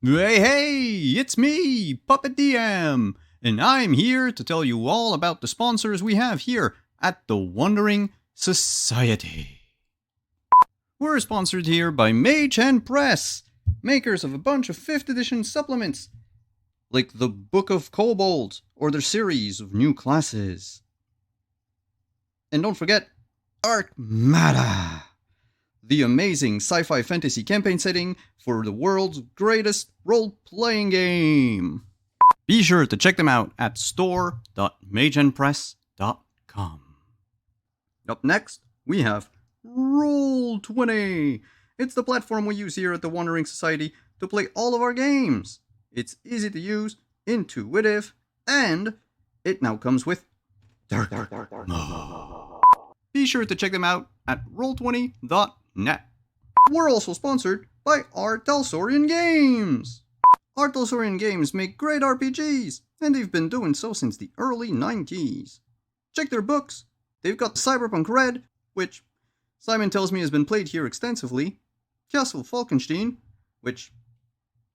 Hey, it's me, Puppet DM, and I'm here to tell you all about the sponsors we have here at the Wandering Society. We're sponsored here by Mage Hand Press, makers of a bunch of 5th edition supplements, like the Book of Kobold or their series of new classes. And don't forget, Arcmada, the amazing sci-fi fantasy campaign setting for the world's greatest role-playing game. Be sure to check them out at store.mageandpress.com. Up next, we have Roll20. It's the platform we use here at the Wandering Society to play all of our games. It's easy to use, intuitive, and it now comes with dark mode. Be sure to check them out at roll20.net. We're also sponsored by R. Talsorian Games. R. Talsorian Games make great RPGs, and they've been doing so since the early 90s. Check their books. They've got Cyberpunk Red, which Simon tells me has been played here extensively, Castle Falkenstein, which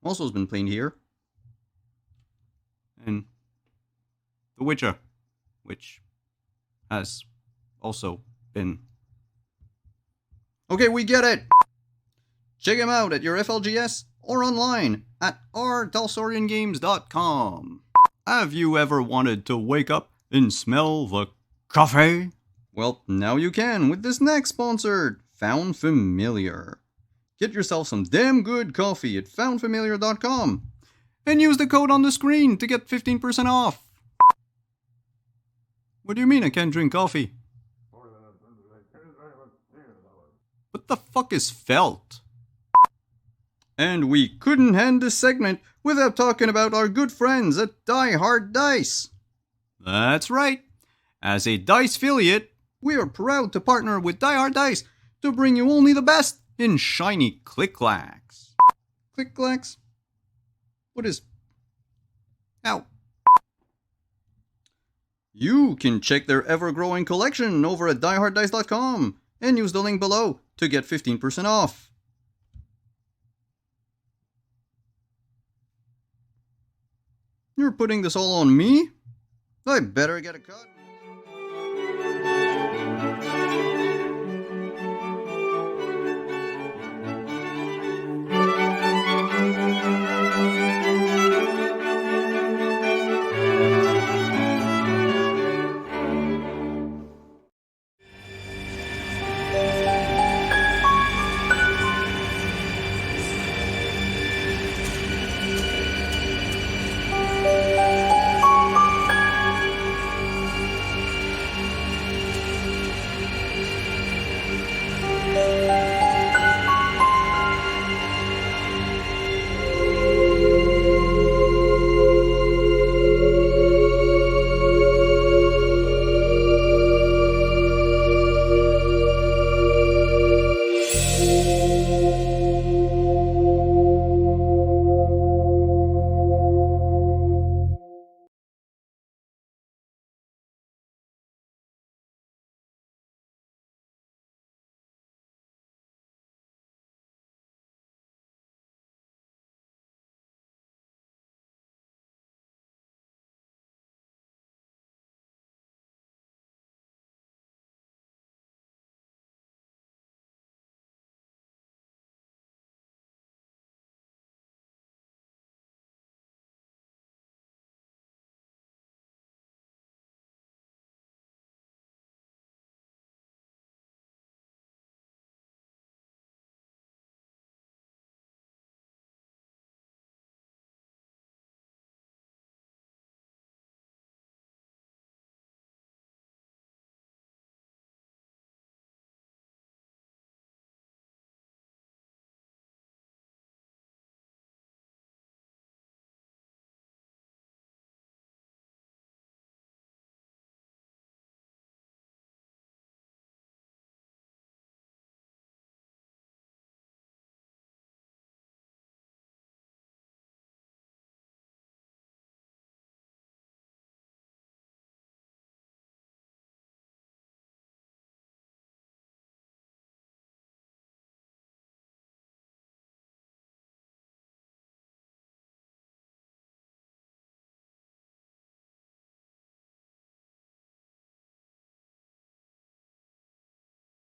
also has been played here, and The Witcher, which has also been. Okay, we get it! Check them out at your FLGS or online at rtalsoriangames.com. Have you ever wanted to wake up and smell the coffee? Well, now you can with this next sponsor, Found Familiar. Get yourself some damn good coffee at foundfamiliar.com and use the code on the screen to get 15% off. What do you mean I can't drink coffee? What the fuck is felt? And we couldn't end this segment without talking about our good friends at Die Hard Dice. That's right. As a Dice affiliate, we are proud to partner with Die Hard Dice to bring you only the best in shiny click-clacks. Click-clacks? What is... Ow. You can check their ever-growing collection over at dieharddice.com and use the link below to get 15% off. You're putting this all on me? I better get a cut.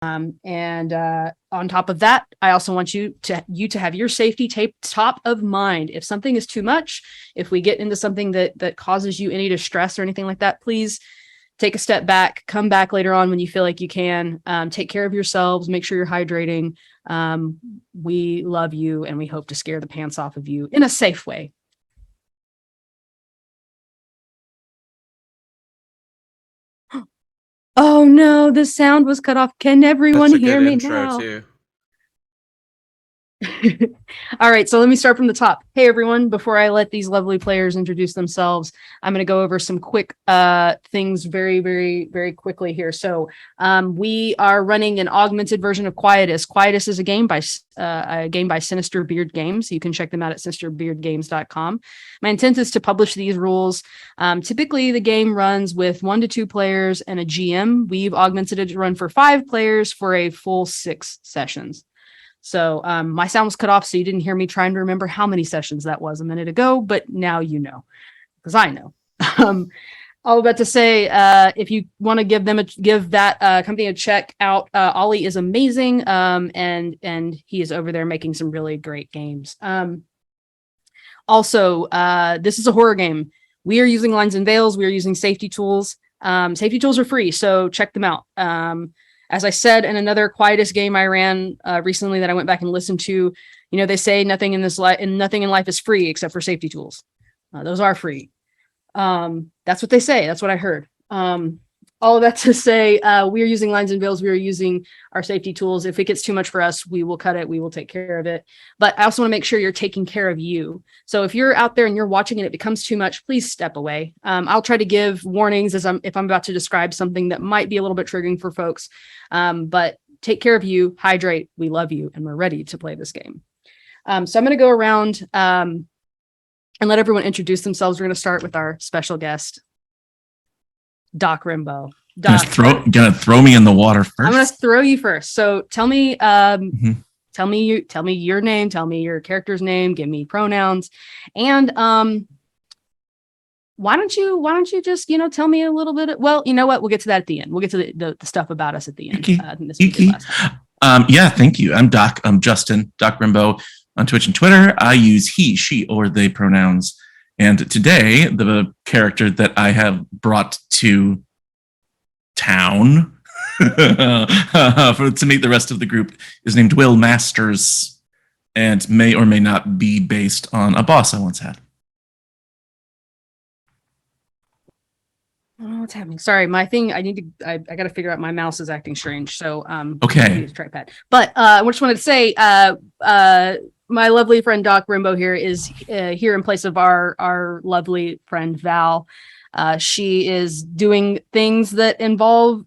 And on top of that, I also want you to have your safety tape top of mind. If something is too much, if we get into something that causes you any distress or anything like that, please take a step back, come back later on when you feel like you can. Take care of yourselves, make sure you're hydrating. We love you and we hope to scare the pants off of you in a safe way. Oh no, the sound was cut off. Can everyone hear me now? Too. All right, so let me start from the top. Hey everyone, before I let these lovely players introduce themselves, I'm going to go over some quick things very quickly here. So we are running an augmented version of Quietus. Quietus is a game by Sinister Beard Games. You can check them out at sinisterbeardgames.com. My intent is to publish these rules. Typically, the game runs with 1 to 2 players and a GM. We've augmented it to run for 5 players for a full 6 sessions. So my sound was cut off, so you didn't hear me trying to remember how many sessions that was a minute ago, but now you know, because I know. I was about to say, if you want to give that company a check out, Ollie is amazing, and he is over there making some really great games. Also, this is a horror game. We are using lines and veils. We are using safety tools. Safety tools are free, so check them out. As I said in another Quietus game I ran recently that I went back and listened to, they say nothing in life is free except for safety tools. Those are free. That's what they say. That's what I heard. All of that to say, we are using lines and veils. We are using our safety tools. If it gets too much for us, we will cut it. We will take care of it. But I also want to make sure you're taking care of you. So if you're out there and you're watching and it becomes too much, please step away. I'll try to give warnings if I'm about to describe something that might be a little bit triggering for folks. But take care of you, hydrate. We love you, and we're ready to play this game. So I'm going to go around and let everyone introduce themselves. We're going to start with our special guest, Doc Rimbo. Doc, gonna throw me in the water first. I'm gonna throw you first. So tell me, tell me your name, tell me your character's name, give me pronouns, and why don't you just tell me a little bit? Well, you know what? We'll get to that at the end. We'll get to the stuff about us at the end. Yeah, thank you. I'm Doc. I'm Justin, Doc Rimbo on Twitch and Twitter. I use he, she, or they pronouns. And today, the character that I have brought to town to meet the rest of the group is named Will Masters and may or may not be based on a boss I once had. Oh, what's happening? Sorry, my thing. I got to figure out. My mouse is acting strange. So okay. Use trackpad. But I just wanted to say, my lovely friend Doc Rimbo here is here in place of our lovely friend Val. She is doing things that involve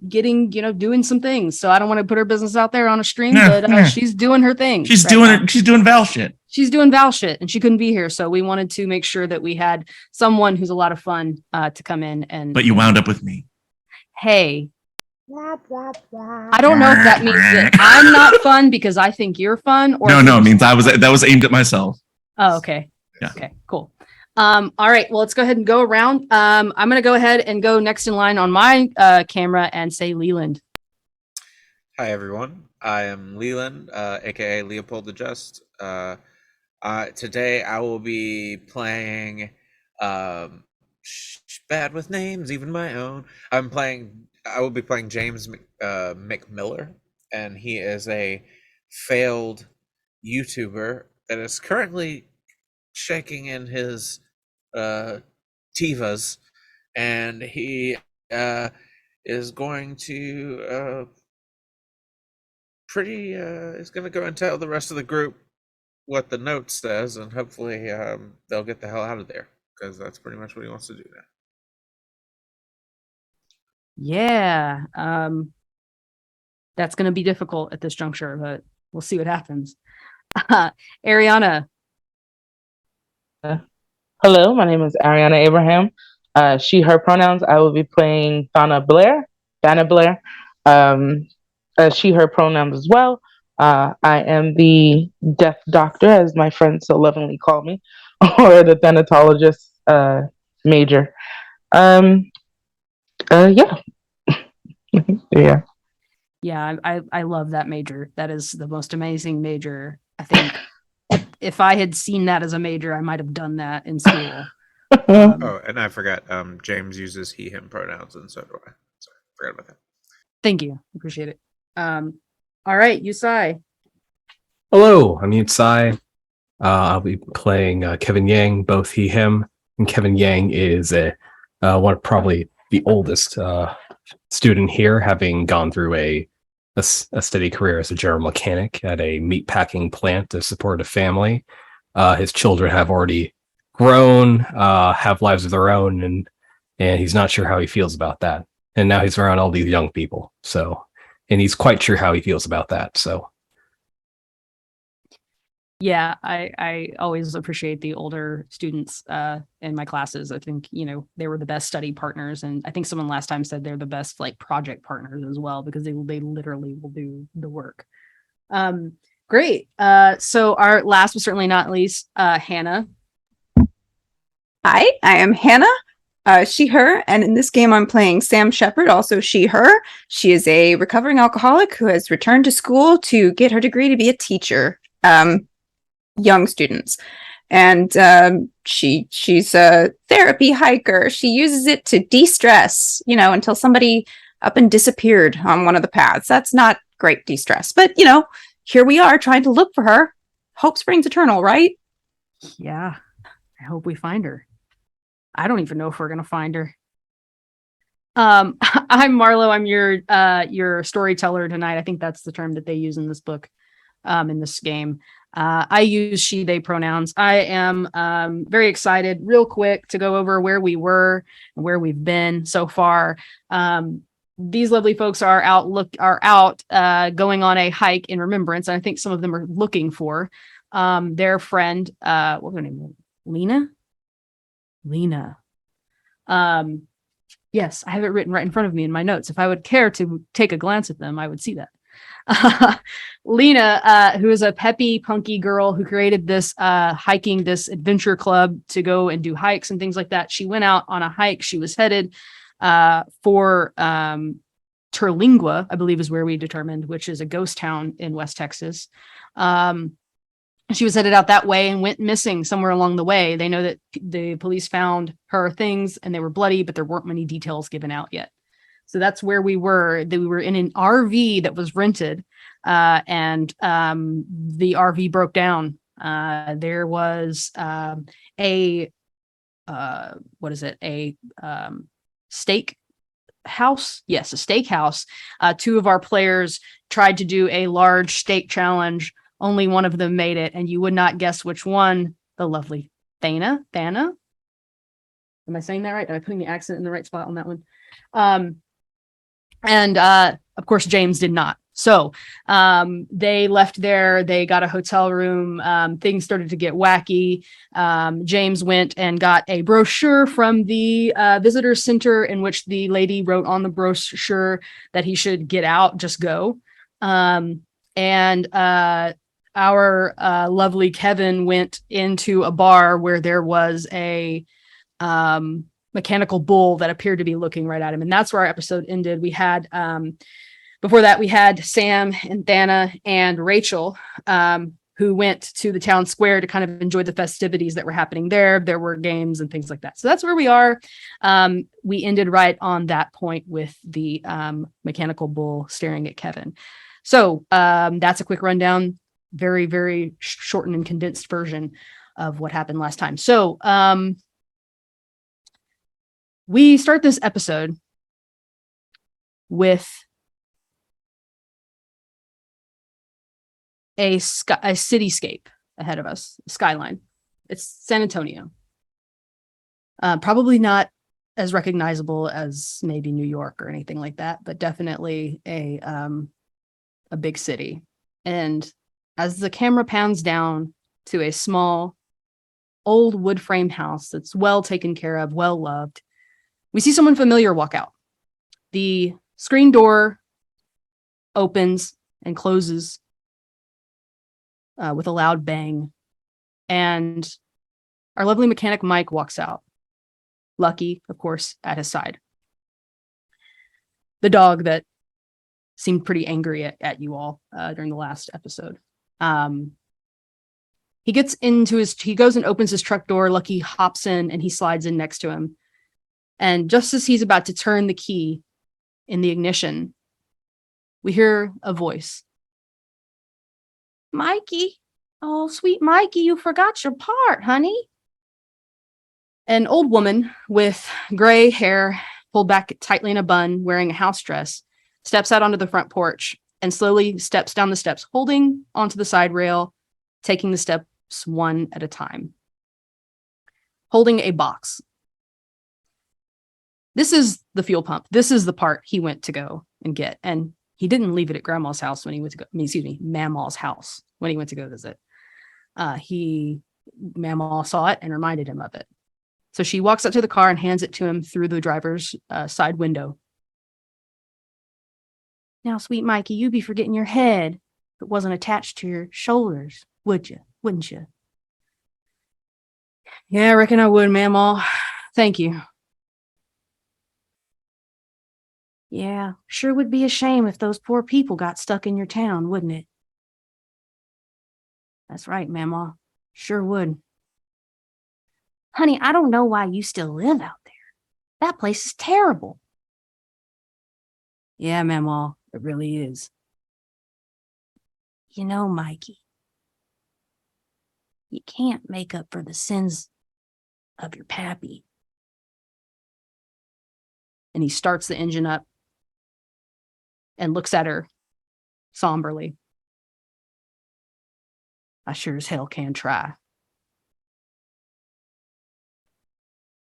doing some things. So I don't want to put her business out there on a stream, but she's doing her thing. She's doing Val shit. She's doing Val shit, and she couldn't be here. So we wanted to make sure that we had someone who's a lot of fun to come in and. But you wound up with me. Hey. I don't know if that means that I'm not fun because I think you're fun, or no, it means that was aimed at myself. Oh, okay. Yeah. Okay, cool. All right, well, let's go ahead and go around. I'm going to go ahead and go next in line on my camera and say Leland. Hi, everyone. I am Leland, aka Leopold the Just. Today I will be playing bad with names, even my own. I will be playing James McMiller, and he is a failed YouTuber that is currently shaking in his Tivas, and he is going to is going to go and tell the rest of the group what the note says, and hopefully they'll get the hell out of there, because that's pretty much what he wants to do now. Yeah, that's going to be difficult at this juncture, but we'll see what happens. Ariana. Hello, my name is Ariana Abraham. She, her pronouns. I will be playing Vanna Blair. She, her pronouns as well. I am the death doctor, as my friends so lovingly call me, or the thanatologist major. Yeah. Yeah. Yeah, I love that major. That is the most amazing major. I think if I had seen that as a major, I might have done that in school. Oh, and I forgot. James uses he him pronouns, and so do I. Sorry, forgot about that. Thank you. Appreciate it. All right, Yusai. Hello, I'm Yutsai. I'll be playing Kevin Yang, both he, him. And Kevin Yang is one of probably the oldest student here, having gone through a steady career as a general mechanic at a meatpacking plant to support a family. His children have already grown, have lives of their own, and he's not sure how he feels about that. And now he's around all these young people, and he's quite sure how he feels about that. So. Yeah, I always appreciate the older students in my classes. I think, they were the best study partners. And I think someone last time said they're the best like project partners as well, because they literally will do the work. Great. So our last but certainly not least, Hannah. Hi, I am Hannah, she, her, and in this game I'm playing Sam Shepard, also she, her. She is a recovering alcoholic who has returned to school to get her degree to be a teacher. Young students, and she's a therapy hiker. She uses it to de-stress, until somebody up and disappeared on one of the paths. That's not great de-stress, but here we are trying to look for her. Hope springs eternal, right? Yeah, I hope we find her. I don't even know if we're gonna find her. I'm Marlo. I'm your storyteller tonight. I think that's the term that they use in this book, in this game. I use she, they pronouns. I am very excited, real quick, to go over where we were and where we've been so far. These lovely folks are out going on a hike in remembrance. And I think some of them are looking for their friend. What was her name? Lena. Yes, I have it written right in front of me in my notes. If I would care to take a glance at them, I would see that. Lena, who is a peppy, punky girl who created this this adventure club to go and do hikes and things like that. She went out on a hike. She was headed for Terlingua, I believe is where we determined, which is a ghost town in West Texas. She was headed out that way and went missing somewhere along the way. They know that the police found her things and they were bloody, but there weren't many details given out yet. So that's where we were. We were in an RV that was rented, and the RV broke down. There was a steak house? Yes, a steakhouse. Two of our players tried to do a large steak challenge. Only one of them made it, and you would not guess which one. The lovely Thana. Am I saying that right? Am I putting the accent in the right spot on that one? And of course, James did not. So they left there. They got a hotel room. Things started to get wacky. James went and got a brochure from the visitor center in which the lady wrote on the brochure that he should get out, just go. And our lovely Kevin went into a bar where there was a mechanical bull that appeared to be looking right at him. And that's where our episode ended. We had, before that, we had Sam and Thana and Rachel, who went to the town square to kind of enjoy the festivities that were happening there. There were games and things like that. So that's where we are. We ended right on that point with the mechanical bull staring at Kevin. So that's a quick rundown, very, very shortened and condensed version of what happened last time. So we start this episode with a cityscape ahead of us, skyline. It's San Antonio. Probably not as recognizable as maybe New York or anything like that, but definitely a big city. And as the camera pans down to a small, old wood frame house that's well taken care of, well loved, we see someone familiar walk out. The screen door opens and closes with a loud bang. And our lovely mechanic Mike walks out. Lucky, of course, at his side. The dog that seemed pretty angry at you all during the last episode. He goes and opens his truck door. Lucky hops in and he slides in next to him. And just as he's about to turn the key in the ignition, we hear a voice. Mikey, oh, sweet Mikey, you forgot your part, honey. An old woman with gray hair pulled back tightly in a bun, wearing a house dress, steps out onto the front porch and slowly steps down the steps, holding onto the side rail, taking the steps one at a time, holding a box. This is the fuel pump. This is the part he went to go and get. And he didn't leave it at Grandma's house when he went to go, Mama's house when he went to go visit. Mama saw it and reminded him of it. So she walks up to the car and hands it to him through the driver's side window. Now, sweet Mikey, you'd be forgetting your head if it wasn't attached to your shoulders, would you? Wouldn't you? Yeah, I reckon I would, Mama. Thank you. Yeah, sure would be a shame if those poor people got stuck in your town, wouldn't it? That's right, Mama. Sure would. Honey, I don't know why you still live out there. That place is terrible. Yeah, Mama, it really is. You know, Mikey, you can't make up for the sins of your pappy. And he starts the engine up and looks at her somberly. I sure as hell can try.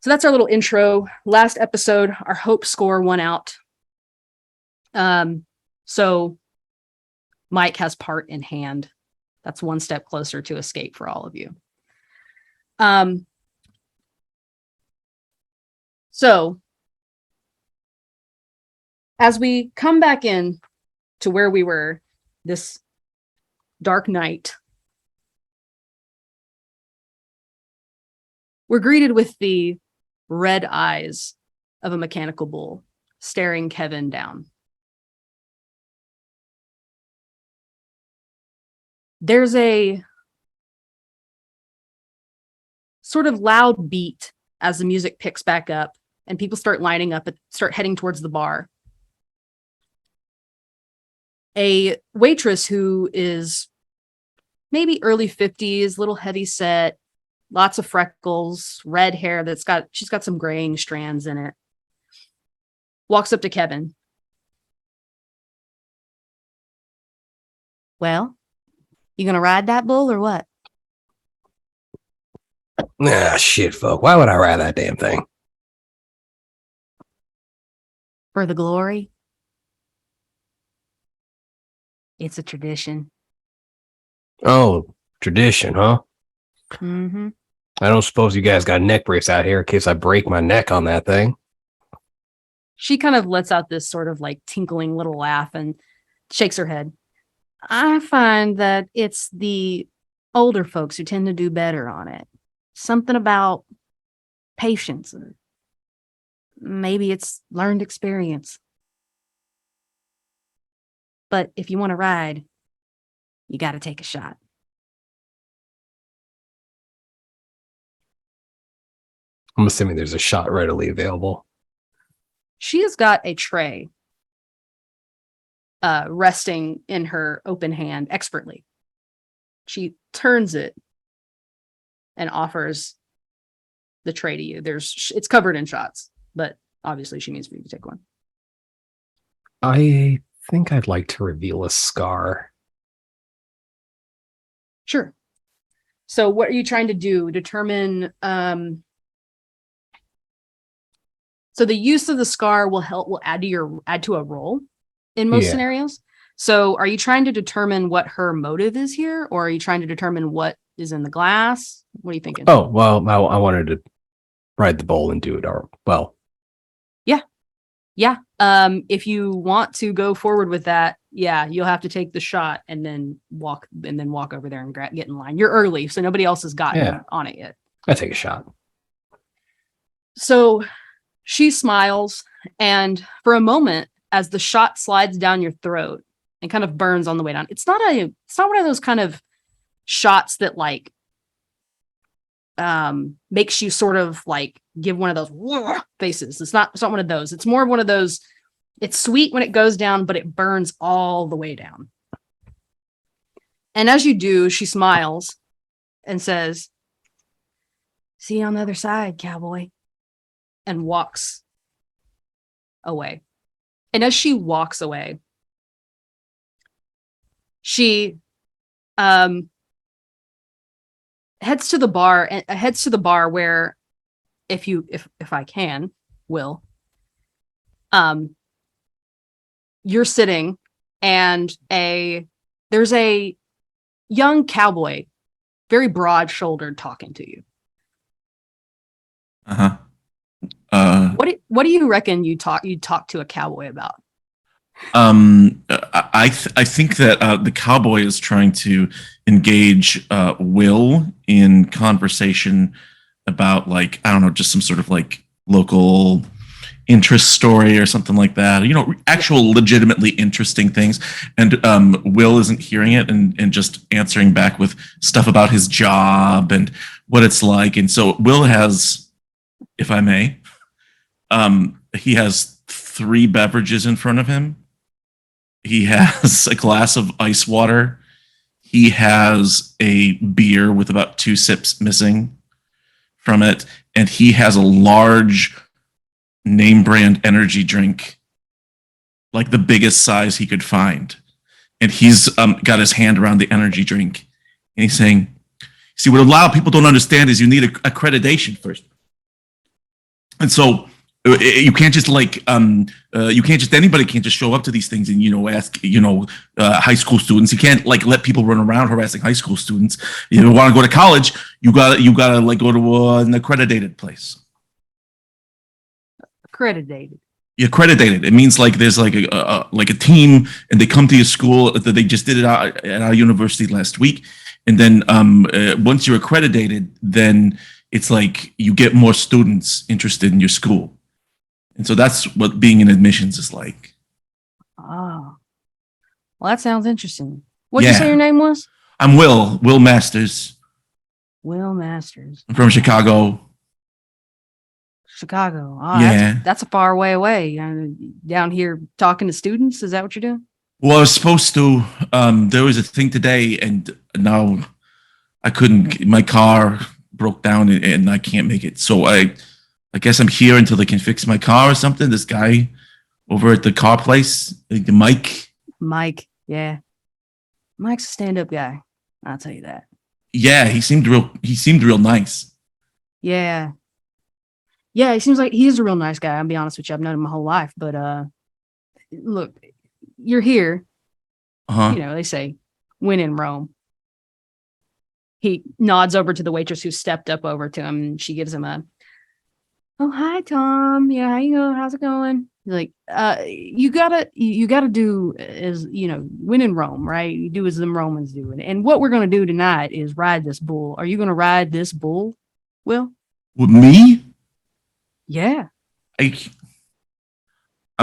So that's our little intro. Last episode, our hope score won out. So Mike has part in hand. That's one step closer to escape for all of you. So as we come back in to where we were this dark night, we're greeted with the red eyes of a mechanical bull staring Kevin down. There's a sort of loud beat as the music picks back up and people start lining up and start heading towards the bar. A waitress who is maybe early 50s, little heavy set, lots of freckles, red hair she's got some graying strands in it, walks up to Kevin. Well, you gonna ride that bull or what? Ah, shit, folk. Why would I ride that damn thing? For the glory? It's a tradition. Oh, tradition, huh? Mm-hmm. I don't suppose you guys got a neck brace out here in case I break my neck on that thing. She kind of lets out this sort of like tinkling little laugh and shakes her head. I find that it's the older folks who tend to do better on it. Something about patience, or maybe it's learned experience. But if you want to ride, you got to take a shot. I'm assuming there's a shot readily available. She has got a tray resting in her open hand expertly. She turns it and offers the tray to you. It's covered in shots, but obviously she means for you to take one. I think I'd like to reveal a scar. Sure. So what are you trying to do? Determine so the use of the scar will add to a roll in most scenarios. So are you trying to determine what her motive is here, or are you trying to determine what is in the glass? What are you thinking? Oh, well, I wanted to ride the bull and do it. Yeah. If you want to go forward with that, yeah, you'll have to take the shot and then walk over there and get in line. You're early, so nobody else has gotten on it yet. I take a shot. So she smiles, and for a moment, as the shot slides down your throat and kind of burns on the way down. It's not one of those kind of shots that like makes you sort of like give one of those faces. It's not one of those. It's more of one of those. It's sweet when it goes down, but it burns all the way down. And as you do, she smiles and says, "See you on the other side, cowboy," and walks away. And as she walks away, she heads to the bar where, if I can, Will, you're sitting, and there's a young cowboy, very broad-shouldered, talking to you. What do you reckon you'd talk to a cowboy about? I think that the cowboy is trying to engage Will in conversation about, like, I don't know, just some sort of like local interest story or something like that. You know, actual legitimately interesting things. And Will isn't hearing it and just answering back with stuff about his job and what it's like. And so Will has, if I may, he has 3 beverages in front of him. He has a glass of ice water. He has a beer with about 2 sips missing from it. And he has a large name brand energy drink, like the biggest size he could find. And he's got his hand around the energy drink. And he's saying, see, what a lot of people don't understand is you need accreditation first. And so you can't just anybody can't just show up to these things and, you know, ask, you know, high school students. You can't like let people run around harassing high school students. You want to go to college, you gotta like go to an accredited place. Accredited. Accredited. It means like there's like a team, and they come to your school. They just did it at our university last week, and then once you're accredited, then it's like you get more students interested in your school. And so that's what being in admissions is like. Oh, well, that sounds interesting. What'd you say your name was? I'm Will Masters. Will Masters. I'm from Chicago. Chicago. Oh, yeah. That's a far way away. Down here talking to students. Is that what you're doing? Well, I was supposed to. There was a thing today, and now I couldn't. My car broke down, and I can't make it. So I guess I'm here until they can fix my car or something. This guy over at the car place, Mike. Mike, yeah. Mike's a stand-up guy. I'll tell you that. Yeah, he seemed real nice. Yeah. Yeah, he seems like he's a real nice guy. I'll be honest with you. I've known him my whole life. But look, you're here. Uh-huh. You know, they say, when in Rome. He nods over to the waitress who stepped up over to him, and she gives him a, "Oh, hi, Tom. Yeah, how you going? How's it going?" He's like, you gotta do as, you know, when in Rome, right? You do as them Romans do. And what we're gonna do tonight is ride this bull. Are you gonna ride this bull, Will? With me? Yeah. I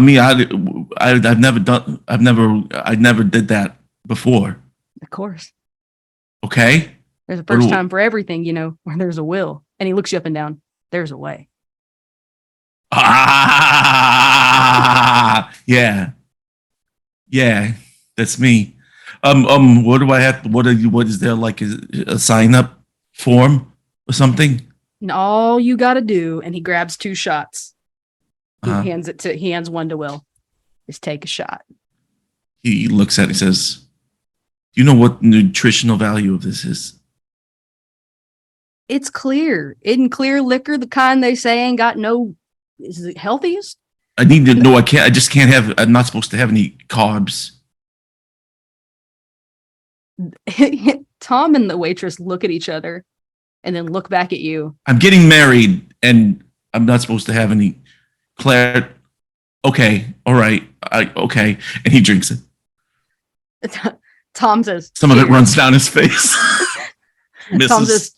mean, I never did that before. Of course. Okay. There's a first time for everything, you know, where there's a will. And he looks you up and down. There's a way. Yeah, that's me. What do I have? What is there, like a sign up form or something? And all you got to do, and he grabs 2 shots. He hands one to Will. Is take a shot. He looks at it and says, "Do you know what nutritional value of this is?" It's clear. In clear liquor, the kind they say ain't got no. Is it healthiest? I need to know. I just can't have. I'm not supposed to have any carbs. Tom and the waitress look at each other, and then look back at you. I'm getting married, and I'm not supposed to have any. Claire, okay, all right, okay, and he drinks it. Tom says, some of it runs down his face. Tom says,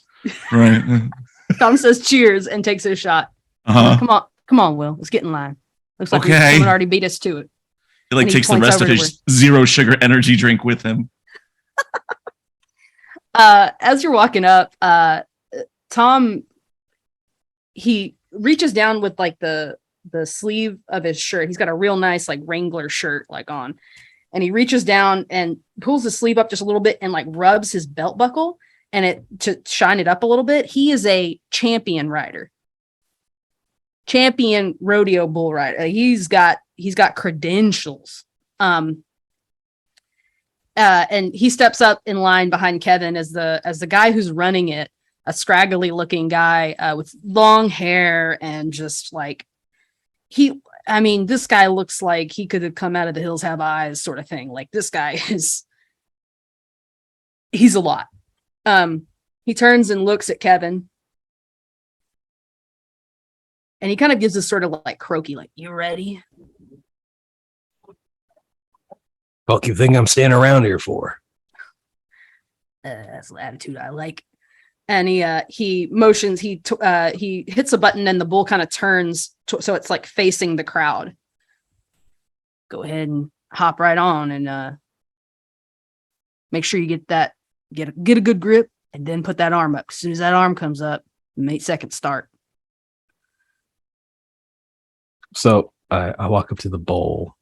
right. Tom says, "Cheers," and takes his shot. Uh-huh. Come on, Will. Let's get in line. Looks like okay. someone already beat us to it. He like And he takes the points rest of over to his zero sugar energy drink with him. As you're walking up, Tom, he reaches down with like the sleeve of his shirt. He's got a real nice like Wrangler shirt like on, and he reaches down and pulls the sleeve up just a little bit and like rubs his belt buckle and it to shine it up a little bit. He is a champion rider, champion rodeo bull rider. He's got credentials. And he steps up in line behind Kevin as the guy who's running it, a scraggly looking guy with long hair and just like this guy looks like he could have come out of the hills have eyes sort of thing. Like this guy he's a lot. He turns and looks at Kevin and he kind of gives this sort of like croaky, like, you ready? Fuck you think I'm standing around here for? That's the attitude I like. And he motions, he hits a button and the bull kind of turns so it's like facing the crowd. Go ahead and hop right on and make sure you get a good grip and then put that arm up. As soon as that arm comes up, 8 seconds start. So I walk up to the bowl.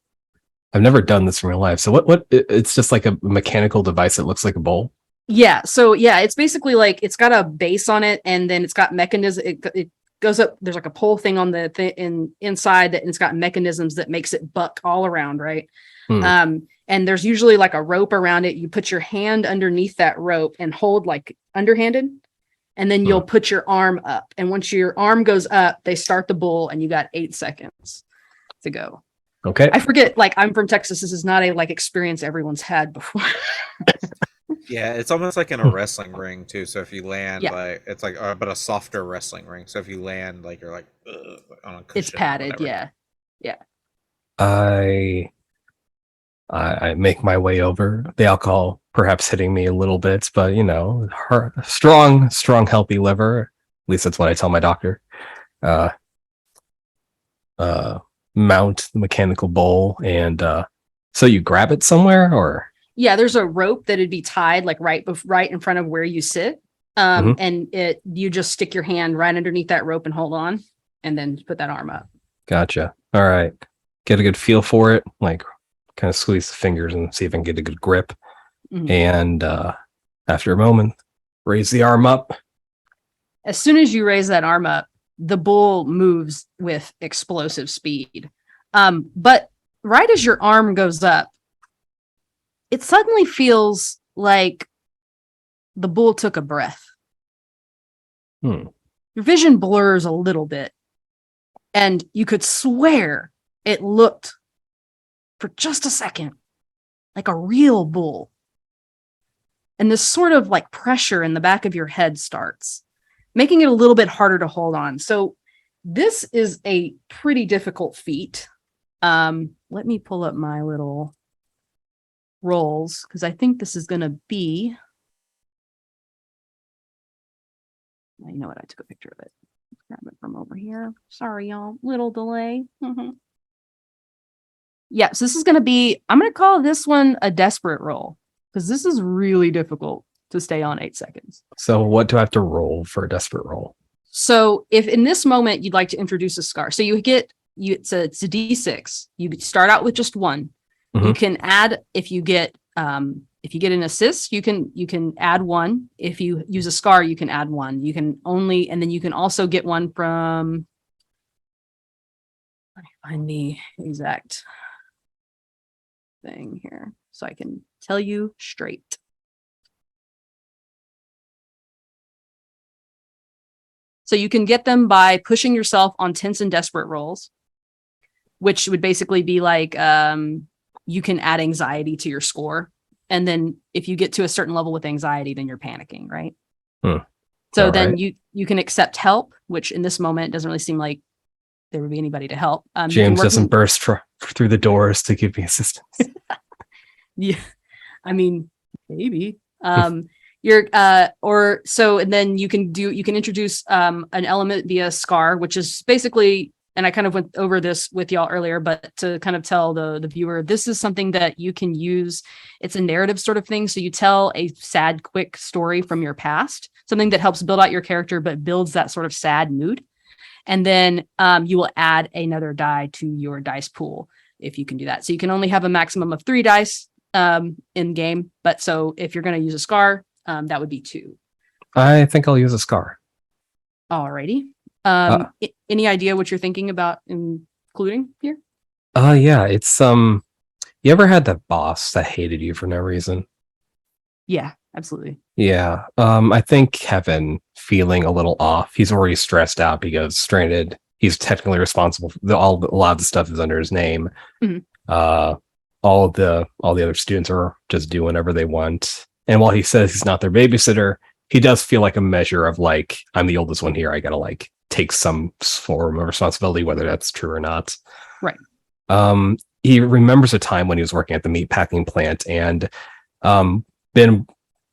I've never done this in real life. So what it's just like a mechanical device that looks like a bowl. Yeah. So yeah, it's basically like it's got a base on it and then it's got mechanism. It goes up. There's like a pole thing on the inside that, and it's got mechanisms that makes it buck all around. Right. And there's usually like a rope around it. You put your hand underneath that rope and hold like underhanded, and then you'll put your arm up. And once your arm goes up, they start the bull and you got 8 seconds to go. Okay. I forget, like, I'm from Texas. This is not a like experience everyone's had before. Yeah, it's almost like in a wrestling ring too. So if you land, Yeah. like it's like, but a softer wrestling ring. So if you land, like you're like on a cushion. It's padded. or whatever. Yeah. I make my way over. The alcohol perhaps hitting me a little bit, but her strong, healthy liver. At least that's what I tell my doctor. Mount the mechanical bowl, and so you grab it somewhere, or Yeah, there's a rope that'd be tied like right in front of where you sit. And you just stick your hand right underneath that rope and hold on, and then put that arm up. Gotcha. All right, get a good feel for it, like kind of squeeze the fingers and see if I can get a good grip. And after a moment, raise the arm up. As soon as you raise that arm up, the bull moves with explosive speed. But right as your arm goes up, it suddenly feels like the bull took a breath. Your vision blurs a little bit, and you could swear it looked for just a second like a real bull. And this sort of like pressure in the back of your head starts, making it a little bit harder to hold on. So this is a pretty difficult feat. Let me pull up my little rolls because I think this is going to be. You know what? I took a picture of it. Grab it from over here. Sorry, y'all. Little delay. Yeah, so this is going to be. I'm going to call this one a desperate roll because this is really difficult to stay on 8 seconds. So what do I have to roll for a desperate roll? So if in this moment you'd like to introduce a scar, so it's a D6. You start out with just one. You can add if you get an assist, you can add one. If you use a scar, you can add one. You can only, and then you can also get one from. Let me find the exact thing here so I can tell you straight. So you can get them by pushing yourself on tense and desperate rolls, which would basically be like you can add anxiety to your score. And then if you get to a certain level with anxiety, then you're panicking, right? So All then right. you can accept help, which in this moment doesn't really seem like there would be anybody to help. James doesn't burst through the doors to give me assistance. Yeah, I mean, maybe. And then you can introduce an element via scar, which is basically and I kind of went over this with y'all earlier, but to kind of tell the viewer, this is something that you can use. It's a narrative sort of thing. So you tell a sad, quick story from your past, something that helps build out your character, but builds that sort of sad mood. And then you will add another die to your dice pool if you can do that. So you can only have a maximum of 3 dice in game. But so if you're going to use a scar, that would be 2. I think I'll use a scar. Alrighty. Any idea what you're thinking about including here? Yeah, it's you ever had that boss that hated you for no reason? Yeah, absolutely. Yeah. I think Kevin feeling a little off. He's already stressed out because stranded. He's technically responsible for a lot of the stuff is under his name. Mhm. All the other students are just doing whatever they want. And while he says he's not their babysitter, he does feel like a measure of like, I'm the oldest one here. I gotta like take some form of responsibility, whether that's true or not. Right. He remembers a time when he was working at the meatpacking plant and been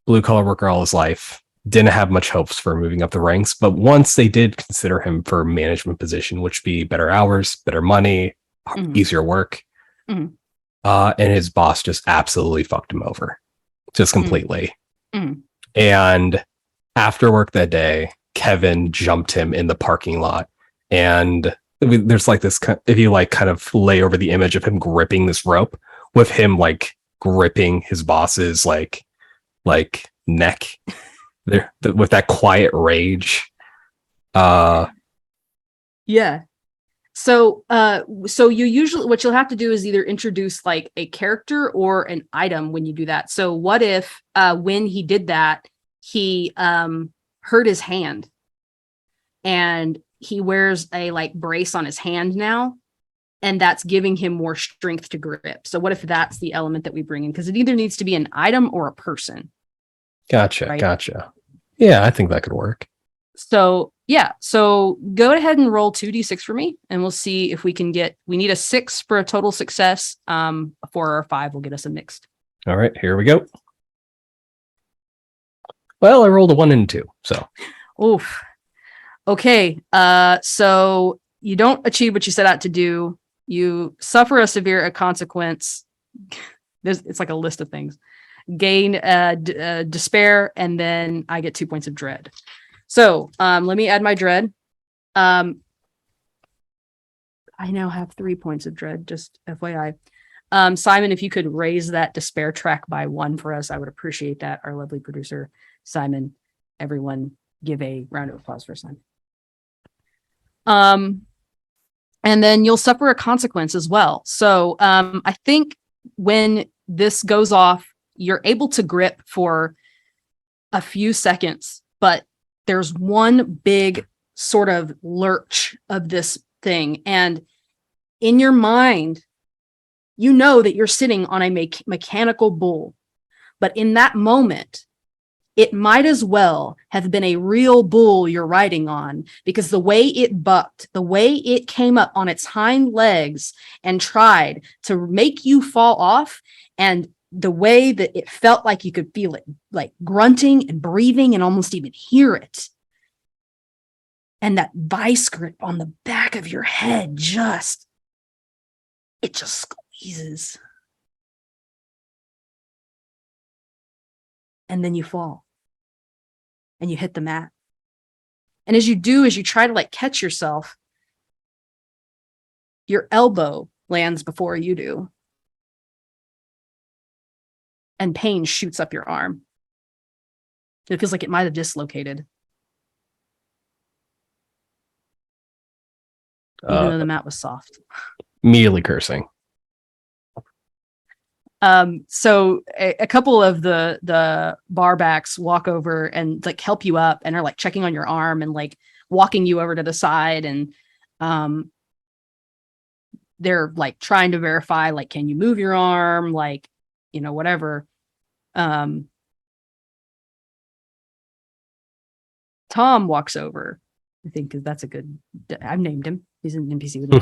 blue collar worker all his life, didn't have much hopes for moving up the ranks, but once they did consider him for a management position, which would be better hours, better money, easier work. Mhm. And his boss just absolutely fucked him over, just completely. Mhm. And after work that day, Kevin jumped him in the parking lot. And there's like this, if you like kind of lay over the image of him gripping this rope with him like gripping his boss's like neck there with that quiet rage. Yeah. So you usually, what you'll have to do is either introduce like a character or an item when you do that. So what if, when he did that, he, hurt his hand and he wears a like brace on his hand now, and that's giving him more strength to grip. So what if that's the element that we bring in? Because it either needs to be an item or a person. Gotcha. Right? Gotcha. Yeah, I think that could work. So yeah, so go ahead and roll 2d6 for me, and we'll see if we can we need a 6 for a total success. 4 or 5 will get us a mixed. All right, here we go. Well, I rolled a 1 and a 2, so. Oof. Okay, so you don't achieve what you set out to do. You suffer a severe consequence. It's like a list of things. Gain despair, and then I get 2 points of dread. So let me add my dread. I now have 3 points of dread, just FYI. Simon, if you could raise that despair track by 1 for us, I would appreciate that. Our lovely producer, Simon. Everyone give a round of applause for Simon. And then you'll suffer a consequence as well. So I think when this goes off, you're able to grip for a few seconds, but there's one big sort of lurch of this thing. And in your mind, you know that you're sitting on a mechanical bull. But in that moment, it might as well have been a real bull you're riding on, because the way it bucked, the way it came up on its hind legs and tried to make you fall off, and the way that it felt like you could feel it like grunting and breathing and almost even hear it. And that vice grip on the back of your head just squeezes. And then you fall. And you hit the mat. And as you try to like catch yourself, your elbow lands before you do. And pain shoots up your arm. It feels like it might have dislocated. Even though the mat was soft. Immediately cursing. So a couple of the barbacks walk over and like help you up and are like checking on your arm and like walking you over to the side, and they're like trying to verify, like, can you move your arm, like, you know, whatever. Tom walks over, I think, because that's a good, I've named him, he's an NPC with a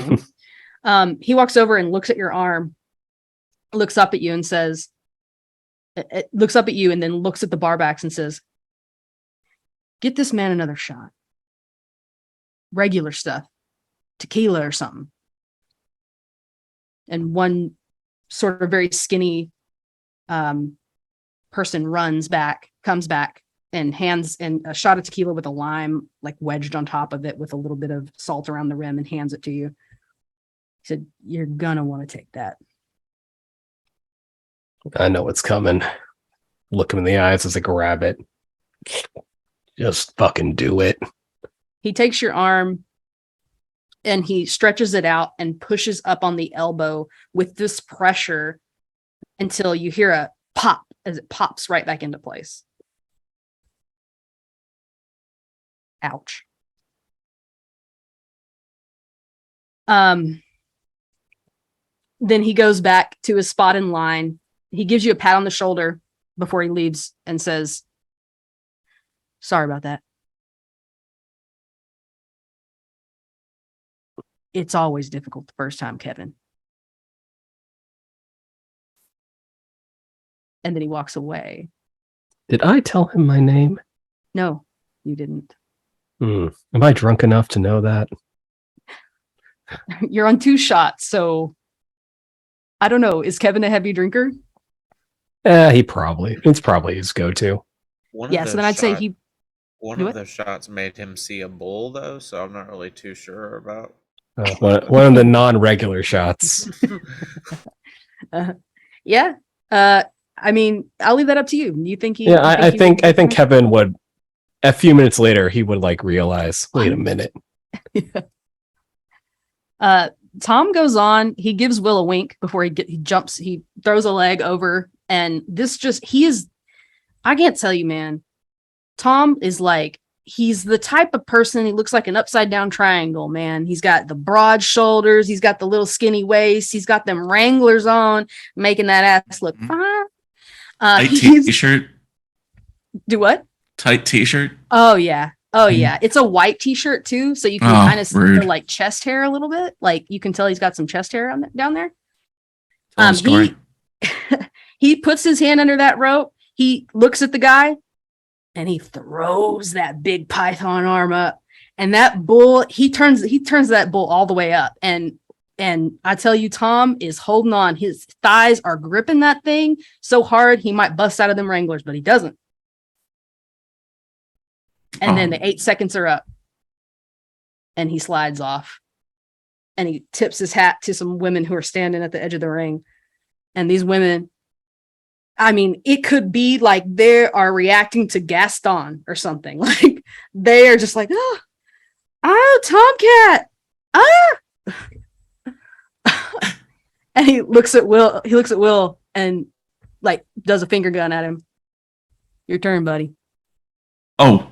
name. He walks over and looks at your arm, looks up at you and says, looks up at you and then looks at the barbacks and says, get this man another shot. Regular stuff. tequila or something. And one sort of very skinny person comes back and hands and a shot of tequila with a lime like wedged on top of it with a little bit of salt around the rim and hands it to you. He said, "You're gonna want to take that." I know what's coming. Look him in the eyes as I grab it. Just fucking do it. He takes your arm and he stretches it out and pushes up on the elbow with this pressure until you hear a pop as it pops right back into place. Ouch. Then he goes back to his spot in line. He gives you a pat on the shoulder before he leaves and says, "Sorry about that. It's always difficult the first time, Kevin." And then he walks away. Did I tell him my name? No, you didn't. Am I drunk enough to know that? You're on 2 shots, so I don't know. Is Kevin a heavy drinker? It's probably his go-to. Yeah, so then I'd say he... One Do of it? those shots made him see a bull, though, so I'm not really too sure about. One of the non-regular shots. Yeah. I mean, I'll leave that up to you. You think he... Yeah, I think Kevin would. A few minutes later, he would like realize. Wait a minute. Tom goes on. He gives Will a wink before he jumps. He throws a leg over, and I can't tell you, man. Tom is like, he's the type of person. He looks like an upside down triangle, man. He's got the broad shoulders. He's got the little skinny waist. He's got them Wranglers on, making that ass look fine. Tight t-shirt. Do what? Tight t-shirt. Oh yeah. It's a white t-shirt too, so you can kind of see the like chest hair a little bit. Like you can tell he's got some chest hair down there. He puts his hand under that rope. He looks at the guy, and he throws that big python arm up. And that bull, he turns that bull all the way up. And I tell you, Tom is holding on. His thighs are gripping that thing so hard he might bust out of them Wranglers, but he doesn't. And then the 8 seconds are up. And he slides off. And he tips his hat to some women who are standing at the edge of the ring. And these women, I mean, it could be like they are reacting to Gaston or something. Like they are just like, Tomcat. And he looks at Will and like does a finger gun at him. Your turn, buddy. Oh,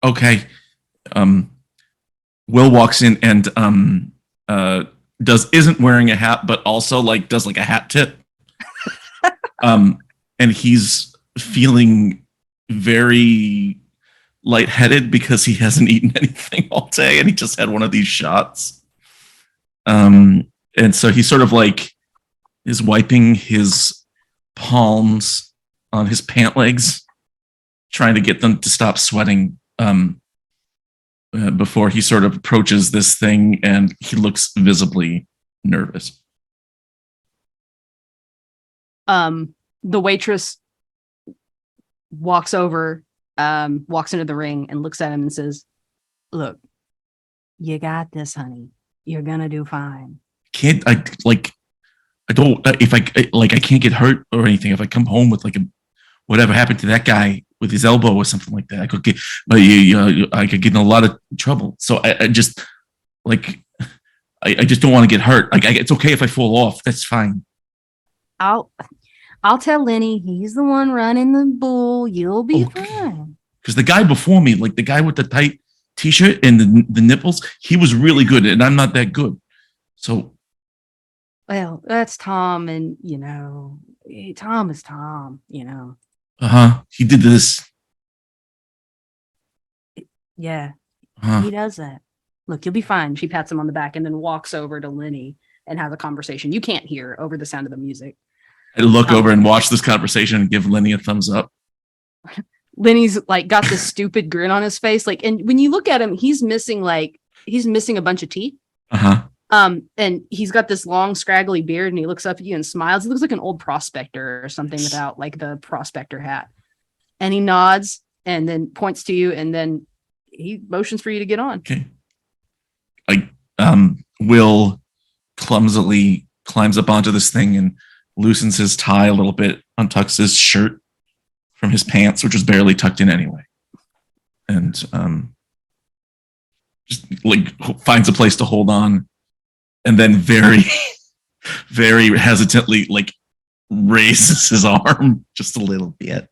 okay. Will walks in and isn't wearing a hat, but also like does like a hat tip. And he's feeling very lightheaded because he hasn't eaten anything all day and he just had one of these shots. And so he sort of like is wiping his palms on his pant legs, trying to get them to stop sweating before he sort of approaches this thing, and he looks visibly nervous. The waitress walks into the ring and looks at him and says, "Look, you got this, honey. You're gonna do fine." I can't get hurt or anything. If I come home with like whatever happened to that guy with his elbow or something like that, I could get in a lot of trouble. So I just don't want to get hurt. Like it's okay if I fall off. That's fine. I'll tell Lenny. He's the one running the bull. You'll be fine. Because the guy before me, like the guy with the tight t-shirt and the nipples, he was really good, and I'm not that good. So. Well, that's Tom, and Tom is Tom, He did this. Yeah, he does that. Look, you'll be fine. She pats him on the back and then walks over to Lenny and has a conversation. You can't hear over the sound of the music. I look over and watch this conversation and give Lenny a thumbs up. Lenny's like got this stupid grin on his face. Like, and when you look at him, he's missing like he's missing a bunch of teeth. Uh-huh. And he's got this long, scraggly beard, and he looks up at you and smiles. He looks like an old prospector or something without like the prospector hat. And he nods and then points to you, and then he motions for you to get on. Okay. Will clumsily climbs up onto this thing and loosens his tie a little bit, untucks his shirt from his pants, which was barely tucked in anyway. And just like finds a place to hold on, and then very, very hesitantly like raises his arm just a little bit.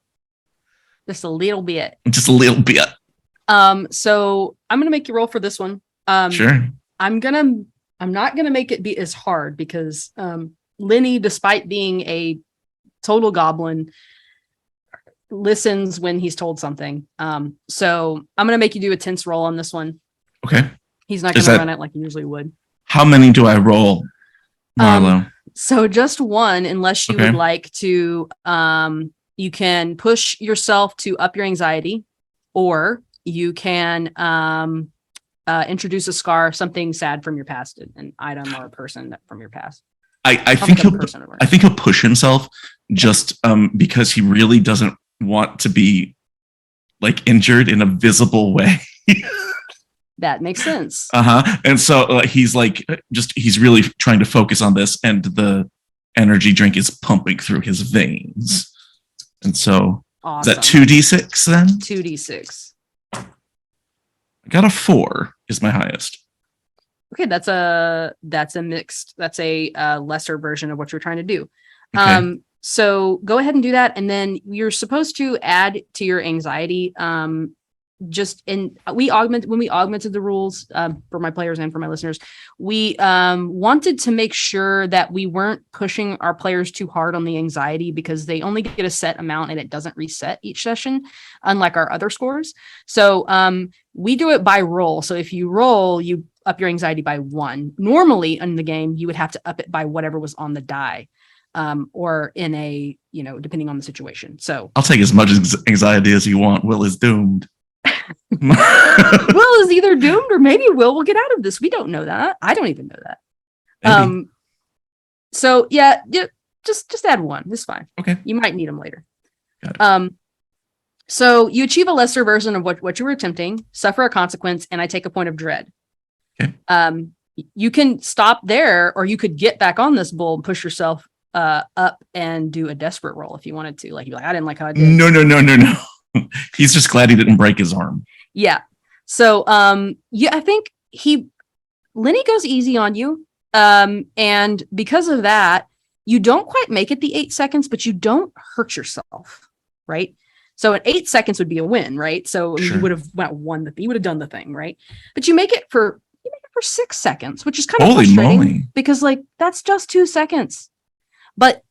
Just a little bit. Just a little bit. So I'm gonna make you roll for this one. Sure. I'm not gonna make it be as hard because Lenny, despite being a total goblin, listens when he's told something. So I'm gonna make you do a tense roll on this one. Okay. He's not gonna run it like he usually would. How many do I roll, Marlo? So just one, unless you would like to. You can push yourself to up your anxiety, or you can introduce a scar, something sad from your past, an item or a person from your past. I think he'll push himself just because he really doesn't want to be like injured in a visible way. That makes sense. And so he's like, he's really trying to focus on this, and the energy drink is pumping through his veins. And so awesome. Is that 2d6 then? 2d6. I got a 4 is my highest. Okay, that's a lesser version of what you're trying to do. Okay. So go ahead and do that, and then you're supposed to add to your anxiety. When we augmented the rules for my players and for my listeners, we wanted to make sure that we weren't pushing our players too hard on the anxiety, because they only get a set amount and it doesn't reset each session, unlike our other scores. So we do it by roll. So if you roll, you up your anxiety by 1. Normally in the game, you would have to up it by whatever was on the die, or in a, depending on the situation. So I'll take as much anxiety as you want. Will is doomed. Will is either doomed, or maybe Will will get out of this. We don't know that. I don't even know that. Maybe. So yeah, just add 1. It's fine. Okay. You might need them later. Got it. So you achieve a lesser version of what you were attempting, suffer a consequence, and I take a point of dread. Okay. You can stop there, or you could get back on this bull and push yourself up and do a desperate roll if you wanted to. Like, you're like, I didn't like how I did. No. He's just glad he didn't break his arm. Yeah. So I think Lenny goes easy on you. And because of that, you don't quite make it the 8 seconds, but you don't hurt yourself, right? So 8 seconds would be a win, right? So Sure. you would have you would have done the thing, right? But you make it for 6 seconds, which is kind of Holy frustrating moly. because that's just 2 seconds. But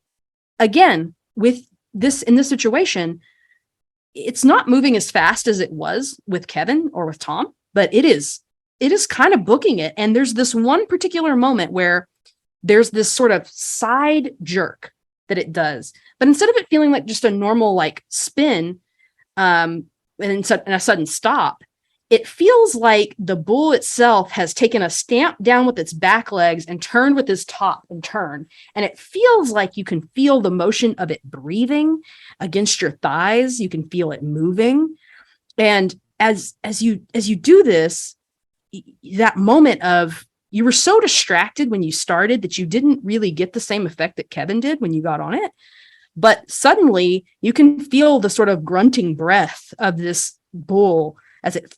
again, with this in this situation, it's not moving as fast as it was with Kevin or with Tom, but it is kind of booking it. And there's this one particular moment where there's this sort of side jerk that it does, but instead of it feeling like just a normal like spin, and a sudden stop, it feels like the bull itself has taken a stamp down with its back legs and turned with its top and turn. And it feels like you can feel the motion of it breathing against your thighs. You can feel it moving. And as you do this, that moment of, you were so distracted when you started that you didn't really get the same effect that Kevin did when you got on it. But suddenly you can feel the sort of grunting breath of this bull as it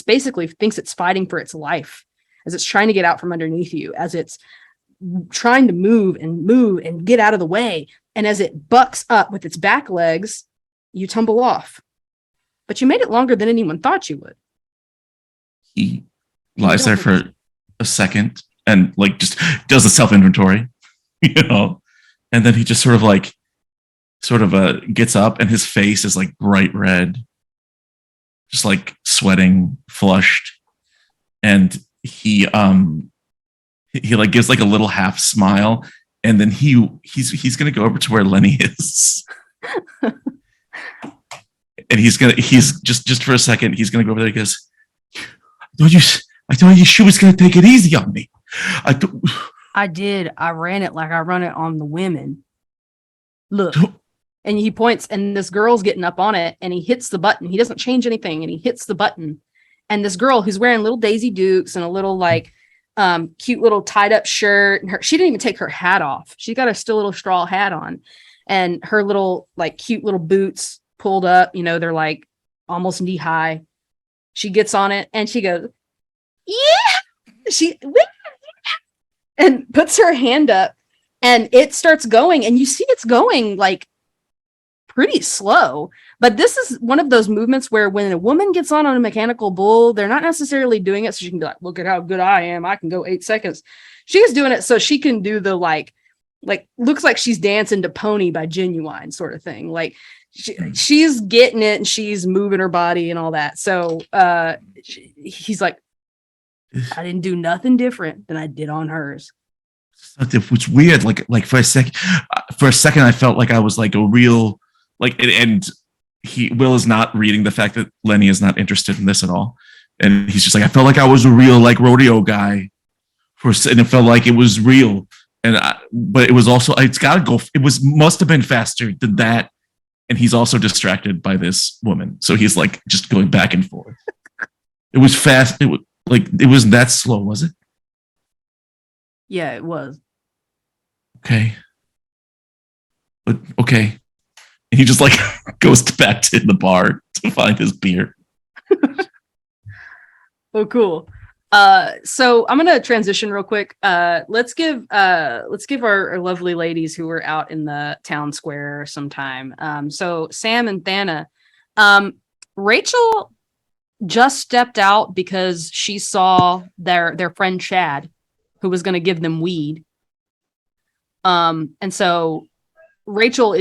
basically thinks it's fighting for its life, as it's trying to get out from underneath you, as it's trying to move and get out of the way. And as it bucks up with its back legs, you tumble off. But you made it longer than anyone thought you would. He lies there for a second and like just does a self-inventory, and then he just sort of gets up, and his face is like bright red, just like sweating, flushed, and he like gives like a little half smile, and then he's gonna go over to where Lenny is. And he's just for a second, he's gonna go over there. He goes, I told you she was going to take it easy on me. I did. I ran it like I run it on the women. Look. And he points, and this girl's getting up on it, and he hits the button. He doesn't change anything, and he hits the button. And this girl who's wearing little Daisy Dukes and a little like cute little tied up shirt, and she didn't even take her hat off. She got a still little straw hat on, and her little like cute little boots pulled up. You know, they're like almost knee high. She gets on it, and she goes, "Yeah!" And puts her hand up, and it starts going, and you see it's going like pretty slow. But this is one of those movements where when a woman gets on a mechanical bull, they're not necessarily doing it so she can be like, look at how good I am. I can go 8 seconds. She's doing it so she can do the like looks like she's dancing to Pony by Genuine sort of thing. Like she's getting it and she's moving her body and all that. So he's like, I didn't do nothing different than I did on hers. It's weird. Like for a second, I felt like I was like a real and Will is not reading the fact that Lenny is not interested in this at all, and he's just like, I felt like I was a real like rodeo guy, and it felt like it was real, but it was also it's got to go. It must have been faster than that, and he's also distracted by this woman, so he's like just going back and forth. It was fast. It wasn't that slow, was it? Yeah, it was. Okay. But okay. And he just like goes back to the bar to find his beer. Oh, cool. So I'm gonna transition real quick. Let's give our lovely ladies who were out in the town square some time. So Sam and Thana. Rachel just stepped out because she saw their friend Chad, who was gonna give them weed. And so Rachel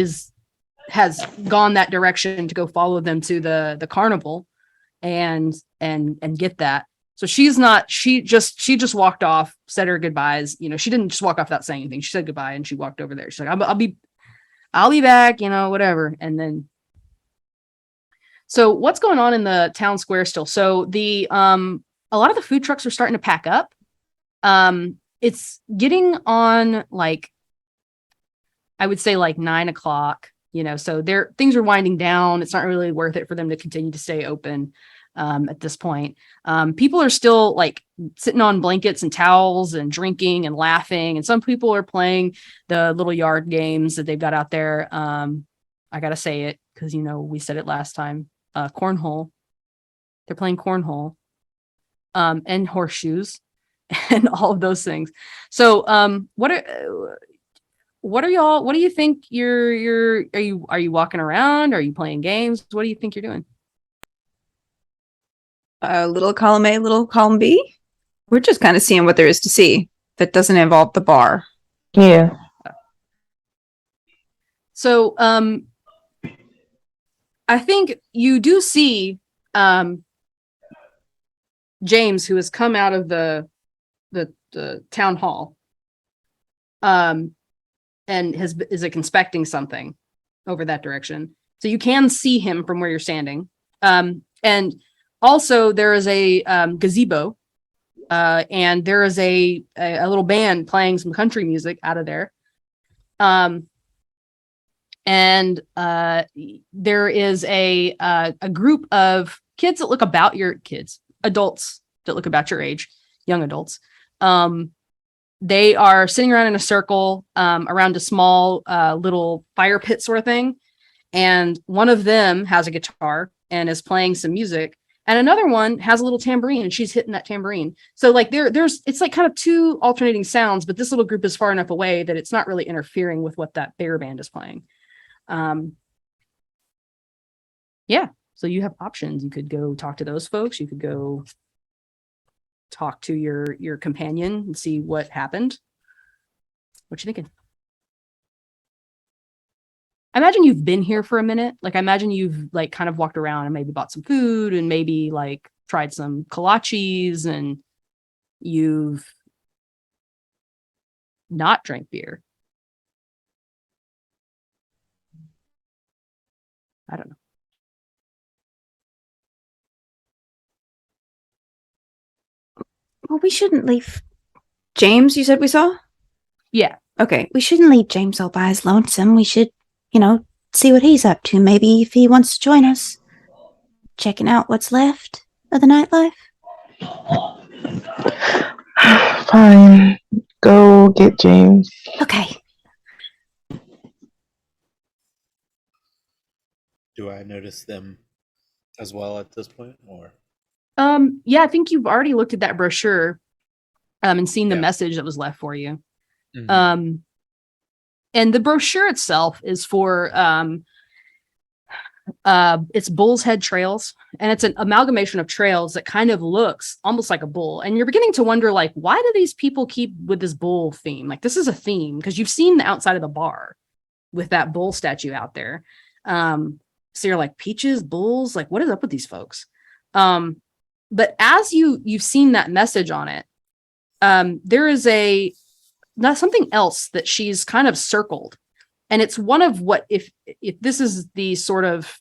has gone that direction to go follow them to the carnival and get that. So she just walked off, said her goodbyes. You know, she didn't just walk off without saying anything. She said goodbye and she walked over there. She's like, I'll be back, you know, whatever. And then, so what's going on in the town square still? So a lot of the food trucks are starting to pack up. It's getting on like, I would say like 9 o'clock, you know, so things are winding down. It's not really worth it for them to continue to stay open at this point. People are still like sitting on blankets and towels and drinking and laughing. And some people are playing the little yard games that they've got out there. I got to say it because, you know, we said it last time. Cornhole. They're playing cornhole and horseshoes and all of those things. So what do you think are you walking around? Are you playing games? What do you think you're doing? Little column A, little column B. We're just kind of seeing what there is to see that doesn't involve the bar. Yeah. So I think you do see James, who has come out of the town hall and is like inspecting something over that direction. So you can see him from where you're standing. And also there is a gazebo and there is a little band playing some country music out of there. And there is a group of kids that look about your adults that look about your age, young adults. They are sitting around in a circle around a small little fire pit sort of thing. And one of them has a guitar and is playing some music. And another one has a little tambourine and she's hitting that tambourine. So like it's like kind of two alternating sounds, but this little group is far enough away that it's not really interfering with what that bigger band is playing. Yeah. So you have options. You could go talk to those folks. You could go talk to your companion and see what happened. What you thinking? I imagine you've been here for a minute. Like I imagine you've like kind of walked around and maybe bought some food and maybe like tried some kolaches and you've not drank beer. I don't know. Well, we shouldn't leave. James, you said we saw? Yeah. Okay, we shouldn't leave James all by his lonesome. We should, see what he's up to. Maybe if he wants to join us, checking out what's left of the nightlife. Fine. Go get James. Okay. Do I notice them as well at this point, or? Yeah, I think you've already looked at that brochure, and seen the Yeah. message that was left for you. Mhm. And the brochure itself is for, it's Bull's Head Trails, and it's an amalgamation of trails that kind of looks almost like a bull. And you're beginning to wonder, like, why do these people keep with this bull theme? Like, this is a theme because you've seen the outside of the bar with that bull statue out there. So you're like, peaches, bulls, like, what is up with these folks? But as you've seen that message on it, there is not something else that she's kind of circled. And it's one of what, if this is the sort of,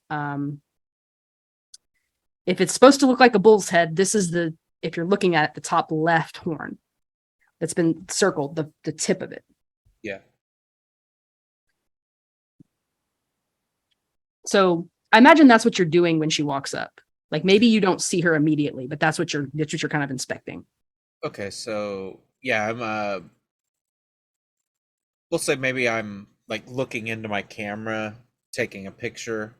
if it's supposed to look like a bull's head, this is if you're looking at it, the top left horn that's been circled, the tip of it. Yeah. So I imagine that's what you're doing when she walks up. Like, maybe you don't see her immediately, but that's what you're kind of inspecting. Okay, so yeah, we'll say maybe I'm like looking into my camera, taking a picture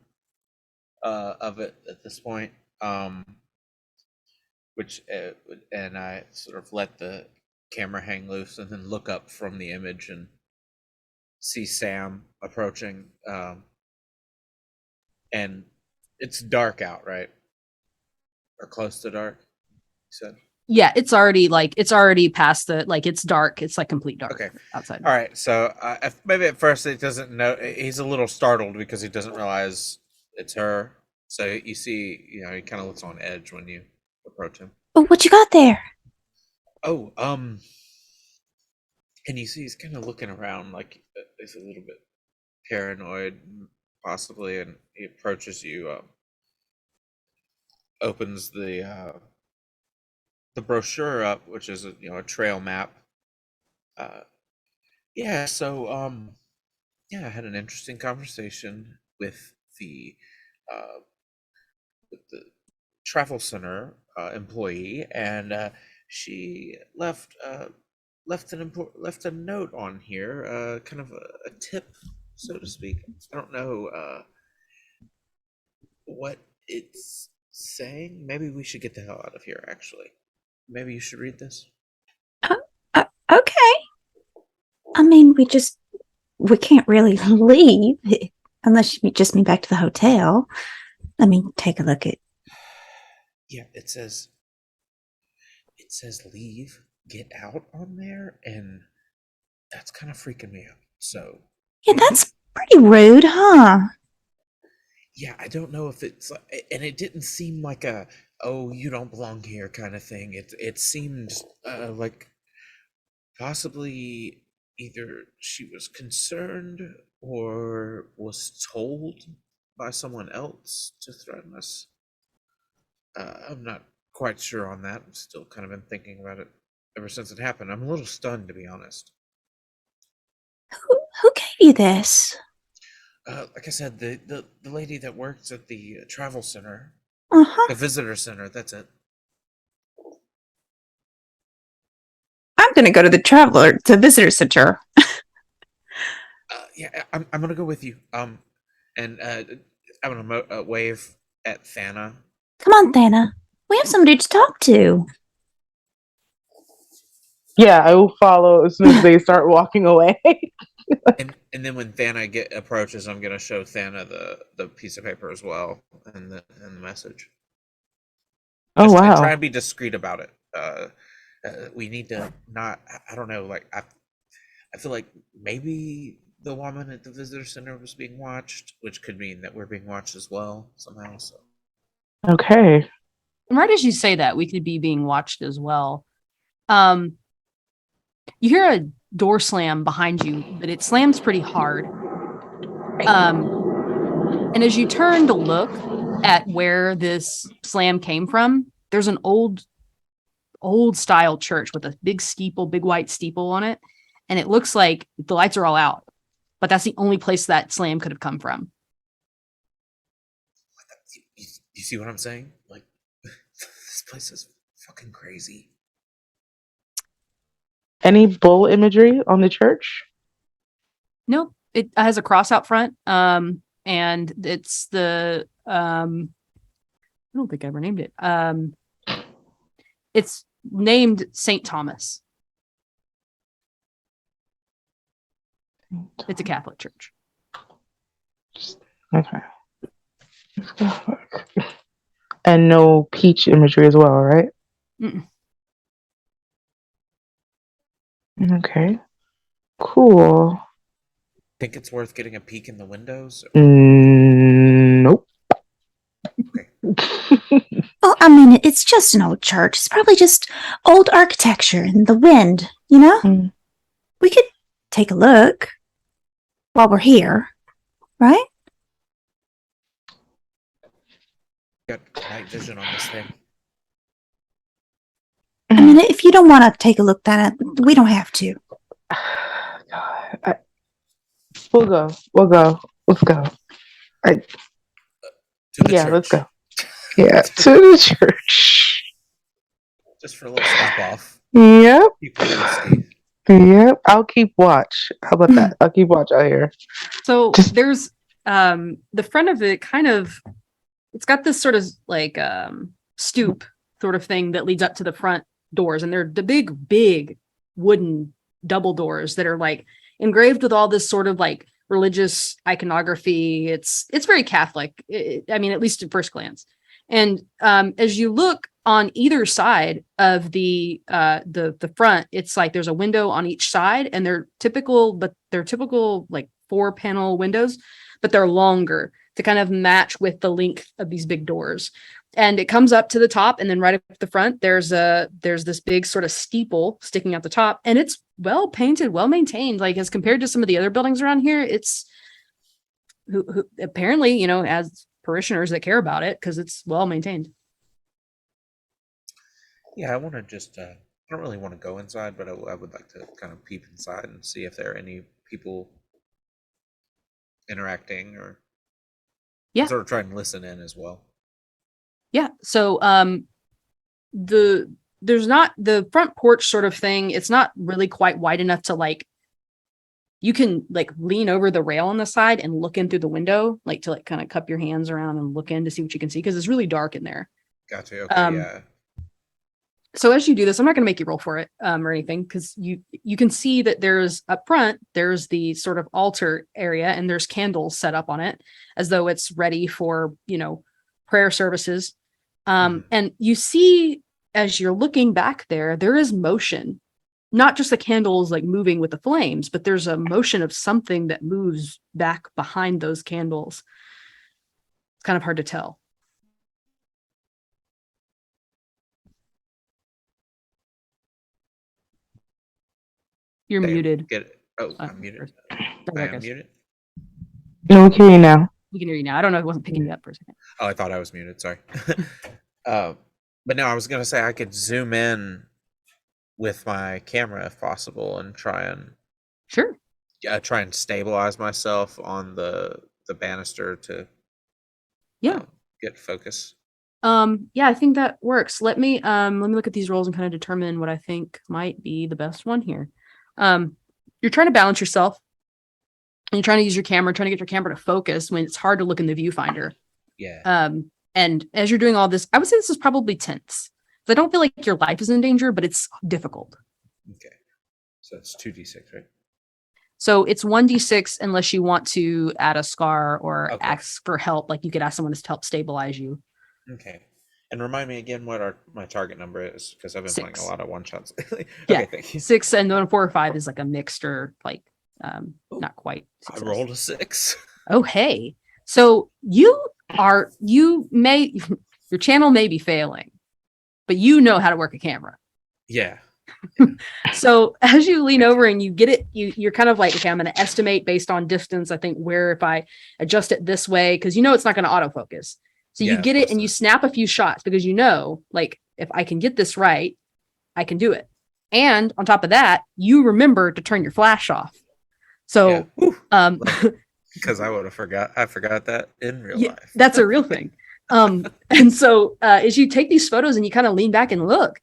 of it at this point. And I sort of let the camera hang loose and then look up from the image and see Sam approaching. And it's dark out, right? Or close to dark, you said? Yeah, it's already past it's dark. It's like complete dark. Okay. Outside. All right, so maybe at first it doesn't know. He's a little startled because he doesn't realize it's her. So you see, he kind of looks on edge when you approach him. Oh, what you got there? Oh, and you see he's kind of looking around like he's a little bit paranoid, possibly, and he approaches you. Opens the brochure up, which is a trail map. Yeah, so I had an interesting conversation with the travel center employee, and she left a note on here, kind of a tip, so to speak. I don't know what it's saying. Maybe we should get the hell out of here, actually. Maybe you should read this. Okay. I mean, we can't really leave unless you just mean back to the hotel. Let me take a look at. Yeah, it says leave, get out on there, and that's kind of freaking me out. So Yeah, that's pretty rude, huh? yeah, I don't know if it's and it didn't seem like a "oh, you don't belong here" kind of thing. It seemed like possibly either she was concerned or was told by someone else to threaten us. I'm not quite sure on that. I'm still kind of been thinking about it ever since it happened. I'm a little stunned, to be honest. Who gave you this? Like I said, the lady that works at the travel center, Uh-huh. the visitor center. That's it. I'm gonna go to the visitor center. Yeah, I'm gonna go with you. And I'm gonna wave at Thana. Come on, Thana. We have somebody to talk to. Yeah, I will follow as soon as they start walking away. And then when Thana approaches, I'm gonna show Thana the piece of paper as well and the message. Oh, Just wow. try and be discreet about it. We need to not. I don't know. Like I feel like maybe the woman at the visitor center was being watched, which could mean that we're being watched as well somehow. So Okay. And right as you say that, we could be being watched as well. You hear a door slam behind you, but it slams pretty hard. And as you turn to look at where this slam came from, there's an old old style church with a big steeple, big white steeple on it. And it looks like the lights are all out, but that's the only place that slam could have come from. You see what I'm saying? Like, this place is fucking crazy. Any bull imagery on the church? Nope. It has a cross out front. And it's the I don't think I ever named it. It's named St. Thomas. It's a Catholic church. Okay. Let's go look. And no peach imagery as well, right? Mm-mm. Okay. Cool. Think it's worth getting a peek in the windows? Nope. Well, I mean, it's just an old church. It's probably just old architecture and the wind, you know? Mm. We could take a look while we're here, right? Got night vision on this thing. I mean, if you don't want to take a look at it, we don't have to. God, we'll go. Let's go. To the Yeah, church. let's go. Yeah, to the church. Just for a little stop off. Yep. Keep it risky. Yep. I'll keep watch. How about that? I'll keep watch out here. So Just- there's the front of it kind of, it's got this sort of like stoop sort of thing that leads up to the front doors, and they're the big wooden double doors that are like engraved with all this sort of like religious iconography. It's very Catholic. I mean, at least at first glance. And as you look on either side of the front, it's like there's a window on each side, and they're typical like 4-panel windows, but they're longer to kind of match with the length of these big doors. And it comes up to the top, and then right up the front, there's this big sort of steeple sticking out the top, and it's well painted, well maintained. Like as compared to some of the other buildings around here, it's who apparently, you know, as parishioners that care about it because it's well maintained. Yeah, I want to just, I don't really want to go inside, but I would like to kind of peep inside and see if there are any people interacting or Yeah. sort of try and listen in as well. Yeah. So there's not the front porch sort of thing. It's not really quite wide enough to like, you can like lean over the rail on the side and look in through the window, like to like kind of cup your hands around and look in to see what you can see, because it's really dark in there. Gotcha. Okay. Yeah. So as you do this, I'm not going to make you roll for it or anything, because you can see that there's up front, there's the sort of altar area, and there's candles set up on it as though it's ready for, you know, prayer services. And you see, as you're looking back there is motion, not just the candles like moving with the flames, but there's a motion of something that moves back behind those candles. It's kind of hard to tell. You're Damn, muted. Get it. Oh, I'm muted. I There it am goes. muted. No, we can hear you now. We can hear you now. I don't know if it wasn't picking you up for a second. Oh, I thought I was muted. Sorry. But no, I was gonna say I could zoom in with my camera if possible and try and stabilize myself on the banister to Yeah. get focus. Yeah, I think that works. Let me look at these rolls and kind of determine what I think might be the best one here. You're trying to balance yourself, and you're trying to use your camera, trying to get your camera to focus when it's hard to look in the viewfinder. Yeah. And as you're doing all this, I would say this is probably tense. I don't feel like your life is in danger, but it's difficult. Okay. So it's 2d6, right? So it's 1d6 unless you want to add a scar or Okay. ask for help. Like you could ask someone to help stabilize you. Okay. And remind me again what my target number is, because I've been playing 6. a lot of one shots lately. Yeah. Okay, thank you. 6 and then 4 or 5 is like a mixed or like not quite. I success. rolled a 6. Oh, hey. So your channel may be failing, but you know how to work a camera. Yeah. So as you lean over and you get it, you're kind of like, okay, I'm going to estimate based on distance. I think where if I adjust it this way, because you know it's not going to autofocus. So Yeah, you of get it course and you not. snap a few shots because you know, like, if I can get this right, I can do it. And on top of that, you remember to turn your flash off. So, because I forgot that in real life. That's a real thing. And so as you take these photos and you kind of lean back and look,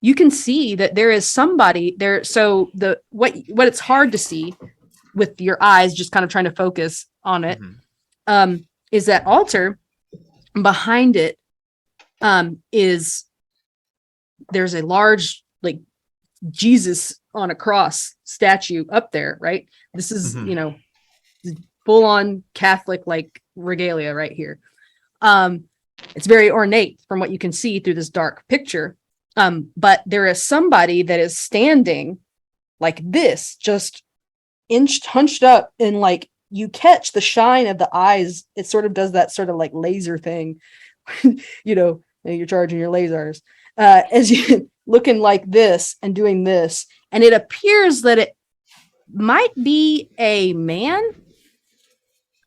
you can see that there is somebody there. So what it's hard to see with your eyes, just kind of trying to focus on it, is that altar. Behind it there's a large like Jesus on a cross statue up there, right? This is full on Catholic like regalia right here. It's very ornate from what you can see through this dark picture. But there is somebody that is standing like this, just hunched up, and like you catch the shine of the eyes. It sort of does that sort of like laser thing, you're charging your lasers as you looking like this and doing this. And it appears that it might be a man.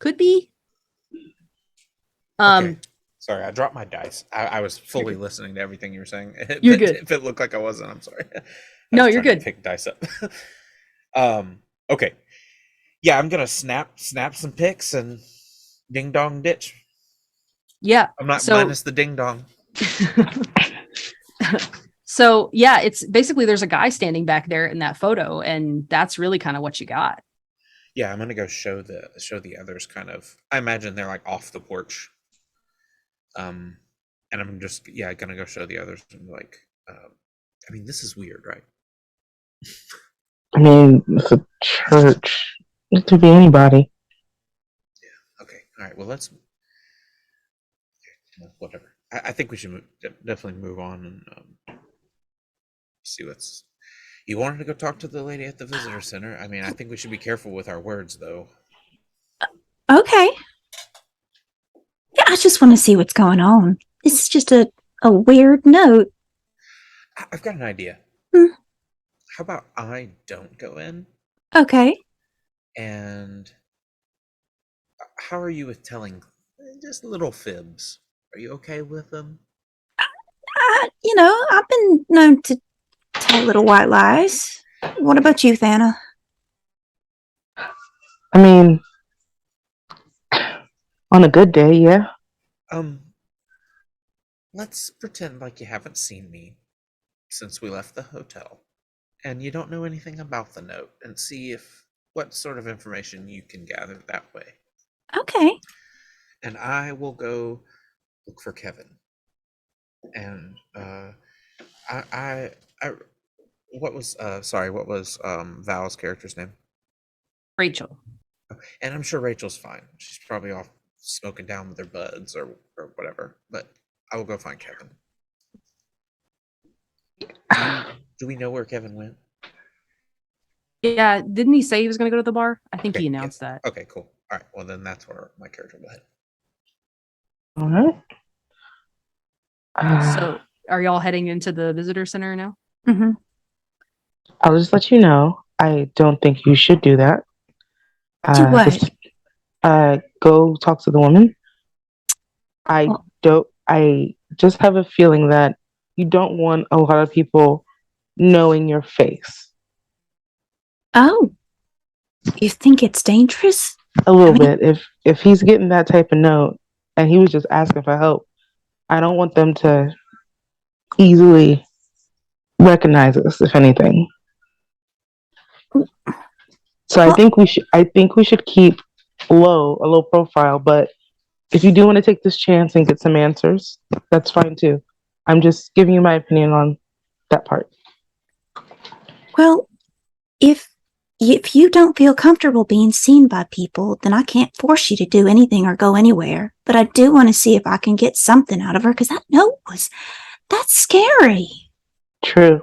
Could be. Okay. Sorry, I dropped my dice. I was fully listening to everything you were saying. You're good. If it looked like I wasn't, I'm sorry. No, you're good. Pick dice up. Okay. Yeah, I'm gonna snap some pics and ding dong ditch. Yeah. I'm not minus the ding dong. So yeah, it's basically there's a guy standing back there in that photo, and that's really kind of what you got. Yeah, I'm gonna go show the others. Kind of, I imagine they're like off the porch. And I'm just gonna go show the others and like, I mean, this is weird, right? I mean, it's a church. It could be anybody. Yeah. Okay. All right. Well, let's. Whatever. I think we should definitely move on and see what's. You wanted to go talk to the lady at the visitor center. I mean, I think we should be careful with our words, though. Okay. Yeah, I just want to see what's going on. This is just a weird note. I've got an idea. How about I don't go in? Okay. And how are you with telling just little fibs? Are you okay with them? I've been known to tell little white lies. What about you, Thana? I mean, on a good day, yeah. Let's pretend like you haven't seen me since we left the hotel, and you don't know anything about the note, and see what sort of information you can gather that way. Okay. And I will go look for Kevin. And what was Val's character's name? Rachel. And I'm sure Rachel's fine. She's probably off smoking down with her buds or whatever. But I will go find Kevin. Do we know where Kevin went? Yeah, didn't he say he was going to go to the bar? I think Okay, he announced that. Okay, cool. All right, well then that's where my character will head. All right. So, are y'all heading into the visitor center now? Mm-hmm. I'll just let you know. I don't think you should do that. Do what? Go talk to the woman. I just have a feeling that you don't want a lot of people knowing your face. Oh, you think it's dangerous? A little bit. If he's getting that type of note and he was just asking for help, I don't want them to easily recognize us, if anything. So I think we should keep a low profile, but if you do want to take this chance and get some answers, that's fine too. I'm just giving you my opinion on that part. Well, if you don't feel comfortable being seen by people, then I can't force you to do anything or go anywhere. But I do want to see if I can get something out of her, because that's scary. True.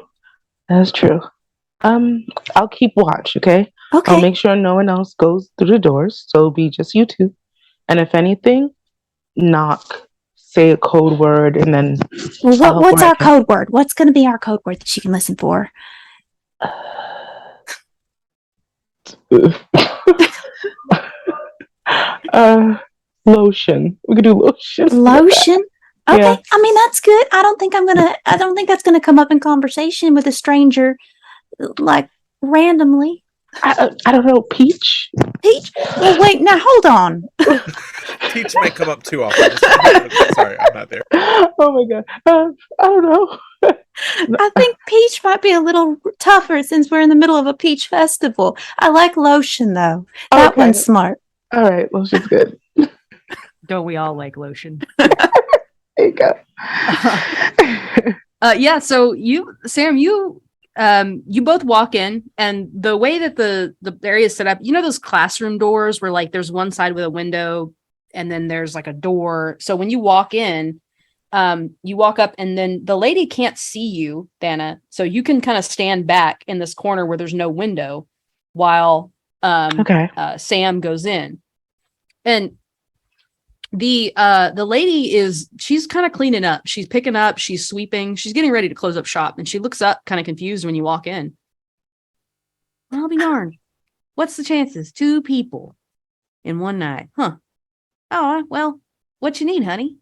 That's true. I'll keep watch, okay? Okay. I'll make sure no one else goes through the doors, so it'll be just you two. And if anything, knock, say a code word, and then... Well, what's our code word? What's going to be our code word that she can listen for? Lotion. We could do lotion. Lotion? Okay. Yeah. I mean, that's good. I don't think that's gonna come up in conversation with a stranger, like randomly. I don't know, Peach. Peach. Well, wait. Now hold on. Peach may come up too often. Sorry, I'm not there. Oh my god. I don't know. I think peach might be a little tougher since we're in the middle of a peach festival. I like lotion though. That Okay. one's smart. All right, lotion's good. Don't we all like lotion? There you go. Yeah, so Sam, you both walk in, and the way that the area is set up, you know those classroom doors where like there's one side with a window and then there's like a door. So when you walk in, you walk up and then the lady can't see you, Dana. So you can kind of stand back in this corner where there's no window while Okay. Sam goes in. And the lady she's kind of cleaning up. She's picking up, she's sweeping, she's getting ready to close up shop, and she looks up kind of confused when you walk in. I'll be darned. What's the chances? 2 people in one night. Huh. Oh, well, what you need, honey?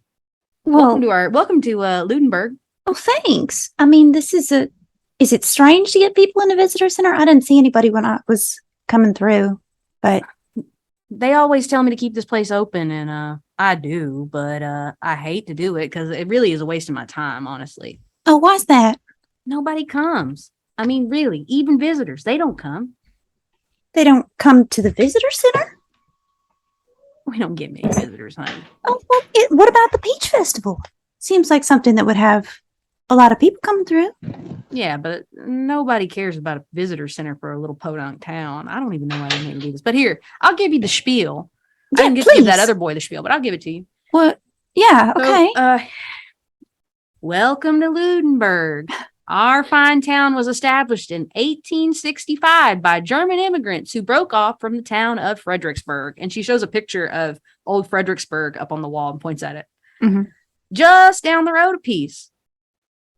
Well, Welcome to Ludenberg. oh, thanks. I mean, is it strange to get people in a visitor center? I didn't see anybody when I was coming through, but They always tell me to keep this place open, and I do, but I hate to do it because it really is a waste of my time, honestly. oh, why's that? Nobody comes. I mean, really, even visitors, they don't come. They don't come to the visitor center? We don't get many visitors, honey. Oh, well, what about the Peach Festival? Seems like something that would have a lot of people coming through. Yeah, but nobody cares about a visitor center for a little podunk town. I don't even know why they made me do this. But here, I'll give you the spiel. I Yeah, didn't get to give that please. other boy the spiel, but I'll give it to you. What? Yeah, okay. So, welcome to Ludenberg. Our fine town was established in 1865 by German immigrants who broke off from the town of Fredericksburg. And she shows a picture of old Fredericksburg up on the wall and points at it. Mhm. Just down the road a piece.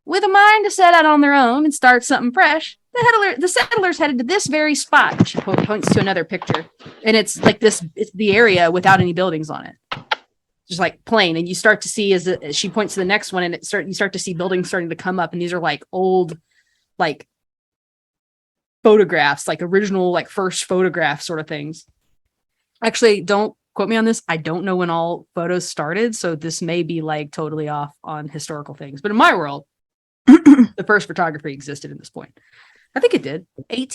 With a mind to set out on their own and start something fresh, the settlers headed to this very spot. She points to another picture. And it's like this, it's the area without any buildings on it. Just like plain, and you start to see as she points to the next one, and you start to see buildings starting to come up, and these are like old, like photographs, like original, like first photograph sort of things. Actually, don't quote me on this. I don't know when all photos started, so this may be like totally off on historical things. But in my world, the first photography existed at this point. I think it did. Like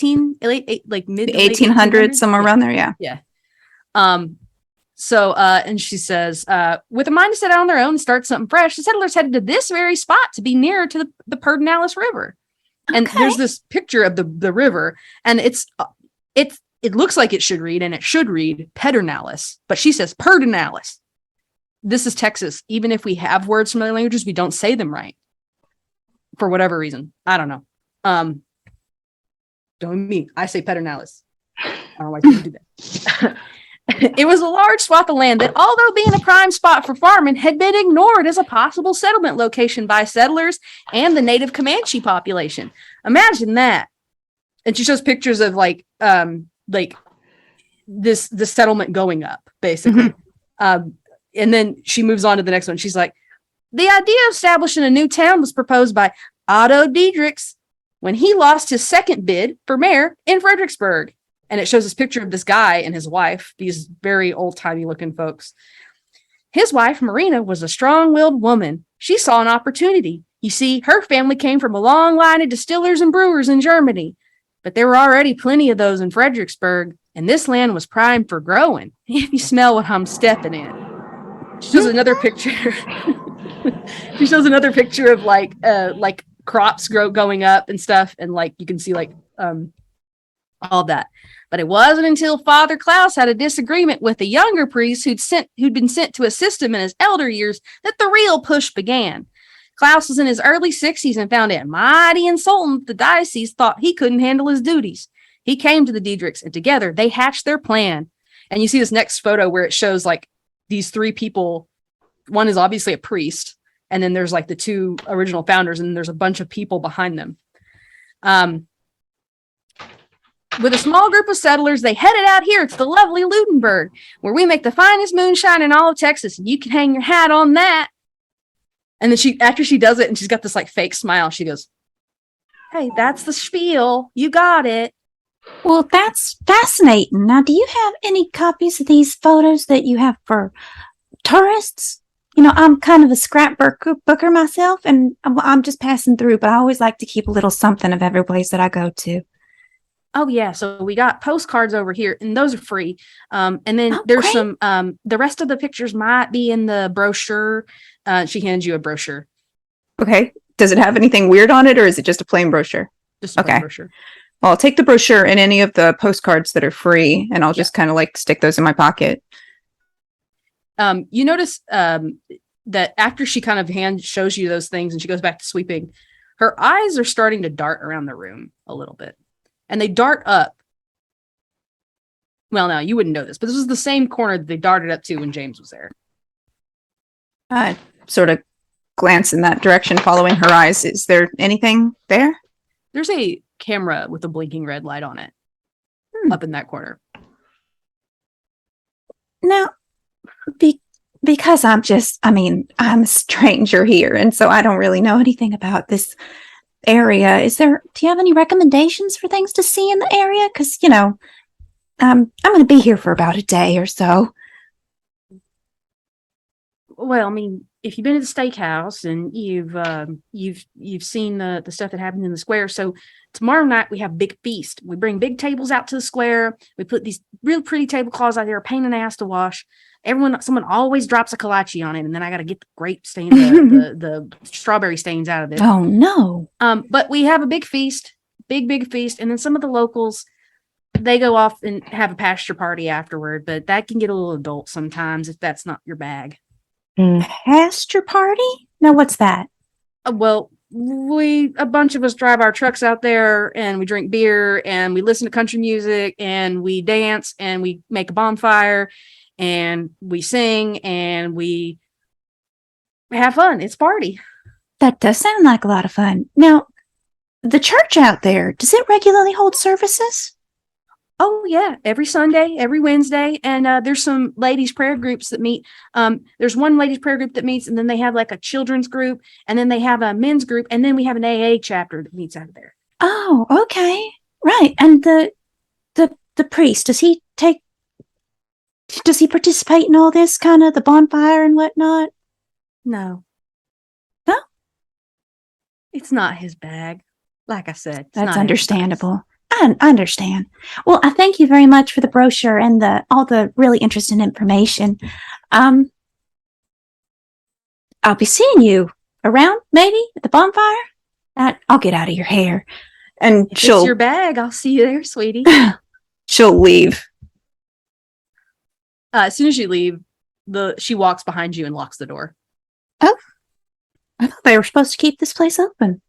mid to late 1800s, somewhere Yeah. around there. Yeah. Yeah. So, and she says, with a mind to set out on their own and start something fresh, the settlers headed to this very spot to be nearer to the Pedernales River. And Okay. there's this picture of the river, and it looks like it should read, and it should read Pedernales, but she says Pedernales. This is Texas. Even if we have words from other languages, we don't say them right for whatever reason. I don't know. Don't me. I say Pedernales. I don't know why people do that. It was a large swath of land that, although being a prime spot for farming, had been ignored as a possible settlement location by settlers and the native Comanche population. Imagine that. And she shows pictures of like this settlement going up, basically. And then she moves on to the next one. She's like, the idea of establishing a new town was proposed by Otto Diedrichs when he lost his second bid for mayor in Fredericksburg. And it shows this picture of this guy and his wife, these very old-timey looking folks. His wife, Marina, was a strong-willed woman. She saw an opportunity. You see, her family came from a long line of distillers and brewers in Germany. But there were already plenty of those in Fredericksburg, and this land was primed for growing. If you smell what I'm stepping in. She shows another picture. She shows another picture of like crops going up and stuff, and like you can see like all that. But it wasn't until Father Klaus had a disagreement with a younger priest who'd been sent to assist him in his elder years that the real push began. Klaus was in his early 60s and found it mighty insulting that the diocese thought he couldn't handle his duties. He came to the Diedrichs, and together they hatched their plan. And you see this next photo where it shows like these 3 people. One is obviously a priest, and then there's like the 2 original founders, and there's a bunch of people behind them. With a small group of settlers, they headed out here to the lovely Ludenberg, where we make the finest moonshine in all of Texas, and you can hang your hat on that. And then after she does it and she's got this like fake smile, she goes, "Hey, that's the spiel. You got it." Well, that's fascinating. Now, do you have any copies of these photos that you have for tourists? You know, I'm kind of a scrapbooker myself, and I'm just passing through, but I always like to keep a little something of every place that I go to. Oh yeah, so we got postcards over here, and those are free. And then Oh, there's great. some. The rest of the pictures might be in the brochure. She hands you a brochure, Okay. Does it have anything weird on it, or is it just a plain brochure? just a plain Okay. brochure. Well, I'll take the brochure and any of the postcards that are free, and I'll just kind of like stick those in my pocket. You notice that after she kind of shows you those things, and she goes back to sweeping, her eyes are starting to dart around the room a little bit, and they dart up. Well, now you wouldn't know this, but this was the same corner that they darted up to when James was there. I sort of glance in that direction, following her eyes. Is there anything there? There's a camera with a blinking red light on it up in that corner. Now, because I'm a stranger here, and so I don't really know anything about this area. Do you have any recommendations for things to see in the area? Because, I'm going to be here for about a day or so. Well, I mean, if you've been to the steakhouse and you've seen the stuff that happened in the square, so tomorrow night we have a big feast. We bring big tables out to the square. We put these real pretty tablecloths out there, a pain in the ass to wash. Someone always drops a kolache on it, and then I got to get the grape stain, the strawberry stains out of it. Oh, no. But we have a big feast, big feast, and then some of the locals, they go off and have a pasture party afterward. But that can get a little adult sometimes if that's not your bag. Pasture party? Now, what's that? Well, a bunch of us drive our trucks out there, and we drink beer, and we listen to country music, and we dance, and we make a bonfire, and we sing, and we have fun. It's a party. That does sound like a lot of fun. Now, the church out there, does it regularly hold services? Oh yeah, every Sunday, every Wednesday, and there's some ladies' prayer groups that meet. There's one ladies' prayer group that meets, and then they have like a children's group, and then they have a men's group, and then we have an AA chapter that meets out of there. Oh, okay. Right. And the priest, does he participate in all this kind of the bonfire and whatnot? No. No? It's not his bag. Like I said, That's understandable. I understand. Well, I thank you very much for the brochure and all the really interesting information. I'll be seeing you around, maybe at the bonfire. I'll get out of your hair, And If it's your bag, I'll see you there, sweetie. she'll leave. As soon as you leave, she walks behind you and locks the door. Oh, I thought they were supposed to keep this place open.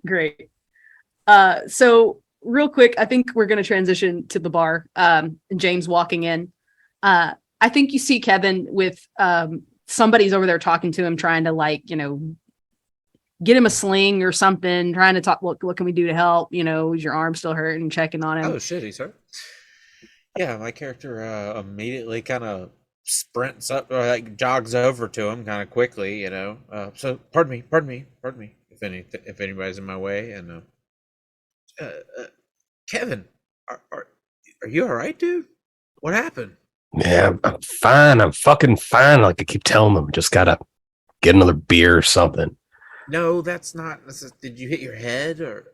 Great. So real quick, I think we're going to transition to the bar. James walking in. I think you see Kevin with somebody's over there talking to him, trying to get him a sling or something, trying to talk. What can we do to help? Is your arm still hurting? Checking on him. Oh shit, he's hurt. Yeah, my character immediately kind of sprints up, or like jogs over to him kind of quickly. So pardon me. If anybody's in my way, and Kevin, are you all right, dude? What happened? Yeah, I'm fine. I'm fucking fine. Like I keep telling them, just gotta get another beer or something. No, that's not. Did you hit your head or?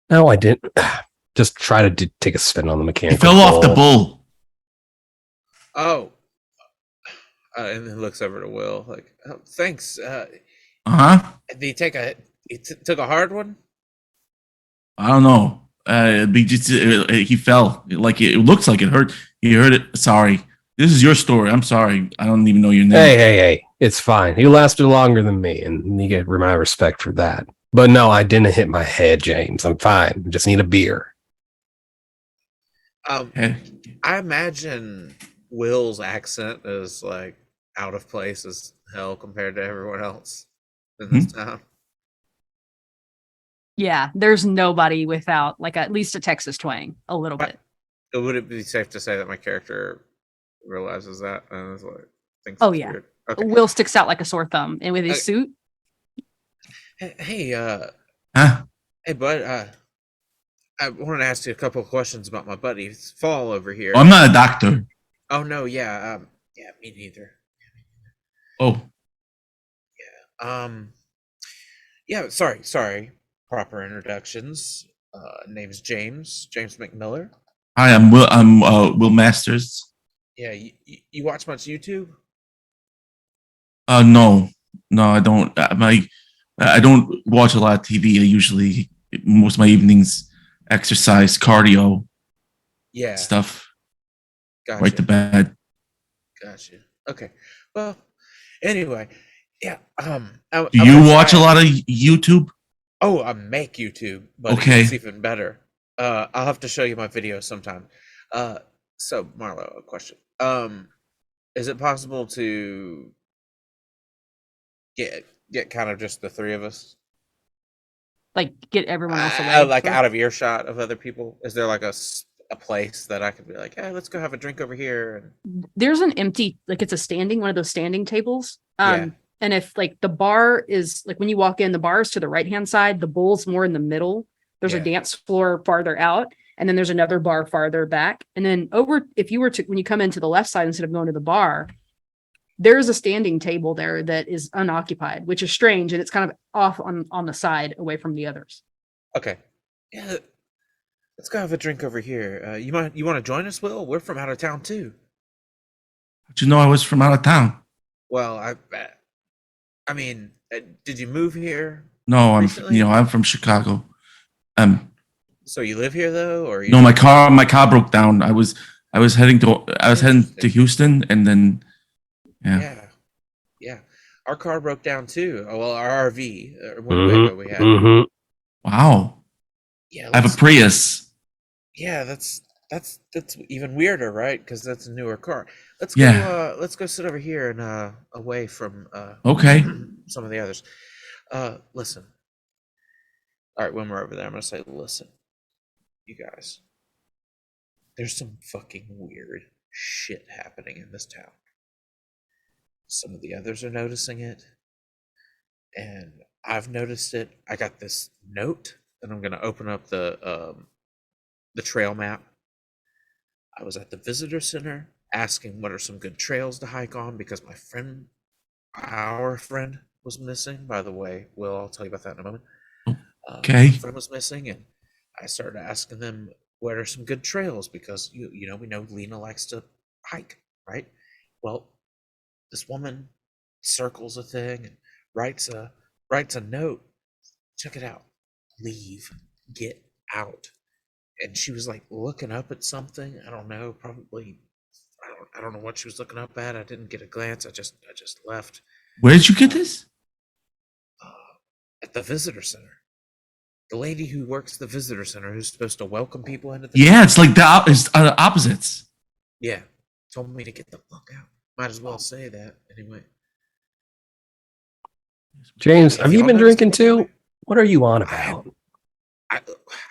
No, I didn't. Just try to take a spin on the He mechanical. fell off the bull. Oh, and then looks over to Will like, oh, thanks. Did he take took a hard one? I don't know. He fell. Like it looks like it hurt. He hurt it. Sorry. This is your story. I'm sorry. I don't even know your name. Hey. It's fine. He lasted longer than me, and you get my respect for that. But no, I didn't hit my head, James. I'm fine. I just need a beer. I imagine Will's accent is like out of place as hell compared to everyone else in this town. Yeah, there's nobody without like at least a Texas twang, a little bit. Would it be safe to say that my character realizes that and is like thinks Oh, it's yeah. weird. Okay. Will sticks out like a sore thumb, and with his Okay. suit, Hey, Huh? hey, bud. I wanted to ask you a couple of questions about my buddy Fall over here. Oh, I'm not a doctor. Oh no, yeah, yeah, me neither. Oh, Yeah, sorry. Proper introductions. Name's James McMiller. hi. I'm Will. I'm Will Masters. Yeah, you watch much YouTube? No, I don't. I don't watch a lot of TV. I usually most of my evenings exercise, cardio Yeah, stuff, gotcha. right to bed. Gotcha. Okay. Well, anyway, yeah. Do you watch a lot of YouTube? Oh, I make YouTube, but Okay. it's even better. I'll have to show you my videos sometime. So Marlo, a question. Is it possible to get kind of just the three of us? like get everyone else away. Like for- out of earshot of other people? Is there like a place that I could be like, hey, let's go have a drink over here? And There's an empty, like it's a standing, one of those standing tables. Yeah. And if like the bar is like when you walk in, the bar is to the right hand side, the bowl's more in the middle. There's Yeah. a dance floor farther out, and then there's another bar farther back. And then over, if you were to, when you come into the left side instead of going to the bar, there's a standing table there that is unoccupied, which is strange, and it's kind of off on the side away from the others. Okay. Yeah. Let's go have a drink over here. You want to join us, Will? We're from out of town too. Did you know I was from out of town? Well, I mean, did you move here? No, Recently? I'm from Chicago. So you live here though, or you? No, my car broke down. I was heading to Houston, and then Yeah. Our car broke down too. Oh, well, our RV, Mm-hmm. Winnebago we had. wow, Yeah, I have a Prius. yeah, that's even weirder, right? Because that's a newer car. Let's Yeah. go. Let's go sit over here and away from Okay. some of the others. Listen. All right, when we're over there, I'm gonna say, listen, you guys. There's some fucking weird shit happening in this town. Some of the others are noticing it, and I've noticed it. I got this note, and I'm gonna open up the trail map. I was at the visitor center asking what are some good trails to hike on because our friend was missing. By the way, Will, I'll tell you about that in a moment. Okay. My friend was missing, and I started asking them what are some good trails because we know Lena likes to hike, right? Well, this woman circles a thing and writes a note. Check it out. Leave. Get out. And she was like looking up at something. I don't know. Probably. I don't know what she was looking up at. I didn't get a glance. I just left. Where did you get this? At the visitor center. The lady who works the visitor center, who's supposed to welcome people into the Yeah, it's like it's opposites. Yeah, told me to get the fuck out. Might as well say that anyway. James, Have have you y'all been noticed drinking anything too? What are you on about? I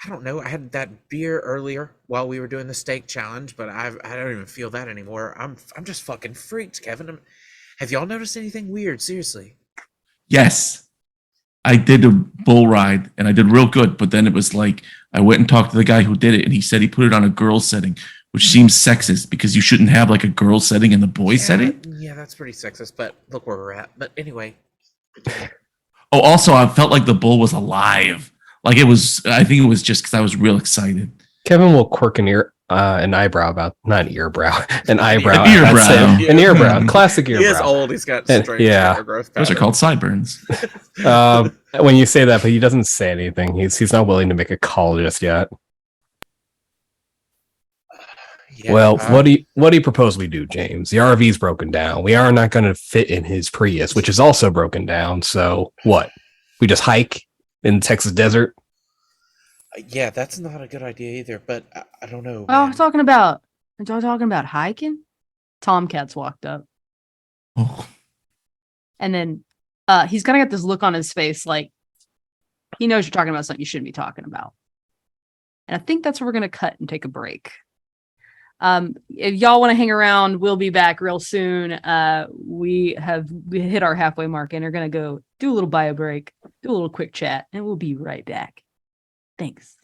don't know. I had that beer earlier while we were doing the steak challenge, but I don't even feel that anymore. I'm just fucking freaked, Kevin. Have y'all noticed anything weird? Seriously. Yes. I did a bull ride and I did real good, but then it was like I went and talked to the guy who did it, and he said he put it on a girl setting, which seems sexist because you shouldn't have like a girl setting and the boy setting. Yeah, that's pretty sexist, but look where we're at. But anyway. Oh, also, I felt like the bull was alive. Like it was. I think it was just because I was real excited. Kevin will quirk an eyebrow about, not an earbrow, an eyebrow. An earbrow. I'd say. An earbrow. Classic earbrow. He is old. He's got And- strange yeah. hair growth Those are patterns. called sideburns. When you say that, but he doesn't say anything. He's not willing to make a call just yet. Yeah, Well, what do you propose we do, James? The RV's broken down. We are not going to fit in his Prius, which is also broken down. So what? We just hike in the Texas desert? Yeah, that's not a good idea either. But I don't know. Oh, man. talking about hiking. Tomcats walked up, Oh, and then he's kind of got this look on his face, like he knows you're talking about something you shouldn't be talking about. And I think that's where we're gonna cut and take a break. If y'all want to hang around, we'll be back real soon. We hit our halfway mark and are going to go do a little bio break, do a little quick chat, and we'll be right back. Thanks.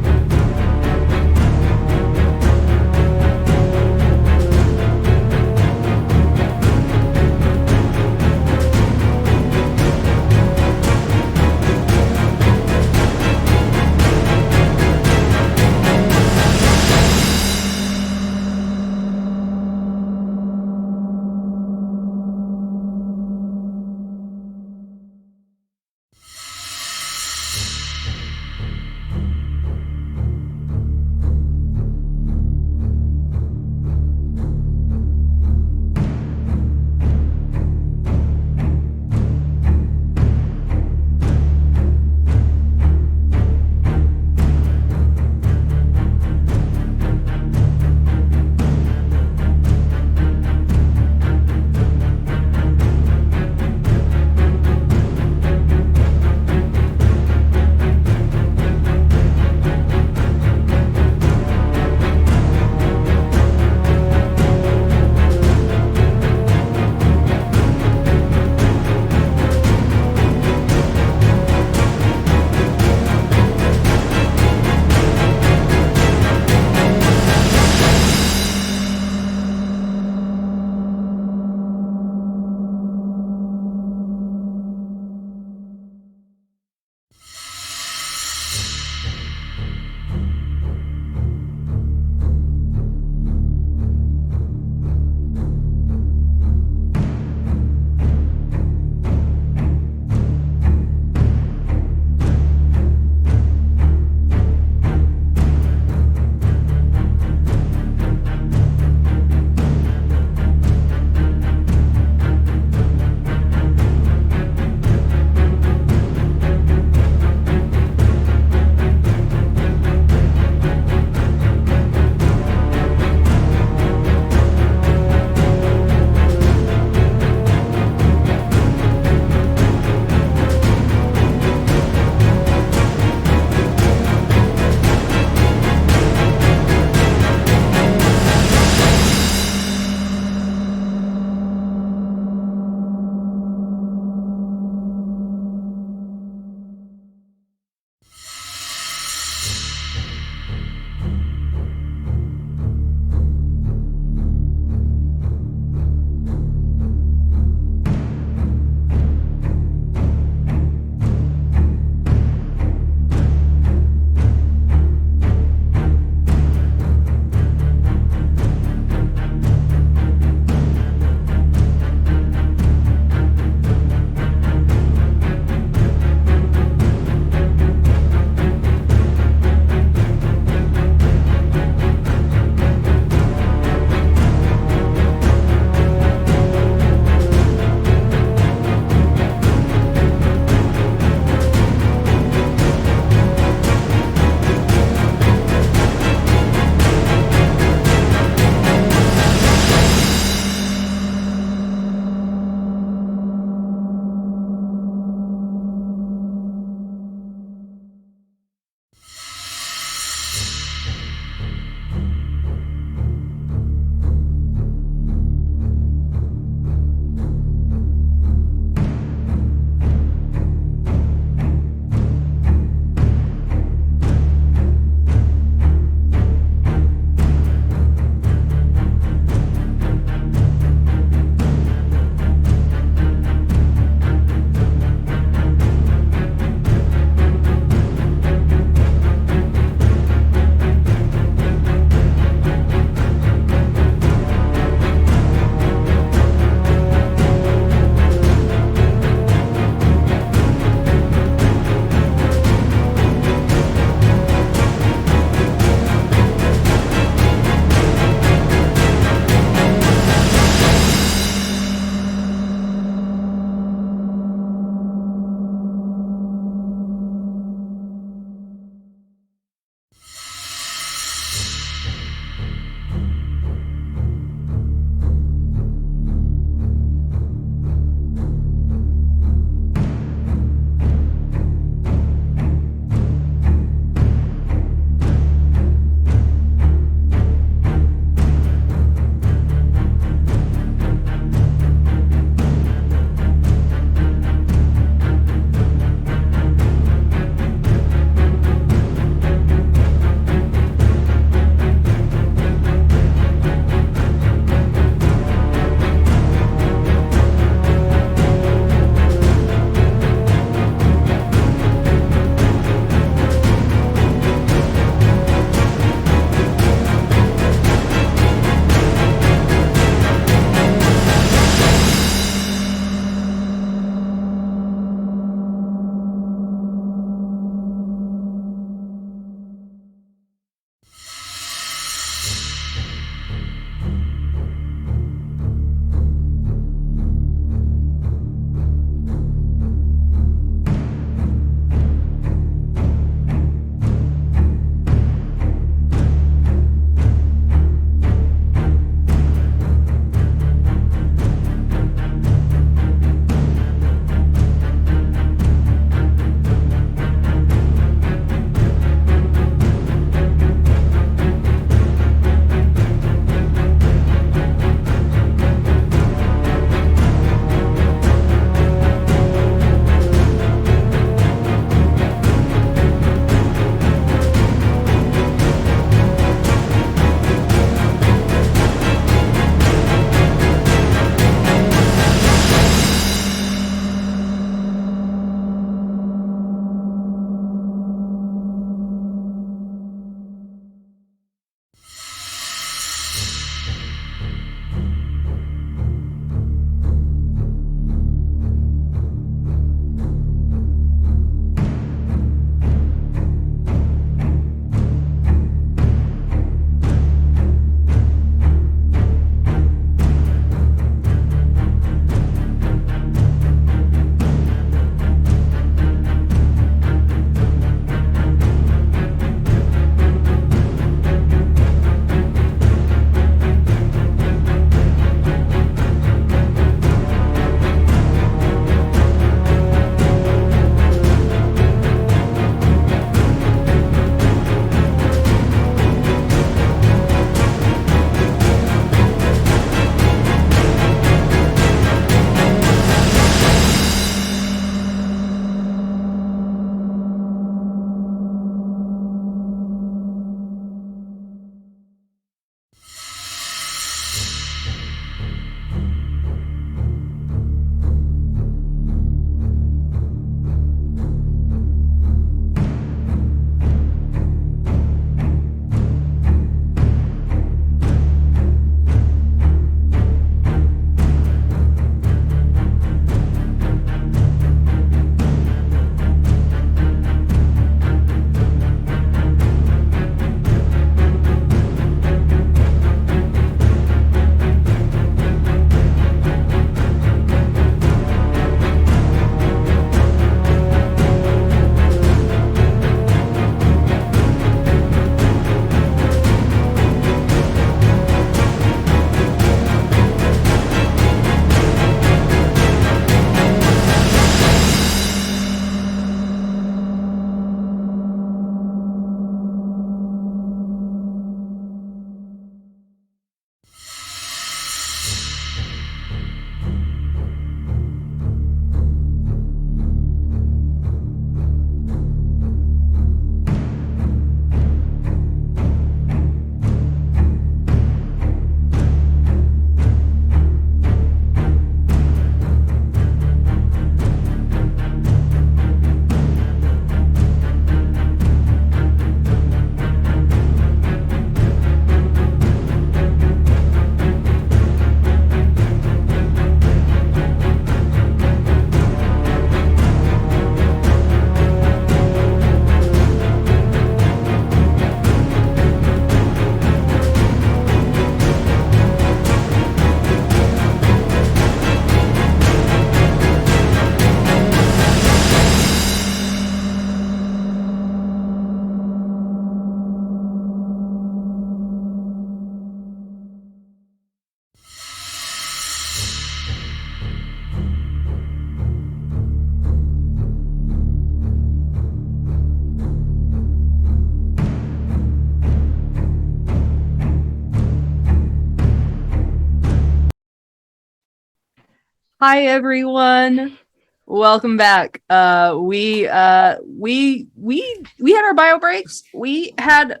Hi everyone. Welcome back. We had our bio breaks. We had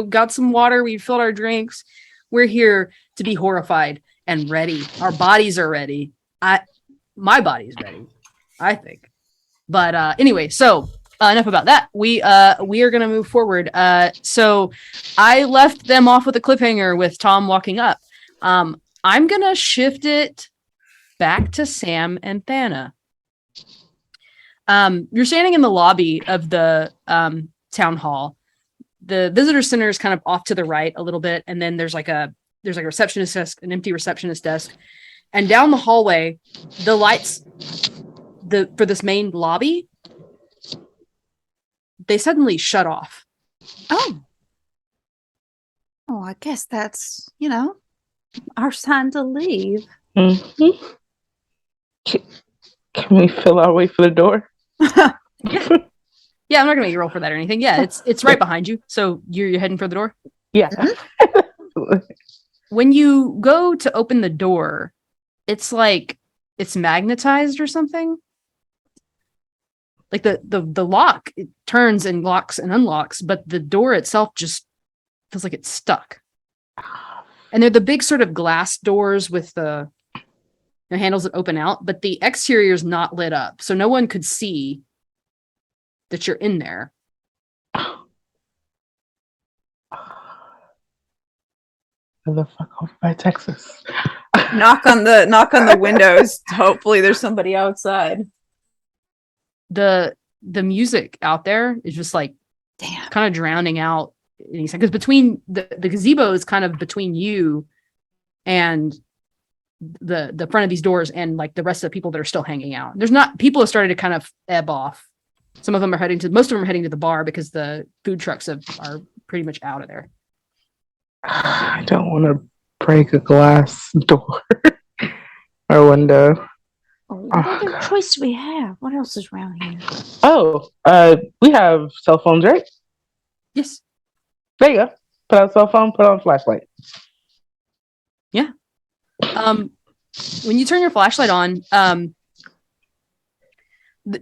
got some water, we filled our drinks. We're here to be horrified and ready. Our bodies are ready. My body's ready, I think. But anyway, so enough about that. We are gonna move forward. So I left them off with a cliffhanger with Tom walking up. I'm gonna shift it back to Sam and Thana. You're standing in the lobby of the town hall. The visitor center is kind of off to the right a little bit, and then there's like a receptionist desk, an empty receptionist desk, and down the hallway, the lights for this main lobby, they suddenly shut off. Oh, I guess that's our sign to leave. Mm-hmm. Can we feel our way for the door? Yeah, I'm not gonna make you roll for that or anything. Yeah, it's right behind you. So you're heading for the door. Yeah. When you go to open the door, it's like it's magnetized or something. Like the lock, it turns and locks and unlocks, but the door itself just feels like it's stuck. And they're the big sort of glass doors with the handles that open out, but the exterior is not lit up, so no one could see that you're in there. The fuck off by Texas. knock on the windows. Hopefully there's somebody outside. The music out there is just like Damn. kind of drowning out any second, because between the gazebo is kind of between you and the front of these doors and like the rest of the people that are still hanging out. People have started to kind of ebb off. Most of them are heading to the bar because the food trucks are pretty much out of there. I don't want to break a glass door or window. What other choice do we have? What else is around here? Oh, we have cell phones, right? Yes. There you go. Put out cell phone, put on flashlight. Yeah. When you turn your flashlight on,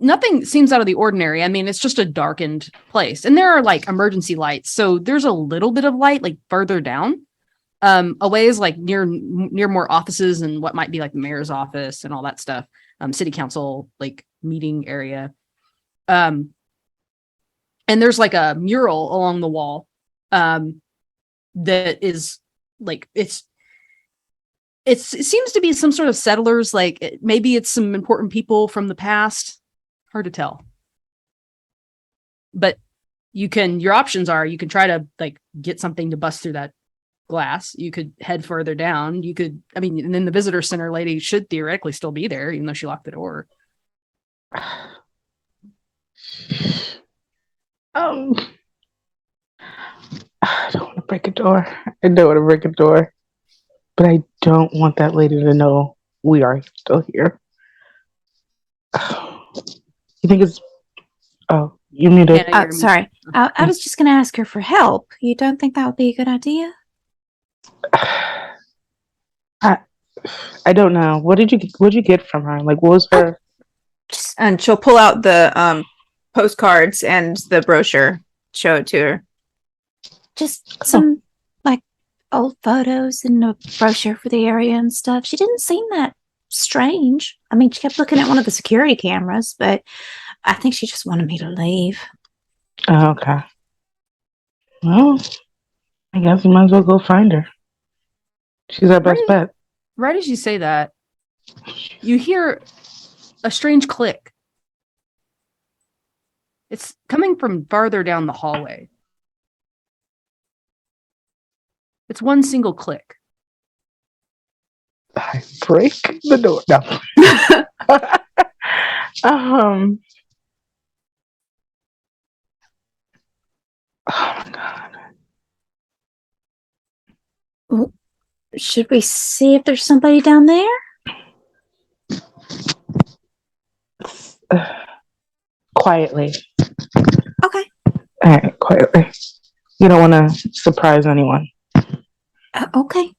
nothing seems out of the ordinary. I mean, it's just a darkened place, and there are like emergency lights, so there's a little bit of light like further down, a ways like near more offices and what might be like the mayor's office and all that stuff, city council like meeting area, and there's like a mural along the wall, that is like it seems to be some sort of settlers, like maybe it's some important people from the past. Hard to tell. But your options are, you can try to like get something to bust through that glass. You could head further down. And then the visitor center lady should theoretically still be there, even though she locked the door. I don't want to break a door. I don't want to break a door. But I don't want that lady to know we are still here. You think it's... Oh, you muted. Hannah, Sorry. I was just going to ask her for help. You don't think that would be a good idea? I don't know. What'd you get from her? Like, what was her... And she'll pull out the postcards and the brochure, show it to her. Just some old photos and a brochure for the area and stuff. She didn't seem that strange. I mean, she kept looking at one of the security cameras, but I think she just wanted me to leave. Oh, okay. Well, I guess we might as well go find her. She's our best bet. Right as you say that, you hear a strange click. It's coming from farther down the hallway. It's one single click. I break the door. No. Oh my god. Should we see if there's somebody down there? Quietly. Okay. All right, quietly. You don't want to surprise anyone. Okay.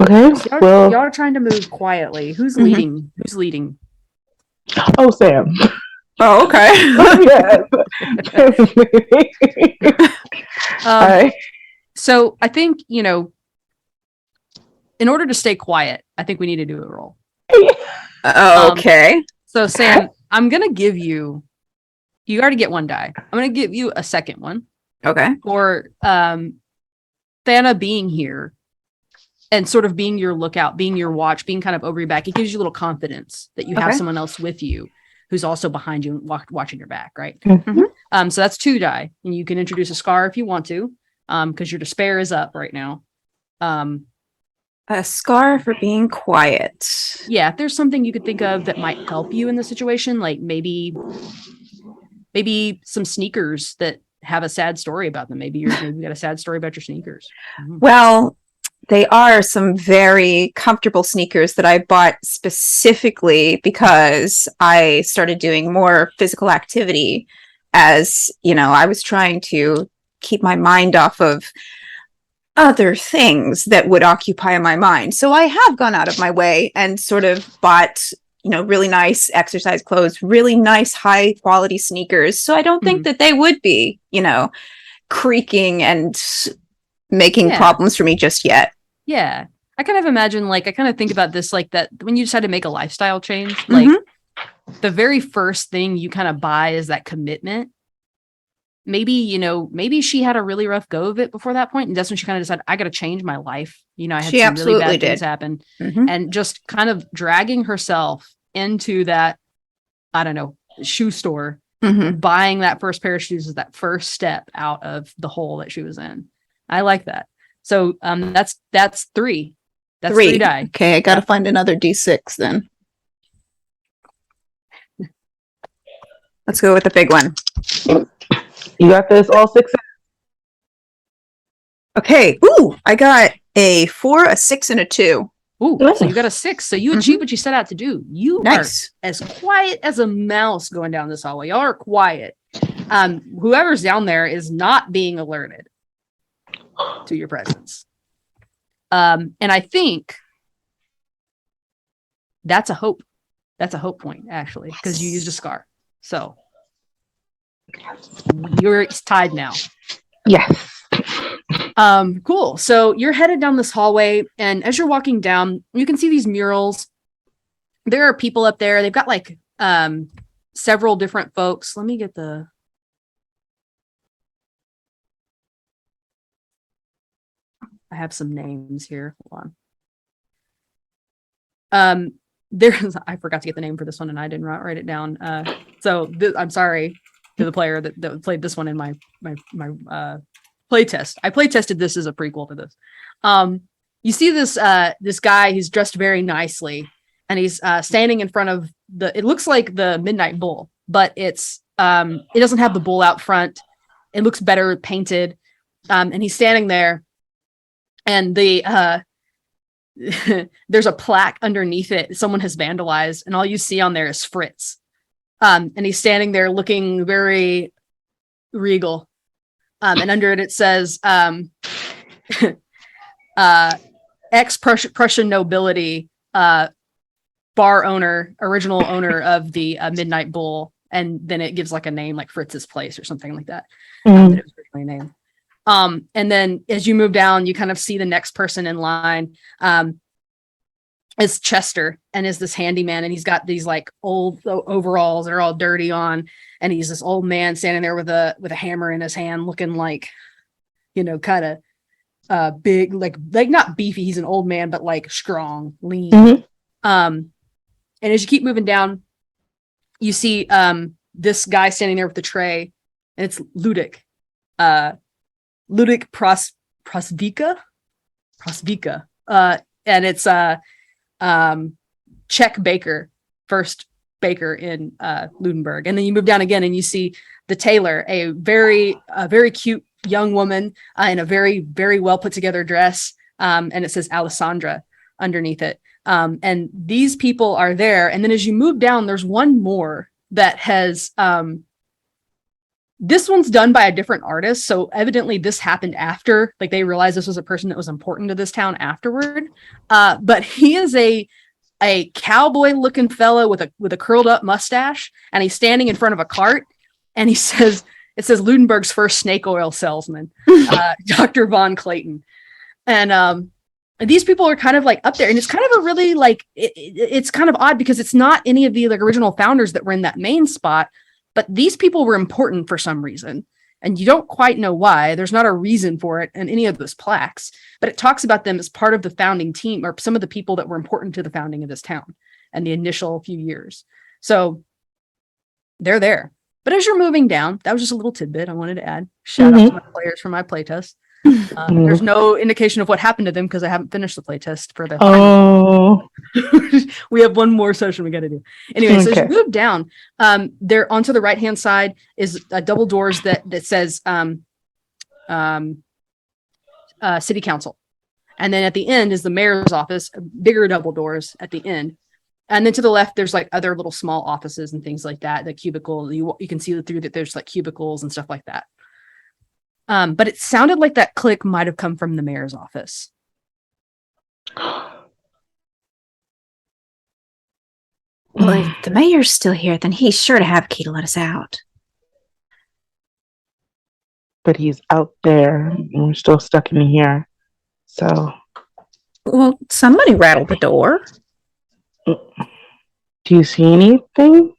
Okay. Y'all, Well, y'all are trying to move quietly. Who's Mhm. leading? Who's leading? oh, Sam. Oh, okay. Yes. Hi. So I think, in order to stay quiet, I think we need to do a roll. Okay. So Sam, I'm gonna give you already get one die. I'm gonna give you a second one Okay. for Thana being here and sort of being your lookout, being your watch, being kind of over your back. It gives you a little confidence that you have Okay. someone else with you who's also behind you and watching your back, right? Mhm. So that's 2 die, and you can introduce a scar if you want to, because your despair is up right now. A scar for being quiet. Yeah, if there's something you could think of that might help you in the situation, like maybe some sneakers that have a sad story about them. Maybe you got a sad story about your sneakers. Mhm. Well, they are some very comfortable sneakers that I bought specifically because I started doing more physical activity as, I was trying to keep my mind off of other things that would occupy my mind. So I have gone out of my way and sort of bought, really nice exercise clothes, really nice high quality sneakers. So I don't think that they would be, creaking and making Yeah. problems for me just yet. Yeah. I kind of imagine, I kind of think about this like that when you decide to make a lifestyle change, like the very first thing you kind of buy is that commitment. Maybe, maybe she had a really rough go of it before that point, and that's when she kind of decided, I got to change my life. I had She some really absolutely bad things did. happen, Mhm. and just kind of dragging herself into that, I don't know, shoe store, Mhm. buying that first pair of shoes is that first step out of the hole that she was in. I like that. So that's 3. That's 3 die. Okay, I gotta Yeah. find another D6 then. Let's go with the big one. You got this. All 6. Okay. Ooh, I got a 4, a 6, and a 2. Ooh, Nice. so you got a 6. So you achieve what you set out to do. You Nice. are as quiet as a mouse going down this hallway. Y'all are quiet. Whoever's down there is not being alerted to your presence. And I think that's a hope. That's a hope point, actually, because you used a scar. So you're tied now. Yes. Cool. So you're headed down this hallway, and as you're walking down, you can see these murals. There are people up there. They've got several different folks. Let me get I have some names here. Hold on. There's I forgot to get the name for this one, and I didn't write it down. I'm sorry to the player that played this one in my play test. I play tested this as a prequel to this. You see this guy who's dressed very nicely, and he's standing in front of it looks like the Midnight Bull, but it doesn't have the bull out front. It looks better painted. And he's standing there, and there's a plaque underneath it someone has vandalized, and all you see on there is Fritz. And he's standing there looking very regal. And under it says ex-Prussian nobility, bar owner, original owner of the Midnight Bull, and then it gives a name like Fritz's Place or something like that. That it was originally named. And then as you move down, you kind of see the next person in line. Is Chester, and is this handyman, and he's got these old overalls that are all dirty on, and he's this old man standing there with a hammer in his hand, looking kind of big, like not beefy. He's an old man, but strong, lean. And as you keep moving down, you see this guy standing there with the tray, and it's Ludic. Ludic Prosvika. And it's Czech baker, first baker in Ludenberg. And then you move down again and you see the tailor, a very cute young woman in a very, very well put together dress. And it says Alessandra underneath it. And these people are there. And then as you move down, there's one more that has This one's done by a different artist, so evidently this happened after, like they realized this was a person that was important to this town afterward. But he is a cowboy-looking fellow with a curled up mustache, and he's standing in front of a cart, and it says Ludenberg's first snake oil salesman, Dr. Von Clayton, and these people are kind of like up there, and it's kind of a really like it's kind of odd because it's not any of the like original founders that were in that main spot. But these people were important for some reason, and you don't quite know why. There's not a reason for it in any of those plaques, but it talks about them as part of the founding team or some of the people that were important to the founding of this town and the initial few years. So they're there. But as you're moving down, that was just a little tidbit I wanted to add. Shout out to my players for my playtest. There's no indication of what happened to them because I haven't finished the playtest for the. Oh, we have one more session we got to do. Anyway, so as you move down, there onto the right hand side is double doors that says City Council, and then at the end is the mayor's office. Bigger double doors at the end, and then to the left there's like other little small offices and things like that. The cubicle you can see through that. There's like cubicles and stuff like that. But it sounded like that click might have come from the mayor's office. Well, if the mayor's still here, then he's sure to have a key to let us out. but he's out there and we're still stuck in here. So. Well, somebody rattled the door. Do you see anything?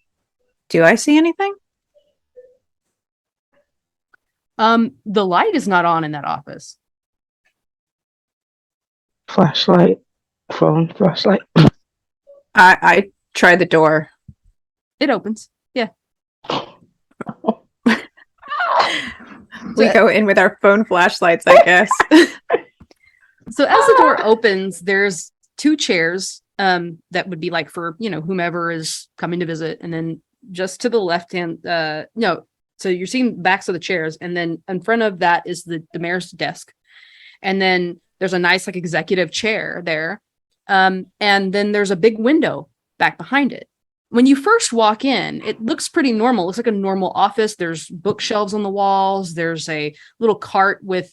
Do I see anything? The light is not on in that office. Flashlight. Phone, flashlight. I try the door. It opens. Yeah. We go in with our phone flashlights, I guess. So as the door opens, there's two chairs that would be like for, whomever is coming to visit. And then just to the left hand, so you're seeing backs of the chairs. And then in front of that is the mayor's desk. And then there's a nice like executive chair there. And then there's a big window back behind it. When you first walk in, it looks pretty normal. It looks like a normal office. There's bookshelves on the walls. There's a little cart with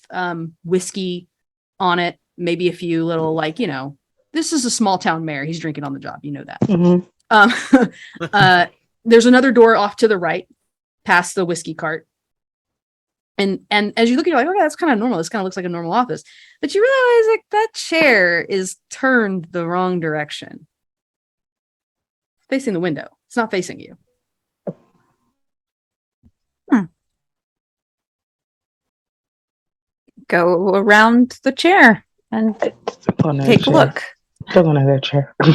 whiskey on it. Maybe a few little this is a small town mayor. He's drinking on the job. You know that. Mm-hmm. There's another door off to the right past the whiskey cart. And as you look, you're like, okay, that's kind of normal. This kind of looks like a normal office. But you realize like that chair is turned the wrong direction. Facing the window. It's not facing you. Go around the chair and take a look. Still another chair. So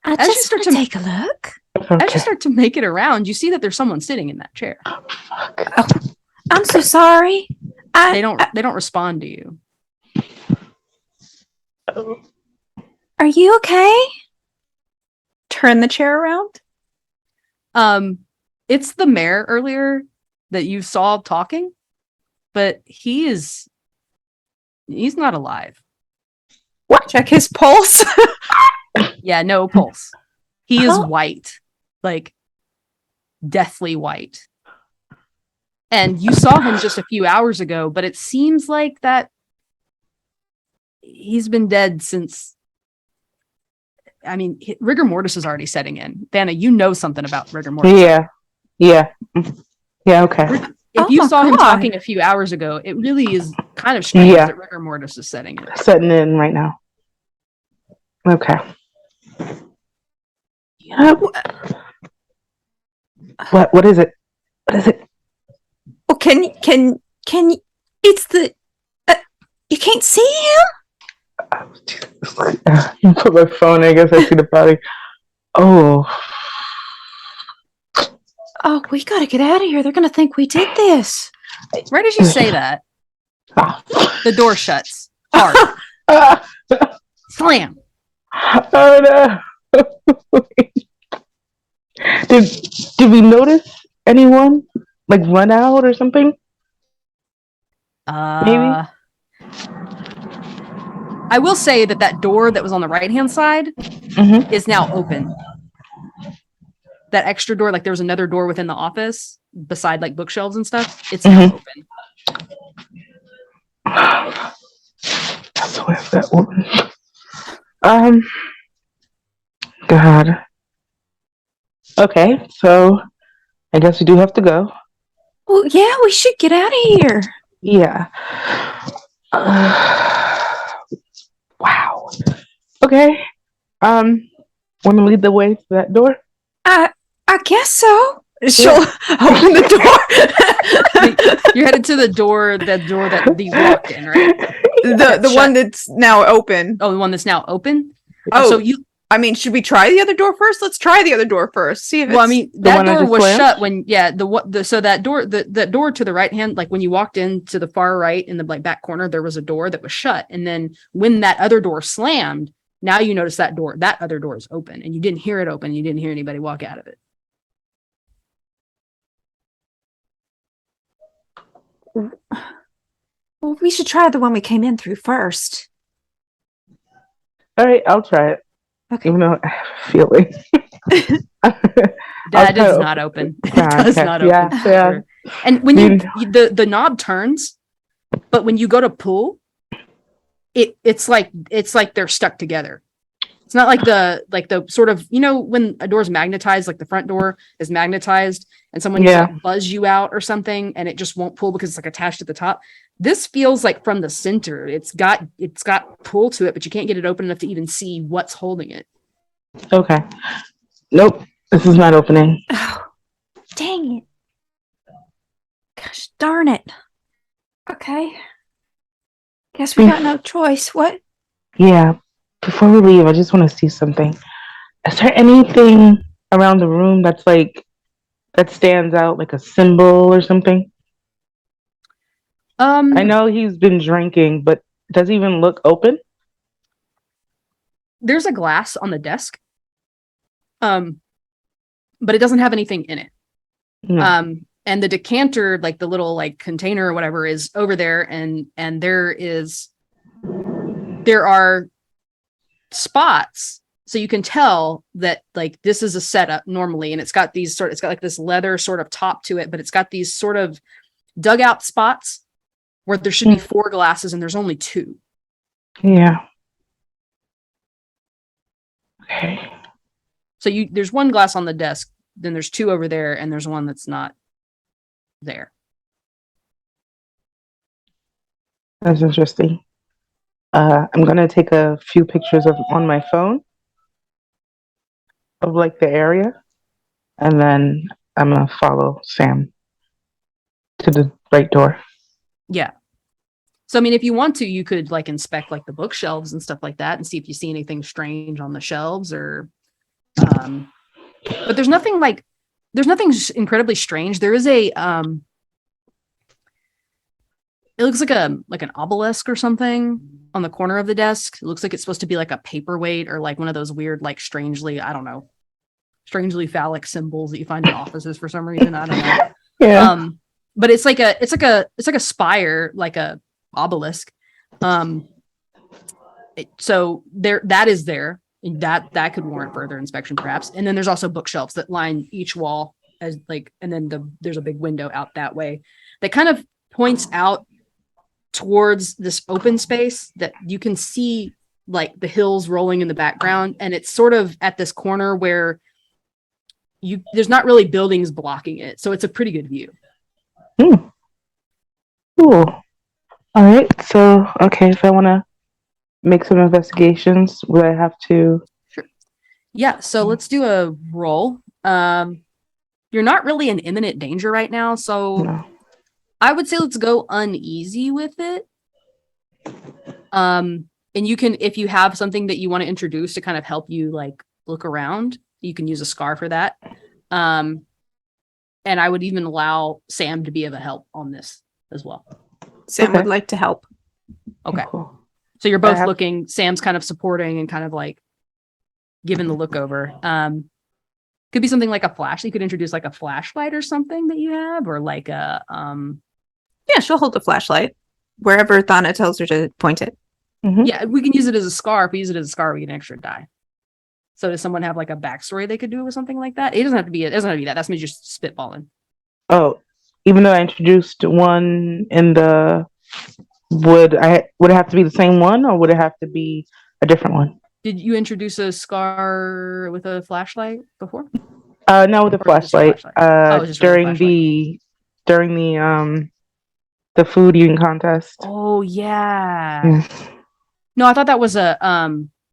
I as you just start want to to take a look. as you start to make it around, you see that there's someone sitting in that chair. Oh, I'm so sorry. They don't respond to you. Are you okay? Turn the chair around. It's the mayor earlier that you saw talking, but he's not alive. What? Check his pulse. Yeah, no pulse. He is Oh. white, like deathly white. And you saw him just a few hours ago, but it seems like that he's been dead since. I mean, rigor mortis is already setting in. Vanna, you know something about rigor mortis. Yeah. Okay. If Oh you my saw him God. talking a few hours ago, it really is kind of strange Yeah. that rigor mortis is setting in. Setting in right now. Okay. Yeah. What is it? What is it? Well, can you? It's the. You can't see him. You put my phone. I guess I see the body. Oh. Oh, we gotta get out of here. They're gonna think we did this. Right as you say that, Ah. the door shuts hard. Ah. Slam. Oh no. Did we notice anyone like run out or something? I will say that door that was on the right hand side Mm-hmm. is now open. that extra door, like there was another door within the office beside like bookshelves and stuff. It's now open. That's the way of that woman. God. Okay, so I guess we do have to go. Well, yeah, we should get out of here. Yeah. Wow. Okay. Want to lead the way to that door? I guess so. She'll open the door. You're headed to the door that you walked in, right? The one that's now open. Oh, the one that's now open. Oh, so you. I mean, should we try the other door first? Let's try the other door first. See if it's... Well, I mean, The that one I door just was slammed? shut when, so that door, the door to the right hand, like when you walked into the far right in the like back corner, there was a door that was shut. And then when that other door slammed, now you notice that other door is open and you didn't hear it open. You didn't hear anybody walk out of it. Well, we should try the one we came in through first. All right, I'll try it. Okay. Even though I have a feeling. That I'll is try not open. It Yeah, does okay. not Yeah, open. yeah. Sure. And when the knob turns, but when you go to pull, it's like they're stuck together. It's not like the sort of, when a door's magnetized, like the front door is magnetized and someone like buzz you out or something and it just won't pull because it's like attached at the top. This feels like from the center. It's got pull to it, but you can't get it open enough to even see what's holding it. Okay. Nope. This is not opening. Oh, dang it. Gosh darn it. Okay. Guess we got no choice. What? Yeah. Before we leave, I just want to see something. Is there anything around the room that stands out, like a symbol or something? I know he's been drinking, but does it even look open? There's a glass on the desk. But it doesn't have anything in it. No. And the decanter, like the little like container or whatever, is over there, and there are spots, so you can tell that like this is a setup normally, and it's got like this leather sort of top to it, but it's got these sort of dugout spots where there should be 4 glasses and there's only 2. Yeah. Okay. So there's 1 glass on the desk, then there's 2 over there, and there's 1 that's not there. That's interesting. I'm gonna take a few pictures on my phone of like the area, and then I'm gonna follow Sam to the right door. Yeah. So I mean, if you want to, you could like inspect like the bookshelves and stuff like that and see if you see anything strange on the shelves or but there's nothing incredibly strange. There is it looks like an obelisk or something on the corner of the desk. It looks like it's supposed to be like a paperweight or like one of those weird, like strangely phallic symbols that you find in offices for some reason. I don't know. Yeah. But it's like a spire, like a obelisk. So that is there. And that could warrant further inspection perhaps. And then there's also bookshelves that line each wall as like, and then there's a big window out that way that kind of points out towards this open space that you can see like the hills rolling in the background. And it's sort of at this corner where there's not really buildings blocking it. So it's a pretty good view. Cool. All right. So, okay, if I want to make some investigations, would I have to? Sure. Yeah. So let's do a roll. You're not really in imminent danger right now. So No. I would say let's go uneasy with it. And you can, if you have something that you want to introduce to kind of help you like look around, you can use a scar for that. And I would even allow Sam to be of a help on this as well. Sam Okay. would like to help. Okay. Cool. So you're both have- looking, Sam's kind of supporting and kind of like giving the look over. Could be something like a flash. You could introduce like a flashlight or something that you have, or like a Yeah, she'll hold the flashlight wherever Thana tells her to point it. yeah, we can use it as a scar. If we use it as a scar, we get an extra die. So does someone have like a backstory they could do with something like that? It doesn't have to be. It doesn't have to be that. That's me just spitballing. Oh, even though I introduced one in the, would it have to be the same one, or would it have to be a different one? Did you introduce a scar with a flashlight before? No, with a Or just a flashlight. flashlight? Oh, just with a During flashlight. the food eating contest. Oh yeah. Mm. No, I thought that was a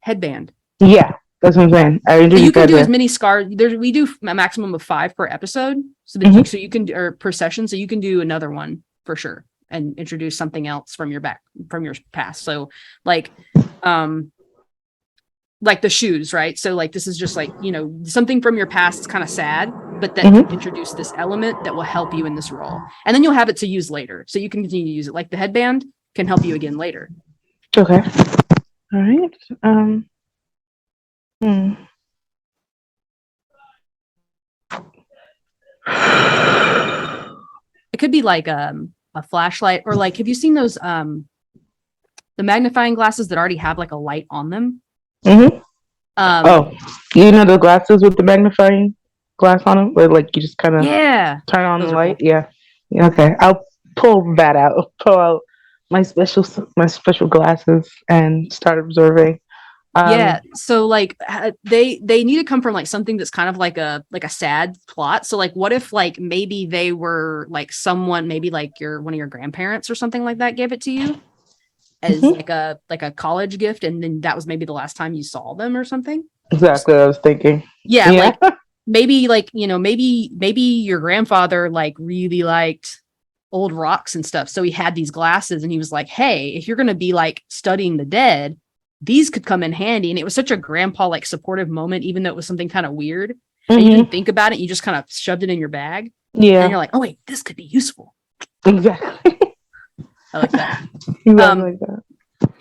headband. Yeah, that's what I'm saying. I So you introduced can that do as to- many scars. We do a maximum of 5 per episode, so that Mhm. you can or per session. So you can do another one for sure and introduce something else from your past. So like the shoes, right? So like this is just like, you know, something from your past is kind of sad, but then Mhm. introduce this element that will help you in this role. And then you'll have it to use later. So you can continue to use it. Like the headband can help you again later. Okay. All right. It could be like a flashlight, or like, have you seen those the magnifying glasses that already have like a light on them? Mm-hmm. Um You know the glasses with the magnifying glass on them, where like you just kind of yeah. turn on Those the are light. Yeah. Okay. I'll pull that out. Pull out my special glasses and start observing. Yeah, so like they need to come from like something that's kind of like a sad plot. So like what if like maybe they were like someone, maybe like one of your grandparents or something like that gave it to you as Mhm. like a college gift, and then that was maybe the last time you saw them or something. Exactly what I was thinking. Yeah, Yeah. like maybe like, you know, maybe your grandfather like really liked old rocks and stuff. So he had these glasses and he was like, hey, if you're gonna be like studying the dead, these could come in handy. And it was such a grandpa like supportive moment, even though it was something kind of weird. And you didn't think about it, you just kind of shoved it in your bag. Yeah. And you're like, oh wait, this could be useful. Exactly. I like that. Exactly like that.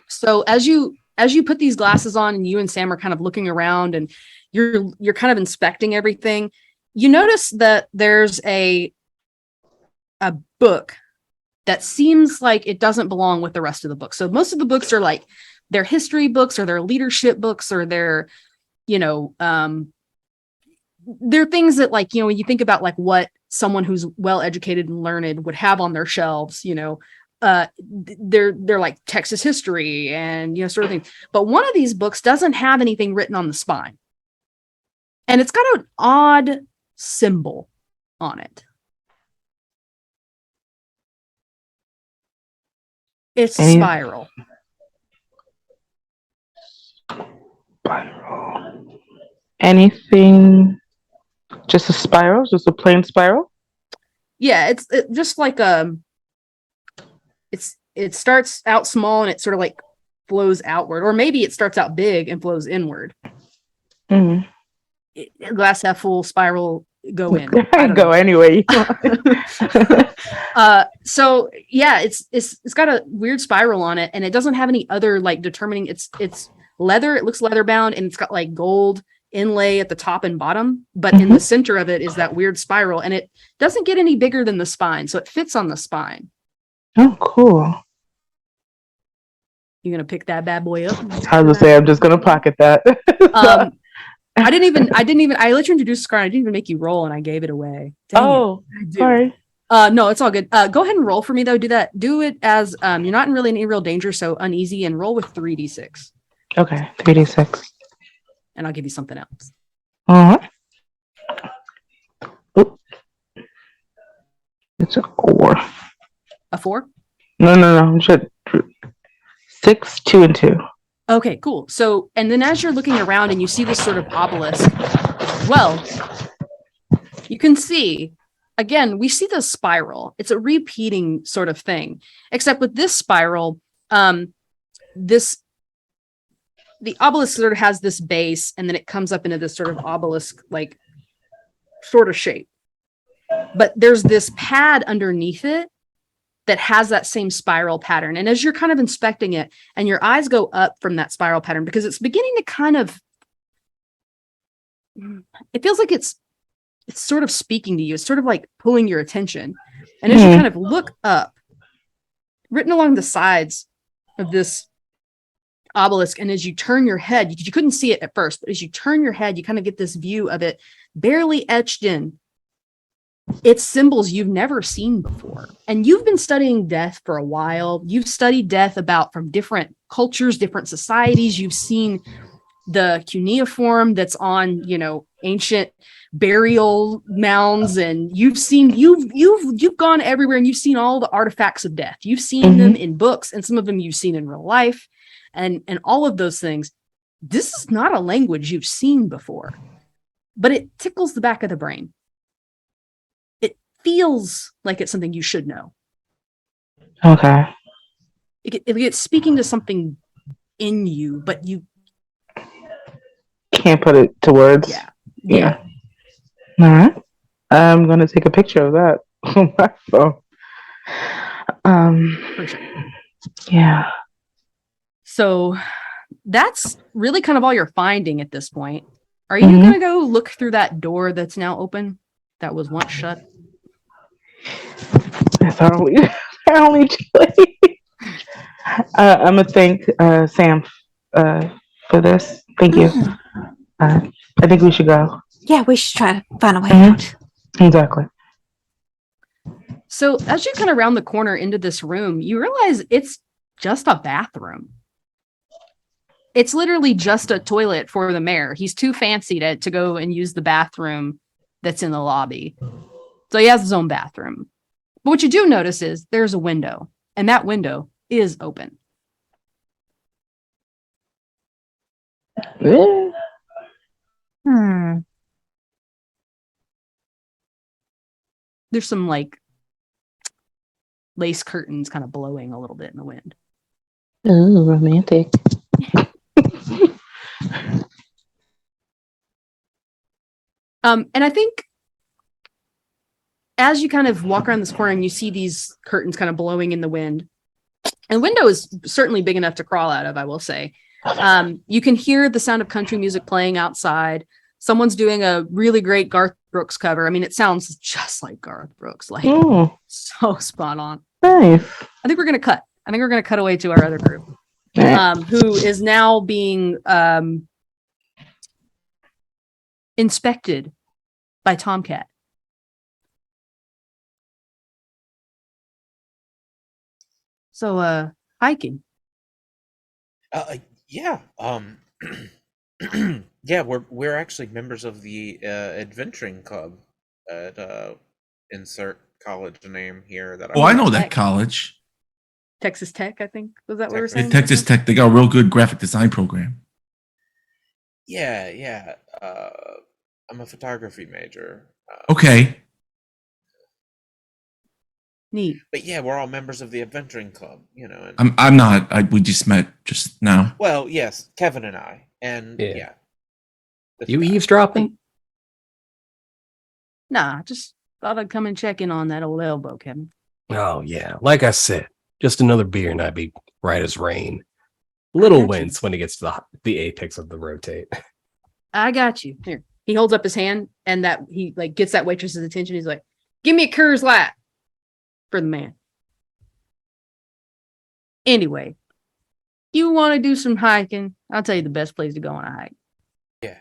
So as you put these glasses on and you and Sam are kind of looking around and you're kind of inspecting everything, you notice that there's a book that seems like it doesn't belong with the rest of the book. So most of the books are like their history books or their leadership books or their, you know, they're things that like, you know, when you think about like what someone who's well educated and learned would have on their shelves, you know, they're like Texas history and, you know, sort of thing. But one of these books doesn't have anything written on the spine. And it's got an odd symbol on it. It's a spiral. Spiral. Anything? Just a spiral? Just a plain spiral? Yeah, it's just like it starts out small and it sort of like flows outward, or maybe it starts out big and flows inward. Mm. Glass half full, spiral, go in. Go anyway. So yeah, it's got a weird spiral on it, and it doesn't have any other like determining. It's leather. It looks leather bound, and it's got like gold inlay at the top and bottom, but in the center of it is that weird spiral, and it doesn't get any bigger than the spine, so it fits on the spine. Oh, cool. You're gonna pick that bad boy up? I was gonna say I'm just gonna pocket that. I didn't even I let you introduce the card. I didn't even make you roll, and I gave it away. Dang Oh, it. sorry. No, it's all good. Go ahead and roll for me though. Do it as you're not in any real danger, so uneasy, and roll with 3d6. Okay, 3d6. And I'll give you something else. Alright. It's a 4. A 4? No. 6, 2, and 2. Okay, cool. So, and then as you're looking around and you see this sort of obelisk, well, you can see, again, we see the spiral. It's a repeating sort of thing, except with this spiral, the obelisk sort of has this base, and then it comes up into this sort of obelisk, like sort of shape. But there's this pad underneath it that has that same spiral pattern. And as you're kind of inspecting it and your eyes go up from that spiral pattern, because it's beginning to kind of, it feels like it's sort of speaking to you. It's sort of like pulling your attention. And as you kind of look up, written along the sides of this obelisk. And as you turn your head, you couldn't see it at first, but as you turn your head, you kind of get this view of it barely etched in. It's symbols you've never seen before. And you've been studying death for a while. You've studied death about from different cultures, different societies. You've seen the cuneiform that's on, ancient burial mounds, and you've gone everywhere, and you've seen all the artifacts of death. You've seen them in books, and some of them you've seen in real life, and all of those things. This is not a language you've seen before, but it tickles the back of the brain. It feels like it's something you should know. Okay. It's speaking to something in you, but you can't put it to words. Yeah. All right. I'm gonna take a picture of that on my phone. For sure. Yeah. So that's really kind of all you're finding at this point. Are you gonna go look through that door that's now open that was once shut? That's only I'm gonna thank Sam for this. Thank you. I think we should go. Yeah, we should try to find a way out. Exactly. So as you kind of round the corner into this room, you realize it's just a bathroom. It's literally just a toilet for the mayor. He's too fancy to go and use the bathroom that's in the lobby. So he has his own bathroom. But what you do notice is there's a window, and that window is open. Yeah. There's some lace curtains kind of blowing a little bit in the wind. Ooh, romantic. And I think as you kind of walk around this corner and you see these curtains kind of blowing in the wind, and the window is certainly big enough to crawl out of, I will say. You can hear the sound of country music playing outside. Someone's doing a really great Garth Brooks cover. I mean, it sounds just like Garth Brooks, so spot on. Nice. I think we're going to cut away to our other group, who is now being inspected by Tomcat. So, hiking. Yeah. Yeah, we're actually members of the adventuring club at insert college name here. I know that college. Texas Tech, I think. Was that what we were saying? Texas Tech. They got a real good graphic design program. Yeah. I'm a photography major. Okay. Neat. But yeah, we're all members of the adventuring club, And, I'm not. We just met just now. well, yes, Kevin and I, and yeah. You eavesdropping? Nah, just thought I'd come and check in on that old elbow, Kevin. Oh yeah, like I said, just another beer and I'd be right as rain. Little wins when it gets to the apex of the rotate. I got you. Here, he holds up his hand, and that he gets that waitress's attention. He's like, "Give me a Coors Light for the man." Anyway, you want to do some hiking? I'll tell you the best place to go on a hike. Yeah.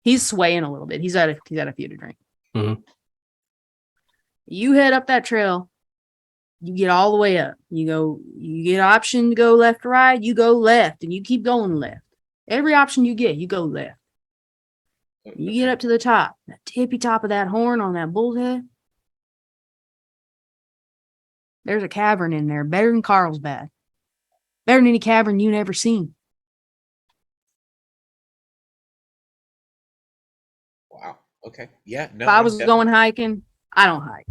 He's swaying a little bit. He's had a few to drink. Mm-hmm. You head up that trail. You get all the way up. You get an option to go left or right. You go left, and you keep going left. Every option you get, you go left. You get up to the top, that tippy top of that horn on that bull's head. There's a cavern in there, better than Carlsbad. Better than any cavern you never seen. Wow. Okay. Yeah. No. If I was going hiking, I don't hike.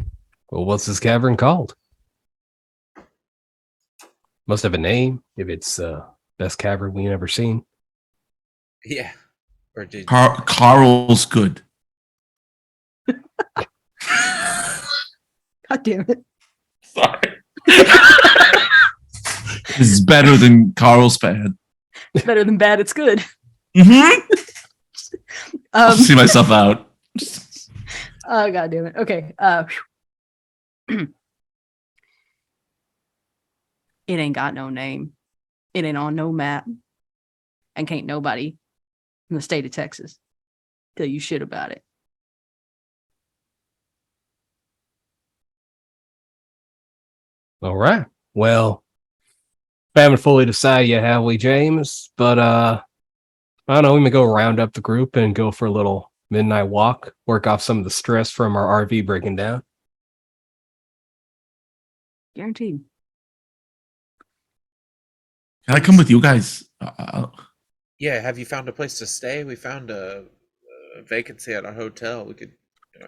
Well, what's this cavern called? Must have a name if it's best cavern we ever seen. Yeah. Or did Carl's good. God damn it. Sorry. This is better than Carlsbad. It's better than bad. It's good. Mm-hmm. I'll see myself out. Oh, God damn it. Okay. It ain't got no name. It ain't on no map. And can't nobody in the state of Texas tell you shit about it. All right. Well, we haven't fully decided yet, have we, James? But I don't know. We may go round up the group and go for a little midnight walk, work off some of the stress from our RV breaking down. Guaranteed. Can I come with you guys? Yeah, have you found a place to stay? We found a vacancy at a hotel. We could,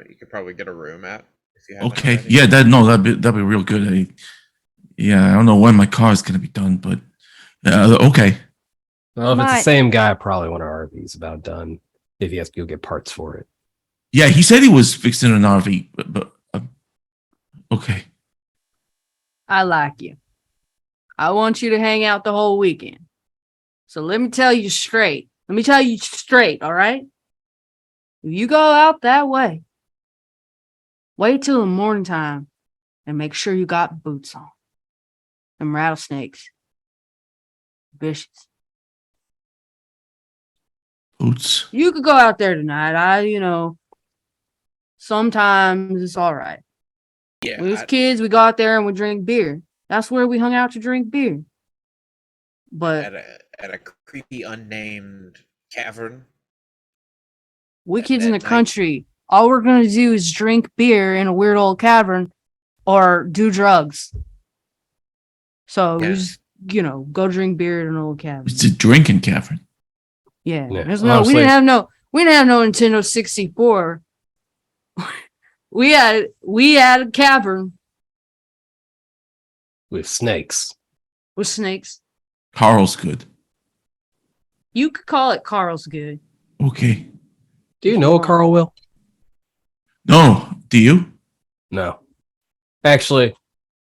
you could probably get a room at if you haven't Okay. already. Yeah, that'd be real good. I don't know when my car is gonna be done, but okay. Well, if it's the Might- same guy, probably one of our RV's about done. If he has to go get parts for it. Yeah, he said he was fixing an RV, but okay. I like you. I want you to hang out the whole weekend. So let me tell you straight. All right? If you go out that way, wait till the morning time and make sure you got boots on. Them rattlesnakes. Vicious. Boots. You could go out there tonight. Sometimes it's all right. Yeah, When we was kids, we go out there and we drink beer. That's where we hung out to drink beer. But at a creepy unnamed cavern. we at kids in the night. country, all we're gonna do is drink beer in a weird old cavern or do drugs. So we Yeah. just, go drink beer in an old cavern. It's a drinking cavern. Yeah. Yeah, We honestly- didn't have no Nintendo 64. we had a cavern With snakes. with snakes. Carl's good. You could call it Carl's Good. Okay. Do you know a Carl Will? No, do you? No. Actually,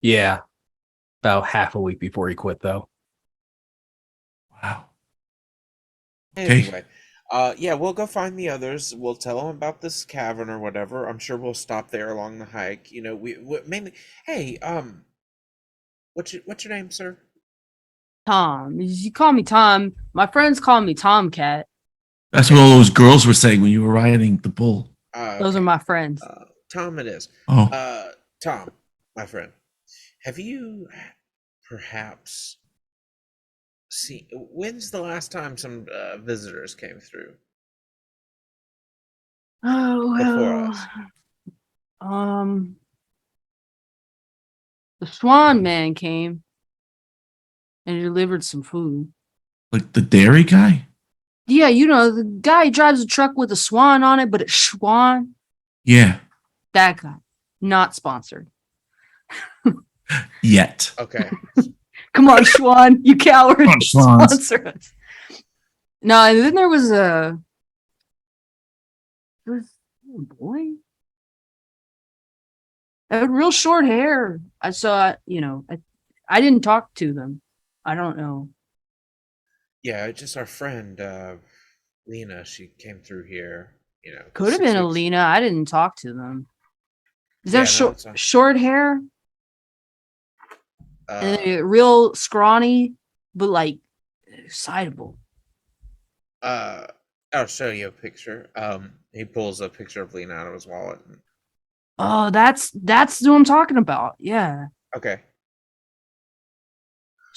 yeah. About half a week before he quit, though. Wow. Okay. Anyway, yeah, we'll go find the others. We'll tell them about this cavern or whatever. I'm sure we'll stop there along the hike. We mainly. Hey, what's your name, sir? Tom. You call me Tom. My friends call me Tomcat. That's what all those girls were saying when you were riding the bull. Those Okay. are my friends. Tom. It is. Oh, Tom, my friend, have you perhaps seen? When's the last time some visitors came through? Oh, Before well. us. The Swan Man came and delivered some food. like the dairy guy? Yeah, the guy who drives a truck with a swan on it, but it's Schwan. Yeah. That guy. Not sponsored. Yet. Okay. Come on, Schwan, you coward. Come on, Schwans. Sponsor us. No, and then there was a boy. Had real short hair. I saw, I didn't talk to them. I don't know. Yeah, just our friend Lena. She came through here. Could have 6 been weeks- Alina. I didn't talk to them. Is Yeah, that no, short it's not. short hair? And real scrawny, but like excitable. I'll show you a picture. He pulls a picture of Lena out of his wallet. Oh, that's who I'm talking about. Yeah. Okay.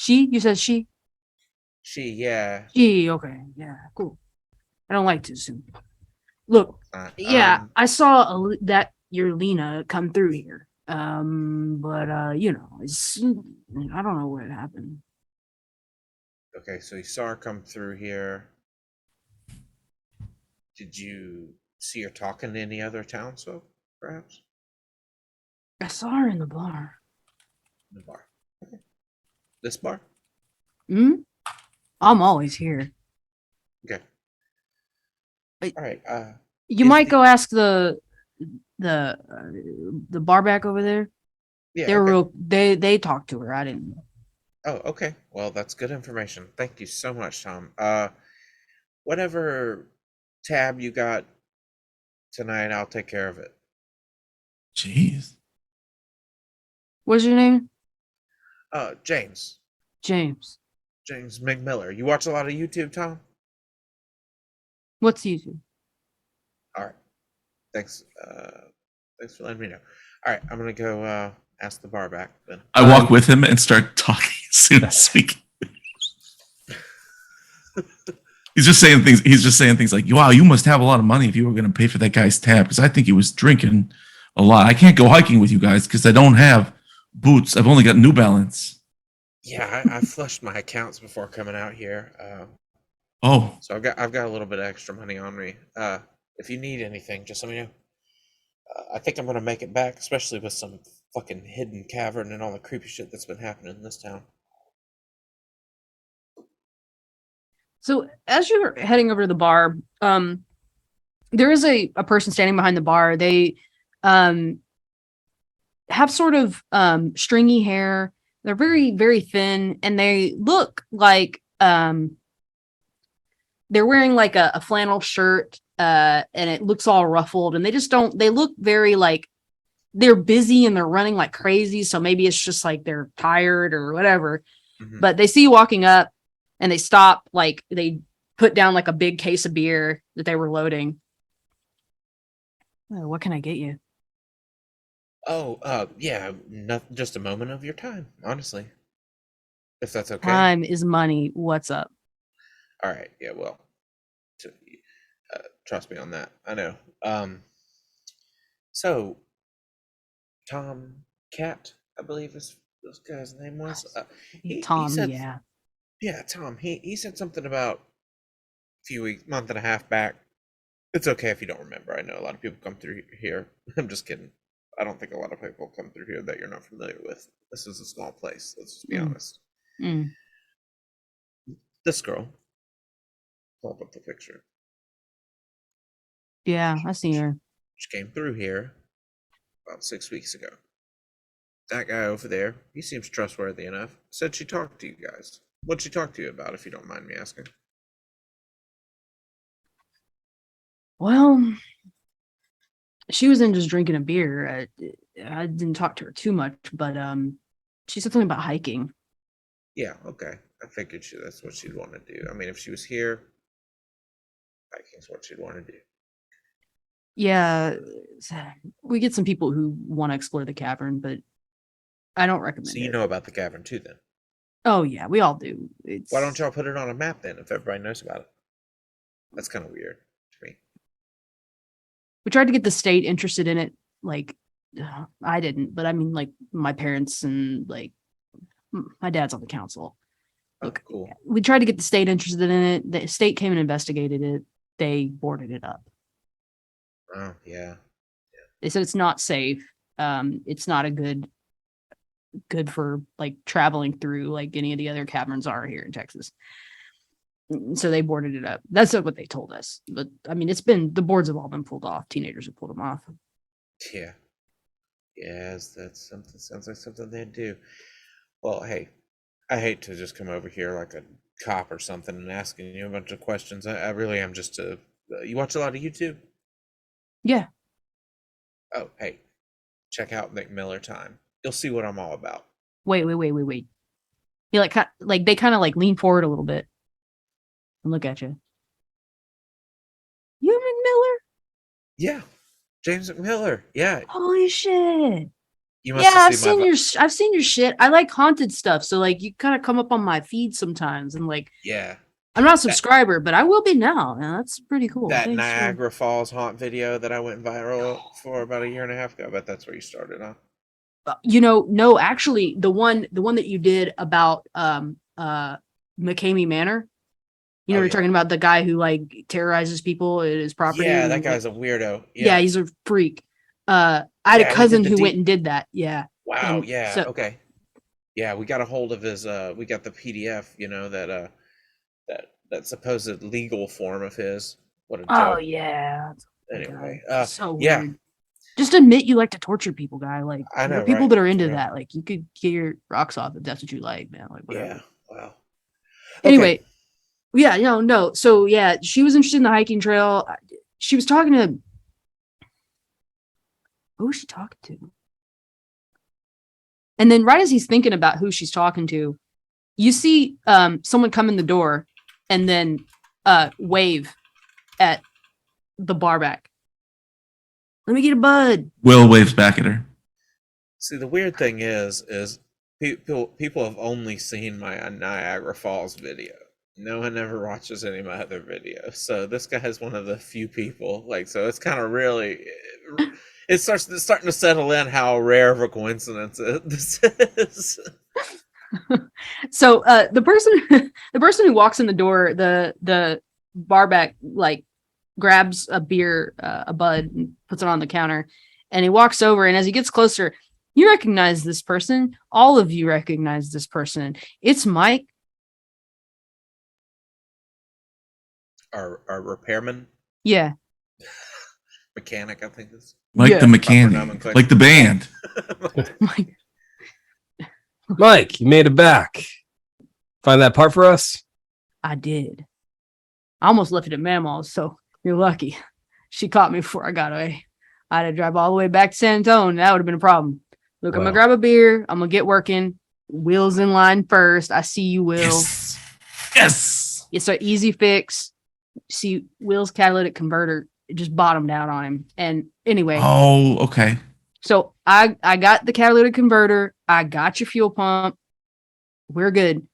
You said she? Yeah. She, okay. Yeah, cool. I don't like to assume. Look, uh, yeah, um, I saw that your Lena come through here. But it's I don't know what happened. Okay, so you saw her come through here. Did you see her talking to any other townsfolk, perhaps? I saw her in the bar. In the bar. Okay. This bar? Hmm? I'm always here. Okay. I- All right. You Is might the- go ask the bar back over there. Yeah. They're okay. real. They talked to her. I didn't. Oh, okay. Well, that's good information. Thank you so much, Tom. Whatever tab you got tonight, I'll take care of it. Jeez. What's your name? James. James. James McMiller. You watch a lot of YouTube, Tom? What's YouTube? All right. Thanks. Thanks for letting me know. All right, I'm gonna go ask the bar back then. I walk with him and start talking as soon as we can. He's just saying things like, "Wow, you must have a lot of money if you were going to pay for that guy's tab, because I think he was drinking a lot. I can't go hiking with you guys because I don't have boots. I've only got New Balance." Yeah, I flushed my accounts before coming out here. Oh, So I've got a little bit of extra money on me. If you need anything, just let me know. I think I'm gonna make it back, especially with some fucking hidden cavern and all the creepy shit that's been happening in this town. So as you're heading over to the bar, there is a person standing behind the bar. They have sort of stringy hair. They're very, very thin, and they look like they're wearing like a flannel shirt, and it looks all ruffled, and they look very like they're busy and they're running like crazy. So maybe it's just like they're tired or whatever. Mhm. But they see you walking up and they stop, like they put down like a big case of beer that they were loading. Oh, what can I get you? Oh, yeah, just a moment of your time, honestly, if that's okay. Time is money. What's up? All right, yeah, well, to, trust me on that. I know. So Tom Cat, I believe this guy's name was. He Tom, said, yeah. yeah, Tom. He said something about a few weeks, month and a half back. It's okay if you don't remember. I know a lot of people come through here. I'm just kidding. I don't think a lot of people come through here that you're not familiar with. This is a small place. Let's just be honest. Mm. This girl, pull up the picture. Yeah, I see her. She came through here about 6 weeks ago. That guy over there, he seems trustworthy enough. Said she talked to you guys. What'd she talk to you about, if you don't mind me asking? Well, she was in just drinking a beer. I didn't talk to her too much, but she said something about hiking. Yeah, okay. I figured that's what she'd want to do. I mean, if she was here, hiking's what she'd want to do. Yeah, we get some people who want to explore the cavern, but I don't recommend So you it. know about the cavern too, then? Oh yeah, we all do. Why don't y'all put it on a map then, if everybody knows about it? That's kind of weird to me. We tried to get the state interested in it. Like, I didn't, but I mean, like my parents and like my dad's on the council. Look, Oh, cool. we tried to get the state interested in it. The state came and investigated it. They boarded it up. Oh, yeah. They said it's not safe. It's not a good for like traveling through like any of the other caverns are here in Texas. So they boarded it up. That's what they told us. But I mean, the boards have all been pulled off. Teenagers have pulled them off. Yeah. Yes, that's something. Sounds like something they'd do. Well, hey, I hate to just come over here like a cop or something and asking you a bunch of questions. I really am just a. You watch a lot of YouTube? Yeah. Oh, hey, check out Nick Miller Time. You'll see what I'm all about. Wait. You like they kind of like lean forward a little bit and look at you. You McMiller? Yeah, James McMiller. Yeah, Holy shit! you must Yeah, have I've seen my. I've seen your shit. I like haunted stuff, so like you kind of come up on my feed sometimes, and like Yeah, I'm not a subscriber, but I will be now. Now that's pretty cool. that Thanks for- Niagara Falls haunt video that I went viral for about a year and a half ago. I bet that's where you started, huh? No, actually, the one that you did about McCamey Manor. You know, Oh, we're yeah. talking about the guy who like terrorizes people at his property. Yeah, and, that like, guy's a weirdo. yeah, he's a freak. I had Yeah, a he cousin did who the went deep- and did that. Yeah. Wow. and Yeah. so- Okay. Yeah, we got a hold of his. We got the PDF. That supposed legal form of his. What a joke. Oh yeah. Anyway, So yeah. weird. Just admit you like to torture people, guy. Like I there know, are people right? that are into For real. that. Like you could get your rocks off if that's what you like, man. Like whatever. Yeah. Wow. Anyway, yeah, no. So yeah, she was interested in the hiking trail. She was talking to. Who was she talking to? And then right as he's thinking about who she's talking to, You see someone come in the door and then wave at the bar back. Let me get a bud. Will waves back at her. See, the weird thing is people have only seen my Niagara Falls video. No one ever watches any of my other videos. So this guy is one of the few people. Like, so it's kind of really, it's starting to settle in how rare of a coincidence this is. So the person who walks in the door, the barback like grabs a beer, a bud, and puts it on the counter, and he walks over. And as he gets closer, you recognize this person. All of you recognize this person. It's Mike. Our repairman, Yeah. mechanic, I think is Like Yeah. the mechanic, like the band. Mike. Mike, you made it back. Find that part for us? I did. I almost left it at Mama's, so you're lucky. She caught me before I got away. I had to drive all the way back to San Antonio. That would have been a problem. Look, I'm Well. gonna grab a beer. I'm gonna get working. Will's in line first. I see you, Will. Yes. Yes. It's an easy fix. See, Will's catalytic converter, it just bottomed out on him. And anyway, Oh, okay. so I got the catalytic converter. I got your fuel pump. We're good.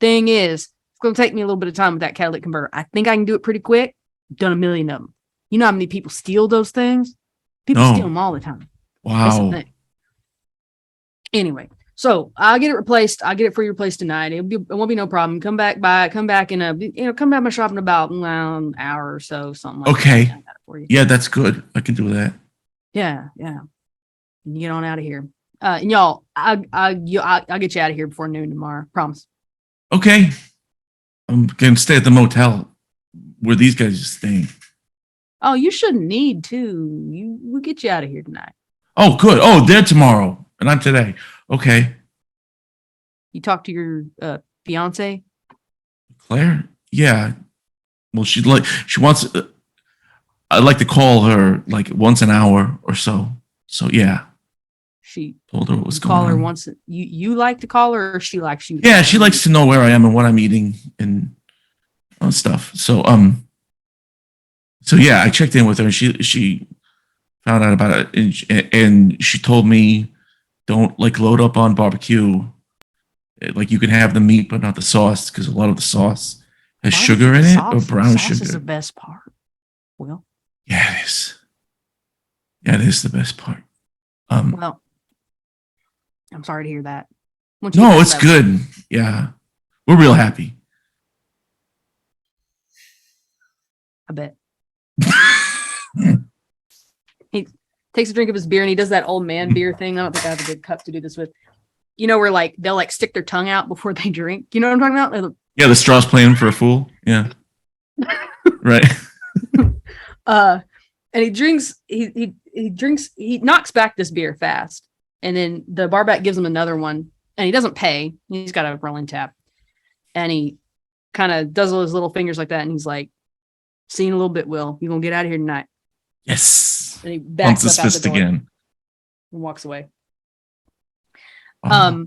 Thing is, it's going to take me a little bit of time with that catalytic converter. I think I can do it pretty quick. Done a million of them. You know how many people steal those things? People No. steal them all the time. That's the Wow. thing. Anyway, so I'll get it replaced. I'll get it for you replaced tonight. It won't be no problem. Come back by my shop in about an hour or so, something like Okay. that. I got it for you. Yeah, that's good. I can do that. Yeah. And you get on out of here. And y'all, I'll get you out of here before noon tomorrow. Promise. Okay. I'm gonna stay at the motel where these guys are staying. Oh, you shouldn't need to. We'll get you out of here tonight. Oh, good. Oh, they're tomorrow, and I'm today. Okay, You talk to your fiance. Claire. Yeah. Well, she wants. I'd like to call her like once an hour or so. So yeah, She told her what was you going call her on. once. You like to call her, or she likes you? Yeah, she likes to know where I am and what I'm eating and stuff. So yeah, I checked in with her and she found out about it and she told me don't like load up on barbecue. Like you can have the meat but not the sauce because a lot of the sauce has sugar in it or brown sauce is the sugar. best part. Well, Yeah, it is. Yeah, it is the best part. well, I'm sorry to hear that. Once you No, get it's that- good. Yeah, we're real happy. I bet. He takes a drink of his beer and he does that old man beer thing. I don't think I have a good cup to do this with. You know, where like they'll like stick their tongue out before they drink. You know what I'm talking about? Yeah, the straw's playing for a fool. Yeah, right. And he drinks. He drinks. He knocks back this beer fast, and then the barback gives him another one, and he doesn't pay. He's got a rolling tap, and he kind of does all his little fingers like that, and he's like, "See you in a little bit, Will. You gonna get out of here tonight?" Yes. And he backs Pumps his up out the fist door again. and walks away. Oh.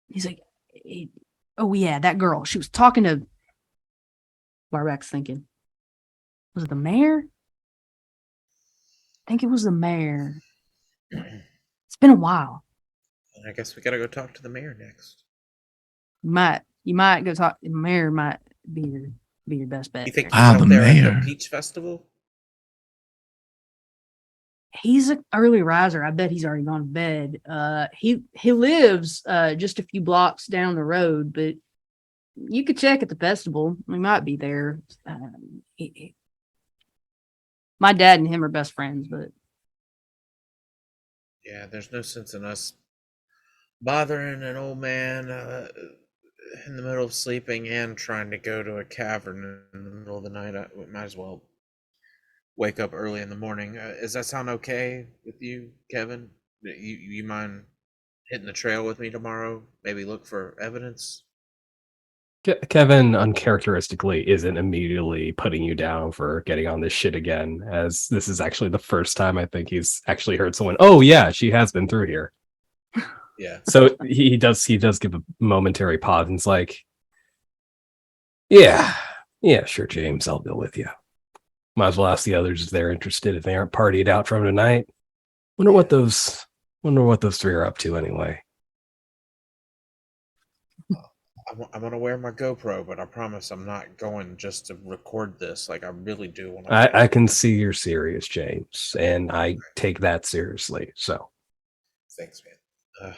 He's like, "Oh yeah, that girl. She was talking to." Barback's thinking, was it the mayor? I think it was the mayor. It's been a while. I guess we gotta go talk to the mayor next. You might go talk. The mayor might be your best bet. You think Wow, he's the out there at mayor. the Peach Festival? He's an early riser. I bet he's already gone to bed. He lives just a few blocks down the road, but you could check at the festival. He might be there. My dad and him are best friends, but Yeah, there's no sense in us bothering an old man in the middle of sleeping and trying to go to a cavern in the middle of the night. We might as well wake up early in the morning. Does that sound okay with you, Kevin? You mind hitting the trail with me tomorrow? Maybe look for evidence? Kevin uncharacteristically isn't immediately putting you down for getting on this shit again, as this is actually the first time I think he's actually heard someone, oh yeah, she has been through here. Yeah. So he does give a momentary pause and it's like, yeah, sure, James, I'll go with you. Might as well ask the others if they're interested if they aren't partied out from tonight. Wonder what those three are up to anyway. I'm gonna wear my GoPro, but I promise I'm not going just to record this. Like I really do want to. I can see you're serious, James, and I take that seriously. So Thanks, man.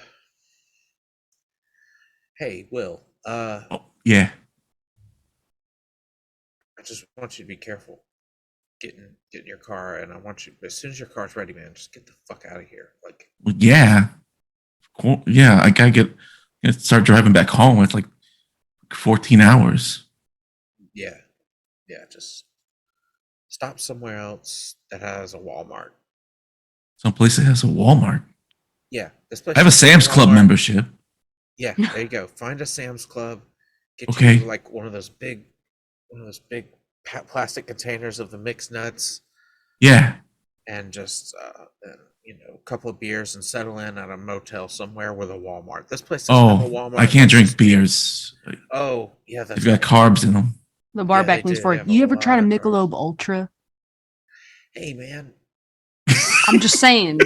Hey, Will. Oh, yeah. I just want you to be careful. Get in your car, and I want you as soon as your car's ready, man. Just get the fuck out of here. Like, Well, yeah. Cool. Yeah, I gotta start driving back home. It's like 14 hours. yeah, just stop somewhere else that has a Walmart. Someplace that has a Walmart. Yeah, this place. I have a has Sam's Club Walmart. membership. Yeah, there you go. Find a Sam's Club. Get Okay. you like one of those big plastic containers of the mixed nuts, Yeah. and just a couple of beers and settle in at a motel somewhere with a Walmart. This place doesn't have a Oh, Walmart. I can't drink beers. Oh, yeah, that's They've got carbs in them. The bar Yeah, back they leans do. forward. They have a You ever try to lot of Michelob Ultra? Hey, man. I'm just saying.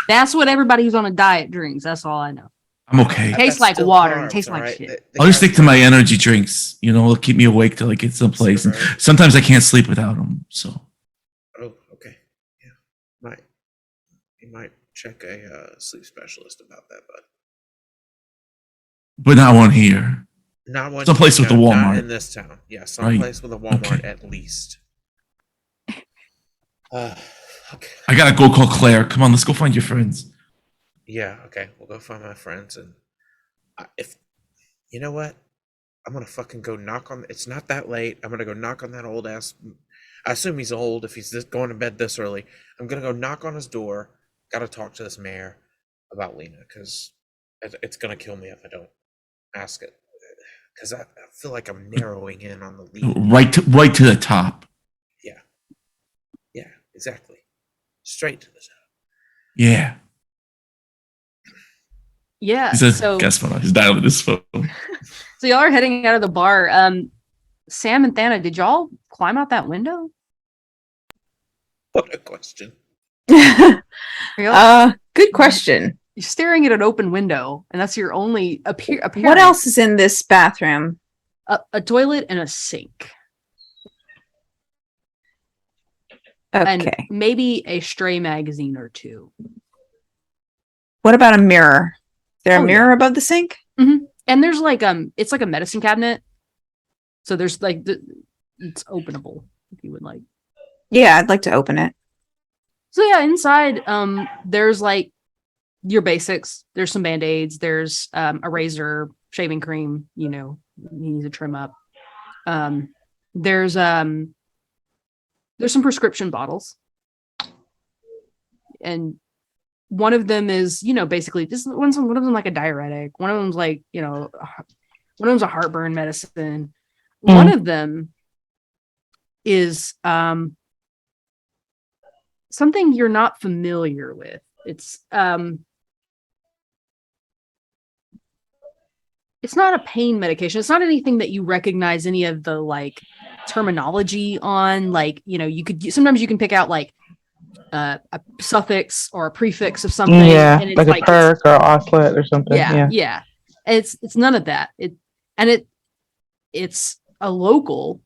That's what everybody who's on a diet drinks. That's all I know. I'm okay. Tastes That's like still water and carbs, tastes like alright? shit. The I'll just guys stick to my energy drinks. It'll keep me awake till I get someplace. And Right. sometimes I can't sleep without them. So Oh, okay. Yeah. You might check a sleep specialist about that, but not one here. not one. Someplace with a Not Walmart. in this town. Yeah, someplace with a Walmart Okay. at least. Okay. I gotta go call Claire. Come on, let's go find your friends. Yeah. Okay. We'll go find my friends, and if you know what, I'm gonna fucking go knock on. It's not that late. I'm gonna go knock on that old ass. I assume he's old if he's going to bed this early. I'm gonna go knock on his door. Got to talk to this mayor about Lena because it's gonna kill me if I don't ask it. Because I feel like I'm narrowing in on the lead. Right to the top. Yeah, exactly. Straight to the top. Yeah. Yeah. He's a So guess phone. He's dialing his phone. So y'all are heading out of the bar. Sam and Thana, did y'all climb out that window? What a question. Good question. You're staring at an open window, and that's your only appearance. What else is in this bathroom? A toilet and a sink, Okay. and maybe a stray magazine or two. What about a mirror? Is there a Oh, mirror above the sink? And there's like it's like a medicine cabinet, so there's like it's openable if you would like. Yeah, I'd like to open it. So yeah, inside there's like your basics. There's some band-aids, there's a razor, shaving cream, you need to trim up. There's some prescription bottles. And one of them is, basically this one of them like a diuretic. One of them's like, one of them's a heartburn medicine. One of them is something you're not familiar with. It's not a pain medication. It's not anything that you recognize any of the like terminology on. Like, sometimes you can pick out like a suffix or a prefix of something. Yeah, and it's like a perk or oslet or something. Yeah. It's none of that. It's a local.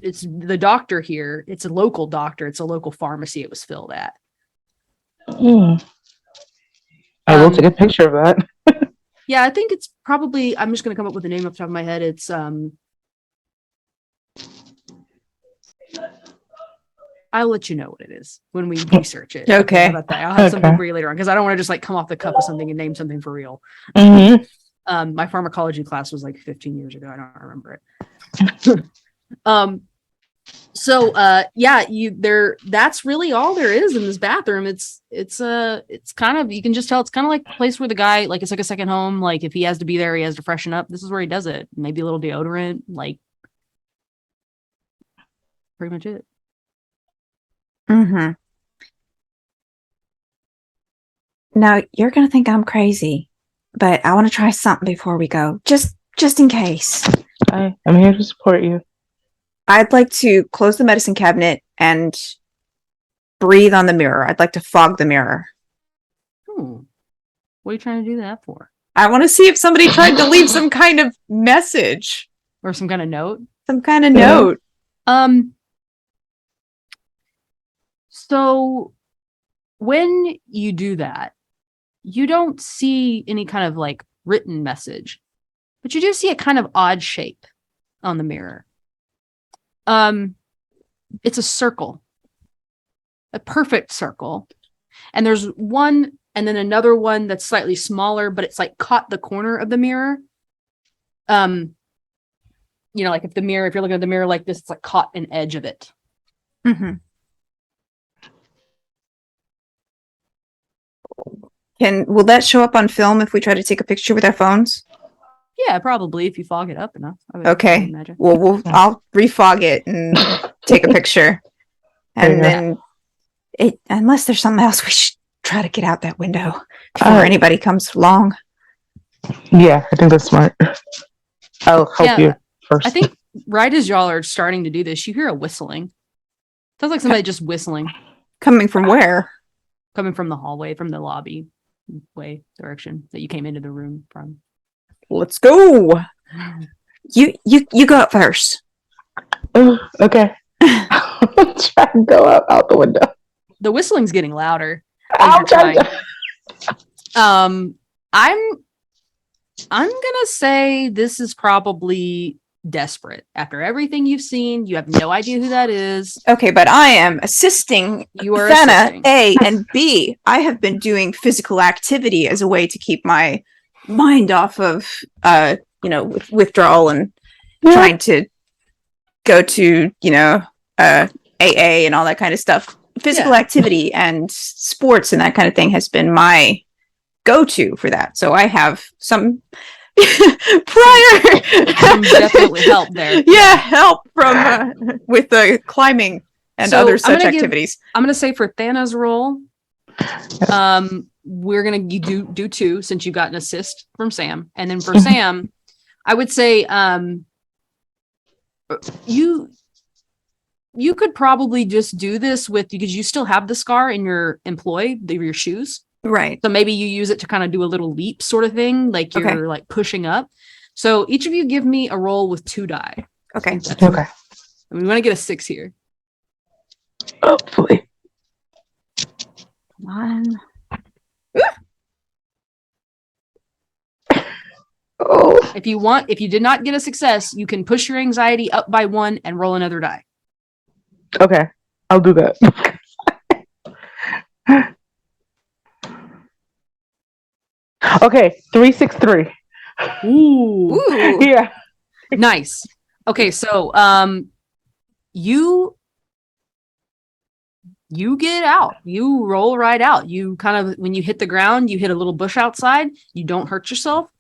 It's the doctor here. It's a local doctor. It's a local pharmacy. It was filled at. I will take a picture of that. Yeah, I think it's probably. I'm just going to come up with the name off the top of my head. It's I'll let you know what it is when we research it. Okay. How about that? I'll have something for you later on because I don't want to just like come off the cuff of something and name something for real. My pharmacology class was like 15 years ago. I don't remember it. That's really all there is in this bathroom. It's kind of, you can just tell it's kind of like the place where the guy, like, it's like a second home. Like if he has to be there, he has to freshen up. This is where he does it. Maybe a little deodorant, like pretty much it. Mm-hmm. Now you're gonna think I'm crazy, but I want to try something before we go, just in case. I'm here to support you. I'd like to close the medicine cabinet and breathe on the mirror. I'd like to fog the mirror. What are you trying to do that for? I want to see if somebody tried to leave some kind of message. Or some kind of note? Some kind of note. So when you do that, you don't see any kind of like written message, but you do see a kind of odd shape on the mirror. It's a circle, a perfect circle. And there's one and then another one that's slightly smaller, but it's like caught the corner of the mirror. You know, like if you're looking at the mirror like this, it's like caught an edge of it. Mm-hmm. Will that show up on film if we try to take a picture with our phones? Yeah, probably if you fog it up enough. I would imagine. Well, I'll refog it and take a picture. And then unless there's something else, we should try to get out that window before anybody comes along. Yeah, I think that's smart. I'll help you first. I think right as y'all are starting to do this, you hear a whistling. Sounds like somebody just whistling. Coming from where? Coming from the hallway, from the lobby way direction that you came into the room from. Let's go. You go up first. Oh, okay. I'll try to go out the window. The whistling's getting louder. I'll try I'm gonna say this is probably desperate. After everything you've seen, you have no idea who that is. Okay, but I am assisting You are Fana, assisting. A, and B, I have been doing physical activity as a way to keep my mind off of withdrawal and trying to go to, AA and all that kind of stuff. Physical activity and sports and that kind of thing has been my go-to for that. So I have some prior Some definitely help there. Yeah, help from with the climbing and So other I'm such gonna activities. I'm gonna say for Thana's role, we're gonna do two since you got an assist from Sam, and then for Sam, I would say you could probably just do this because you still have the scar in your your shoes. Right. So maybe you use it to kind of do a little leap sort of thing, like you're like pushing up. So each of you give me a roll with 2 die. Okay. Okay. We want to get a 6 here. Hopefully. One. Oh. If you did not get a success, you can push your anxiety up by 1 and roll another die. Okay. I'll do that. Okay. 363. Ooh. Yeah. Nice. Okay, so you get out. You roll right out. You kind of when you hit the ground, you hit a little bush outside. You don't hurt yourself.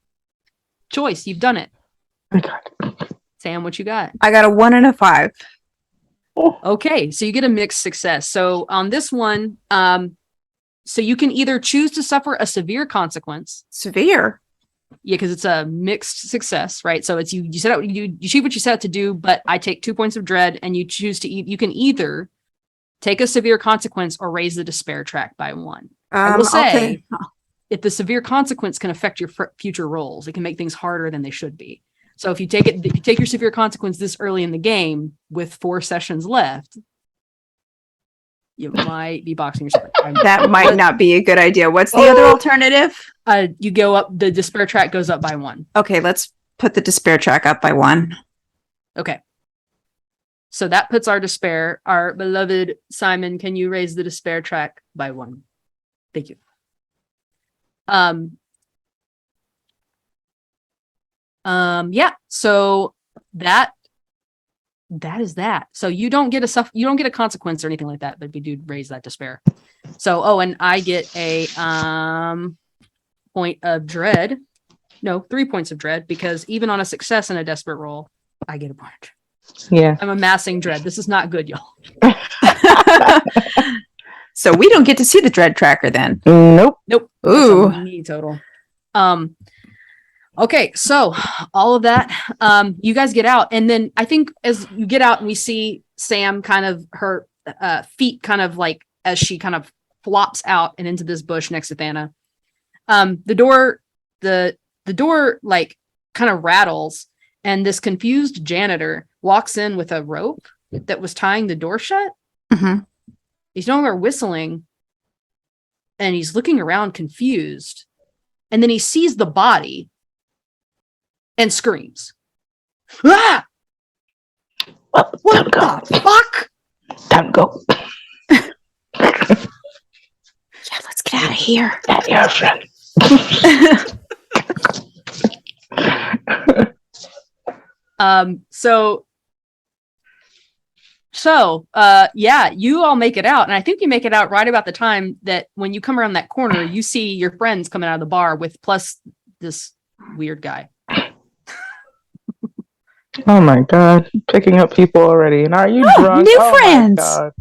Choice, you've done it. Oh my God. Sam, what you got? I got a 1 and a 5. Okay, so you get a mixed success. So on this one, so you can either choose to suffer a severe consequence. Severe. Yeah, because it's a mixed success, right? So it's you set out you achieve what you set out to do, but I take 2 points of dread, and you choose to you can either take a severe consequence or raise the despair track by 1. I will say, if the severe consequence can affect your future rolls, it can make things harder than they should be. So if you take your severe consequence this early in the game with 4 sessions left, you might be boxing yourself. That might not be a good idea. What's the other alternative? You go up. The despair track goes up by 1. Okay, let's put the despair track up by 1. Okay. So that puts our despair. Our beloved Simon, can you raise the despair track by 1? Thank you. Yeah. So that is that. So you don't get a consequence or anything like that, but we do raise that despair. So and I get a point of dread. No, 3 points of dread, because even on a success and a desperate roll, I get a point. Yeah. I'm amassing dread. This is not good, y'all. So we don't get to see the dread tracker then. Nope. Nope. Ooh. That's a me total. Okay, so all of that, you guys get out, and then I think as you get out and we see Sam kind of her feet kind of like as she kind of flops out and into this bush next to Thana. The door like kind of rattles, and this confused janitor walks in with a rope that was tying the door shut. Mhm. He's no longer whistling, and he's looking around confused, and then he sees the body and screams. Ah! Well, What time to the fuck? go. Time to go. Yeah, let's get out of here. Yeah, friend. Yeah, you all make it out, and I think you make it out right about the time that when you come around that corner, you see your friends coming out of the bar with plus this weird guy. Oh my god, picking up people already. And are you Oh, drunk? new Oh my friends. God.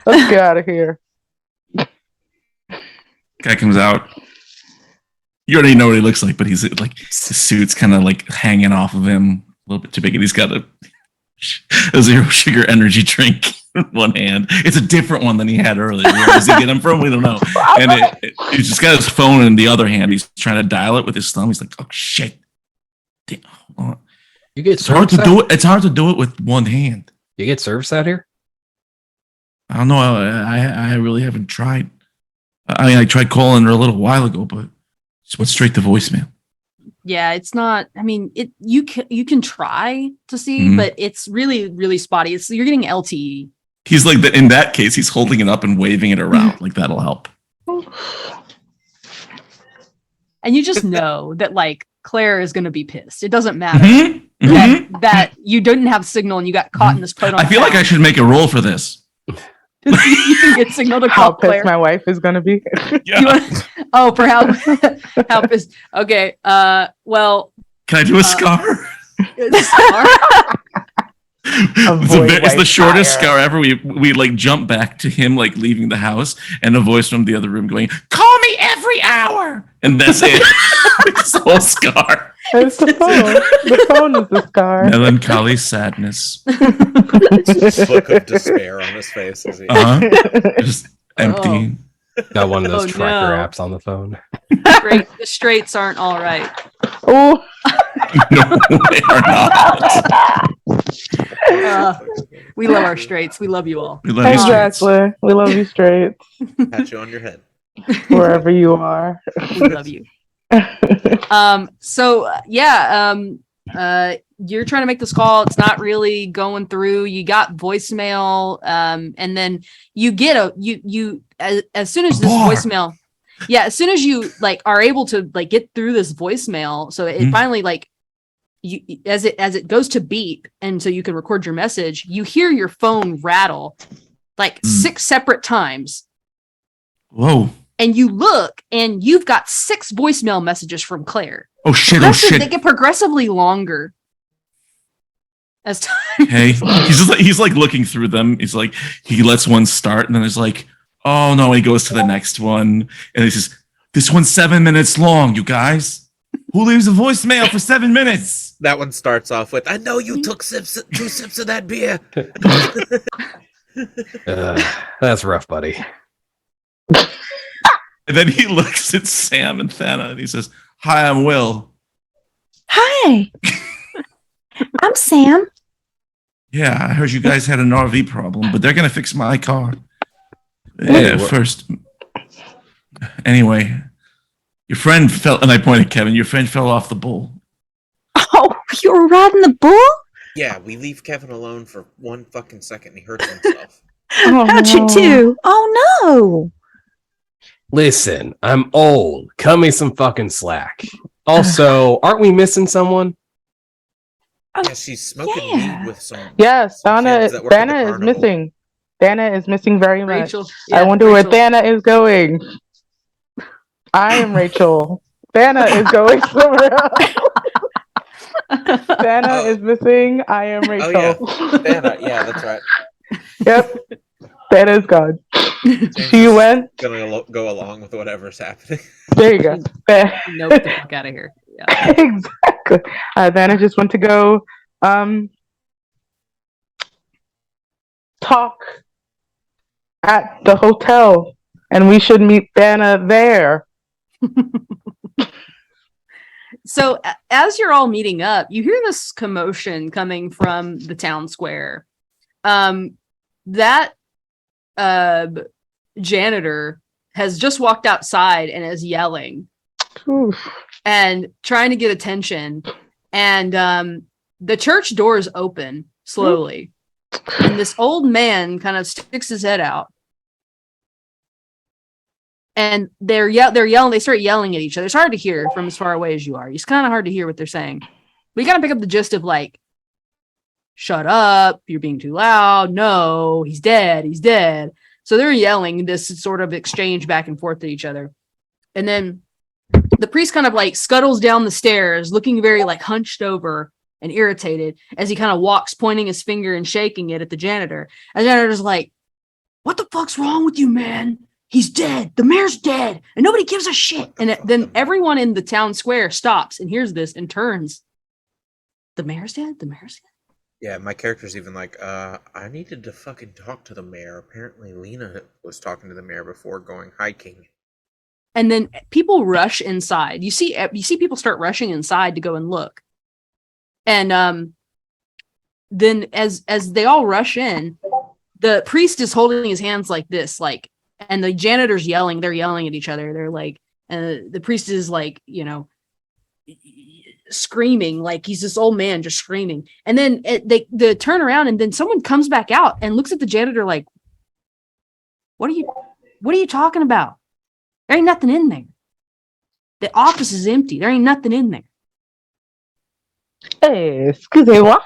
Let's get out of here. Guy comes out. You already know what he looks like, but he's like his suit's kind of like hanging off of him a little bit too big, and he's got a zero sugar energy drink in one hand. It's a different one than he had earlier. Where does he get him from? We don't know. And he's just got his phone in the other hand. He's trying to dial it with his thumb. He's like, "Oh shit! Damn, hold on. You get It's hard to service do it. It's hard to do it with one hand. You get service out here? I don't know. I really haven't tried. I mean, I tried calling her a little while ago, but just went straight to voicemail. Yeah, it's not. I mean, you can try to see, Mhm. but it's really really spotty. You're getting LTE, He's like, in that case, he's holding it up and waving it around. Like, that'll help. and you just know that like Claire is going to be pissed. It doesn't matter Mhm, mhm. that you didn't have signal and you got caught in this proton. I feel like I should make a roll for this. you can get signal to How call Claire. pissed my wife is going to be. Yeah. You want- oh, for how pissed. Okay. Well, Can I do a scar? Scar? It's, Avoid it's the white shortest fire. scar ever. We like jump back to him like leaving the house, and a voice from the other room going, "Call me every hour," and that's it. It's the whole scar. It's the phone. The phone is the scar. Melancholy sadness. Look of despair on his face as he. Just empty. Got one of those Oh, tracker no. apps on the phone. The straights aren't all right. Oh, No, they are not. We love our straights. We love you all. We love you, Straits. exactly. We love you straight Pat you on your head. wherever you are. We love you. You're trying to make this call. It's not really going through. You got voicemail, and then you get as soon as this Bar. voicemail, as soon as you like are able to like get through this voicemail, so it finally like you as it goes to beep, and so you can record your message. You hear your phone rattle like 6 separate times. Whoa. And you look, and you've got 6 voicemail messages from Claire. Oh shit. Oh Progressive- They shit. get progressively longer as time. Hey, he's like looking through them. He's like, he lets one start, and then he's like, oh no, he goes to the next one, and he says, this one's 7 minutes long, you guys. Who leaves a voicemail for 7 minutes? That one starts off with, "I know you took 2 sips of that beer." That's rough, buddy. And then he looks at Sam and Thana, and he says, hi, I'm Will. Hi. I'm Sam. Yeah, I heard you guys had an RV problem, but they're gonna fix my car. Wait, Yeah, what? first. Anyway, your friend fell, and I pointed at Kevin. Your friend fell off the bull. Oh, you were riding the bull? Yeah, we leave Kevin alone for 1 fucking second and he hurts himself. Oh, How'd you no. do? Oh no. Listen, I'm old. Cut me some fucking slack. Also, aren't we missing someone? Yeah, she's smoking Yeah. weed with some. Yes, some Dana. kids that work at the Dana is carnival. missing. Dana is missing very much. Rachel. I wonder where Dana is going. I am Rachel. Dana is going somewhere else. Dana Oh. is missing. I am Rachel. Oh, yeah. Dana, yeah, that's right. Yep. Banna's gone. James She is went. gonna go along with whatever's happening. There you go. Nope, the fuck out of here. Yeah. Exactly. Banna just went to go talk at the hotel, and we should meet Banna there. So as you're all meeting up, you hear this commotion coming from the town square. That janitor has just walked outside and is yelling Oof. and trying to get attention. And the church doors open slowly. And this old man kind of sticks his head out. And they're yelling. They start yelling at each other. It's hard to hear from as far away as you are. It's kind of hard to hear what they're saying. But you got to pick up the gist of like, shut up, you're being too loud. No, he's dead. He's dead. So they're yelling this sort of exchange back and forth to each other. And then the priest kind of like scuttles down the stairs, looking very like hunched over and irritated as he kind of walks, pointing his finger and shaking it at the janitor. And the janitor's like, what the fuck's wrong with you, man? He's dead. The mayor's dead. And nobody gives a shit. And then everyone in the town square stops and hears this and turns. The mayor's dead? The mayor's dead? Yeah, my character's even like, I needed to fucking talk to the mayor. Apparently Lena was talking to the mayor before going hiking. And then people rush inside. You see people start rushing inside to go and look. And then as they all rush in, the priest is holding his hands like this, like, and the janitor's yelling. They're yelling at each other. They're like, the priest is like, you know, screaming, like he's this old man just screaming. And then they turn around, and then someone comes back out and looks at the janitor like, what are you talking about? There ain't nothing in there. The office is empty. There ain't nothing in there. Hey, excusez-moi.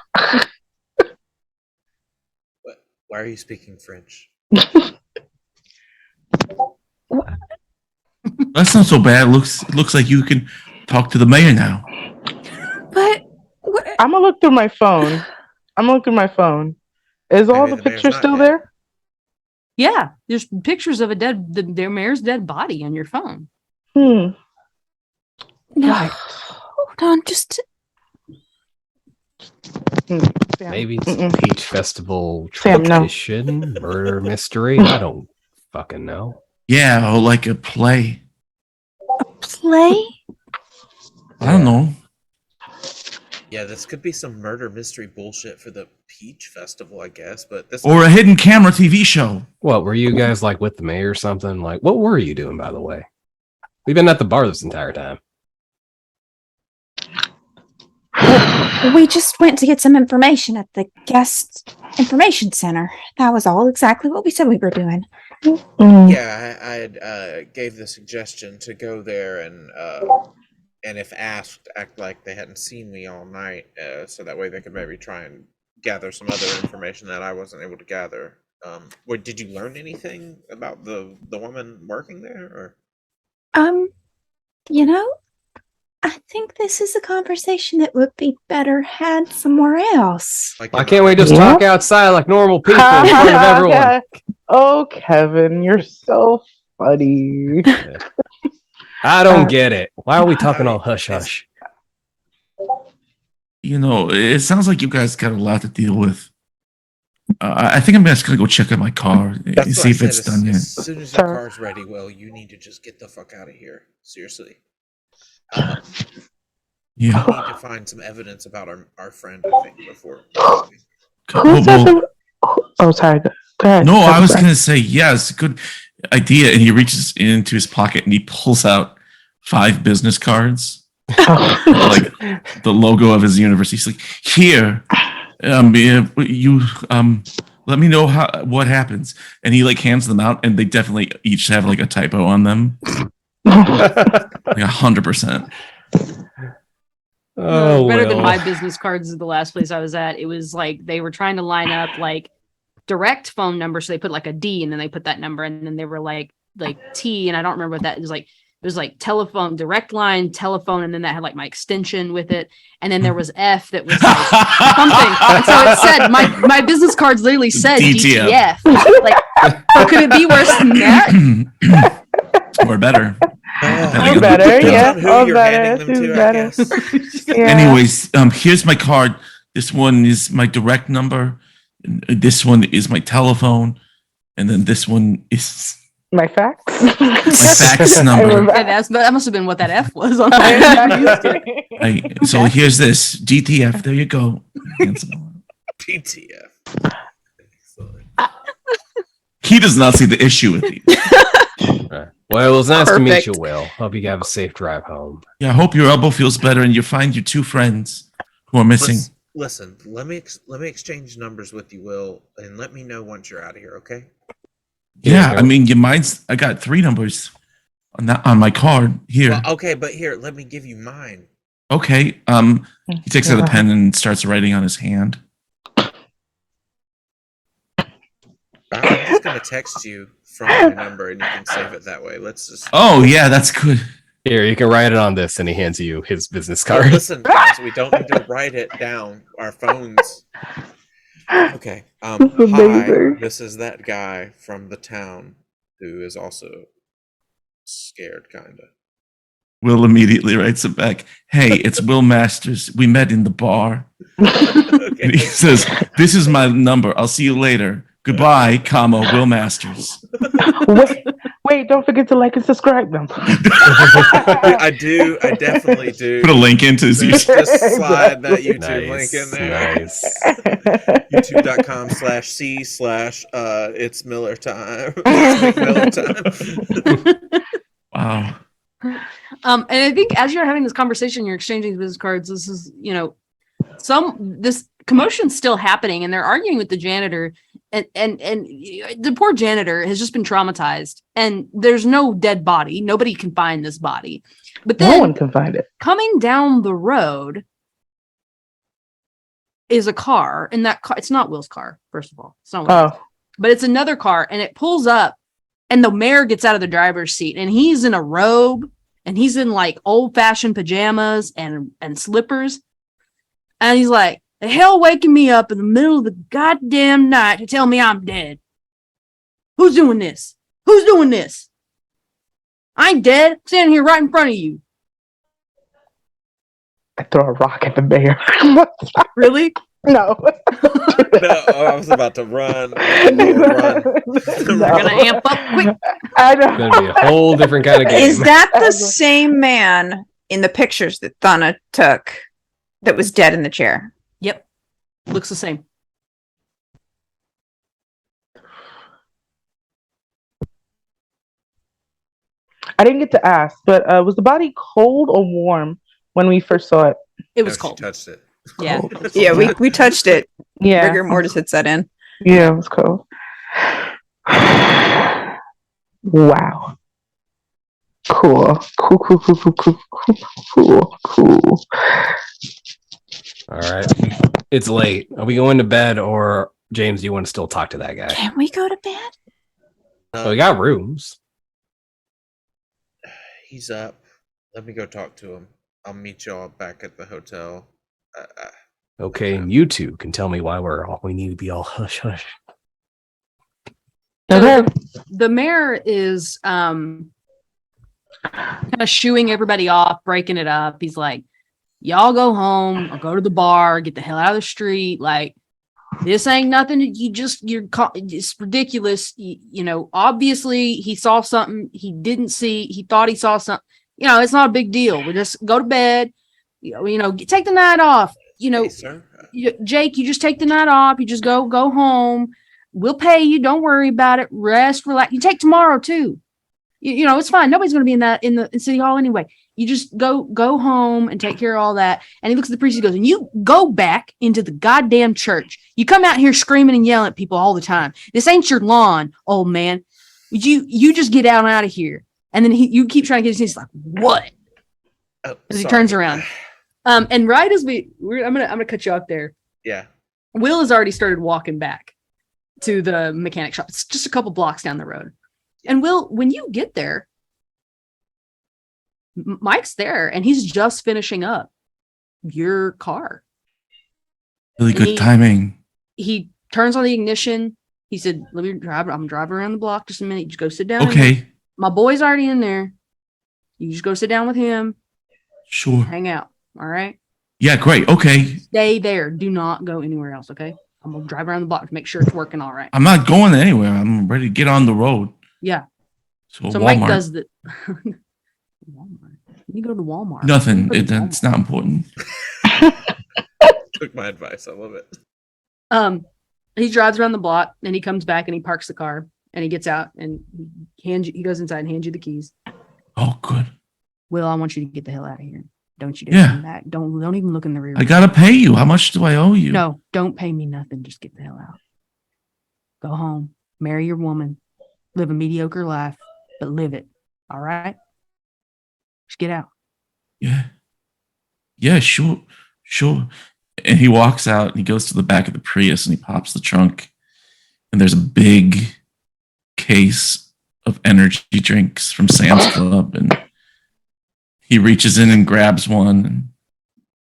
Why are you speaking French? That's not so bad. Looks like you can talk to the mayor now. But I'm gonna look through my phone. Is all Maybe the the mayor's pictures not still dead. there? Yeah, there's pictures of their mayor's dead body on your phone. no, Right. hold on, just Sam, Maybe it's mm-mm. Peach Festival Sam, no. tradition, murder mystery. I don't fucking know. Yeah, or like a play. play. I don't know. Yeah, this could be some murder mystery bullshit for the Peach Festival, I guess. But this Or a hidden camera TV show. What were you guys like with the mayor or something? Like, what were you doing, by the way? We've been at the bar this entire time. We just went to get some information at the guest information center. That was all exactly what we said we were doing. Mm. Yeah, I had gave the suggestion to go there and if asked, act like they hadn't seen me all night, so that way they could maybe try and gather some other information that I wasn't able to gather. Did you learn anything about the woman working there, or? You know, I think this is a conversation that would be better had somewhere else. Like, Why can't we just Yeah. talk outside like normal people in front of everyone? Oh, Kevin, you're so funny. I don't get it. Why are we talking all hush hush? You know, it sounds like you guys got a lot to deal with. I think I'm just gonna go check out my car and That's what see I if said, it's done yet. As soon as your Sir. car's ready, Will, you need to just get the fuck out of here. Seriously. Yeah. We need to find some evidence about our friend, I think, before. Who said the- Oh, sorry. Go ahead. No, I was Sorry. gonna say yes, good idea. And he reaches into his pocket and he pulls out 5 business cards, Oh. like the logo of his university. He's like, "Here, you let me know what happens." And he like hands them out, and they definitely each have like a typo on them, like 100%. Oh, Better than well. my business cards is the last place I was at. It was like they were trying to line up like direct phone numbers. So they put like a D and then they put that number and then they were like T, and I don't remember what that is, like It was like telephone, direct line, telephone, and then that had like my extension with it. And then there was F that was like something. And so it said my business cards literally said DTF. DTF. Like, could it be worse than that? Or better. Depending Or on better, the- yeah. Who Or you're better, handing them who's to, I better. guess. Yeah. Anyways, here's my card. This one is my direct number. This one is my telephone. And then this one is My facts. my fax I number. remember- Yeah, that must have been what that F was on my So here's this DTF. There you go. PTF. Excellent. He does not see the issue with these. Right. Well, it was nice to meet Perfect. you, Will. Hope you have a safe drive home. Yeah, I hope your elbow feels better and you find your two friends who are missing. Listen, let me exchange numbers with you, Will, and let me know once you're out of here, okay? Yeah, I mean, your mine's. I got 3 numbers on my card here. Well, okay, but here, let me give you mine. Okay. He takes out a pen and starts writing on his hand. I'm just gonna text you from my number, and you can save it that way. Let's just. Oh yeah, that's good. Here, you can write it on this, and he hands you his business Oh, card. listen, guys, we don't need to write it down. Our phones. Okay. This is Hi, amazing. this is that guy from the town who is also scared, kinda. Will immediately writes it back. Hey, it's Will Masters. We met in the bar. And Okay. he says, "This is my number. I'll see you later. Goodbye, comma Will Masters." Wait, don't forget to like and subscribe them. I do. I definitely do. Put a link into his Just slide that Exactly. YouTube link in there. Nice. YouTube.com/c/ it's Miller time. It's Miller time. Wow. And I think as you're having this conversation, you're exchanging business cards. This is, this commotion's still happening, and they're arguing with the janitor, and the poor janitor has just been traumatized, and there's no dead body. Nobody can find this body. But No then one can find it. coming down the road is a car, and that car, it's not Will's car, first of all. It's not Will's Oh, but it's another car, and it pulls up, and the mayor gets out of the driver's seat, and he's in a robe, and he's in like old-fashioned pajamas and slippers, and he's like, "The hell waking me up in the middle of the goddamn night to tell me I'm dead? Who's doing this? Who's doing this? I ain't dead. I'm standing here right in front of you." I throw a rock at the mayor. Really? No. No, I was about to run. Run. They're gonna amp up quick. I It's know. gonna be a whole different kind of game. Is that I the was like- same man in the pictures that Thana took that was dead in the chair? Yep. Looks the same. I didn't get to ask, but was the body cold or warm when we first saw it? It was No, she cold. touched it. Yeah. Cold. Yeah, we touched it. Yeah. Rigor mortis had set in. Yeah, it was cold. Wow. Cool. Cool. All right. It's late. Are we going to bed, or James, do you want to still talk to that guy? Can we go to bed? Well, we got rooms. He's up. Let me go talk to him. I'll meet y'all back at the hotel. Okay, and you two can tell me why we need to be all hush hush. Okay. The mayor is kind of shooing everybody off, breaking it up. He's like, "Y'all go home or go to the bar, get the hell out of the street. Like, this ain't nothing. It's ridiculous. Obviously he saw something he didn't see. He thought he saw something. It's not a big deal. We just go to bed. Take the night off. Hey, sir. Jake, you just take the night off. You just go home. We'll pay you. Don't worry about it. Rest, relax. You take tomorrow too. It's fine. Nobody's going to be in City Hall anyway. You just go home and take care of all that." And he looks at the priest. He goes, "And you go back into the goddamn church. You come out here screaming and yelling at people all the time. This ain't your lawn, old man. You just get out of here." And then you keep trying to get his. He's like, "What?" Oh, As he sorry. turns around. And right as I'm gonna cut you off there. Yeah. Will has already started walking back to the mechanic shop. It's just a couple blocks down the road. And Will, when you get there, Mike's there, and he's just finishing up your car. Really And good timing. He turns on the ignition. He said, "Let me drive. I'm driving around the block just a minute. You just go sit down. Okay, My boy's already in there. You just go sit down with him, sure. hang out. All right. Yeah, great. Okay. Stay there. Do not go anywhere else. Okay. I'm gonna drive around the block to make sure it's working all right." I'm not going anywhere. I'm ready to get on the road. Yeah. So, So Walmart. Mike does the Walmart. You go to Walmart. Nothing. Go to Walmart. It's not important. Took my advice. I love it. He drives around the block and he comes back and he parks the car and he gets out and he goes inside and hands you the keys. Oh, good. Will, I want you to get the hell out of here. Don't you dare Yeah. come back. Don't even look in the rear. I gotta pay you. How much do I owe you? No, don't pay me nothing. Just get the hell out. Go home. Marry your woman. Live a mediocre life, but live it. All right? Just get out. Yeah. Yeah, sure. Sure. And he walks out and he goes to the back of the Prius and he pops the trunk. And there's a big case of energy drinks from Sam's Club. And he reaches in and grabs one and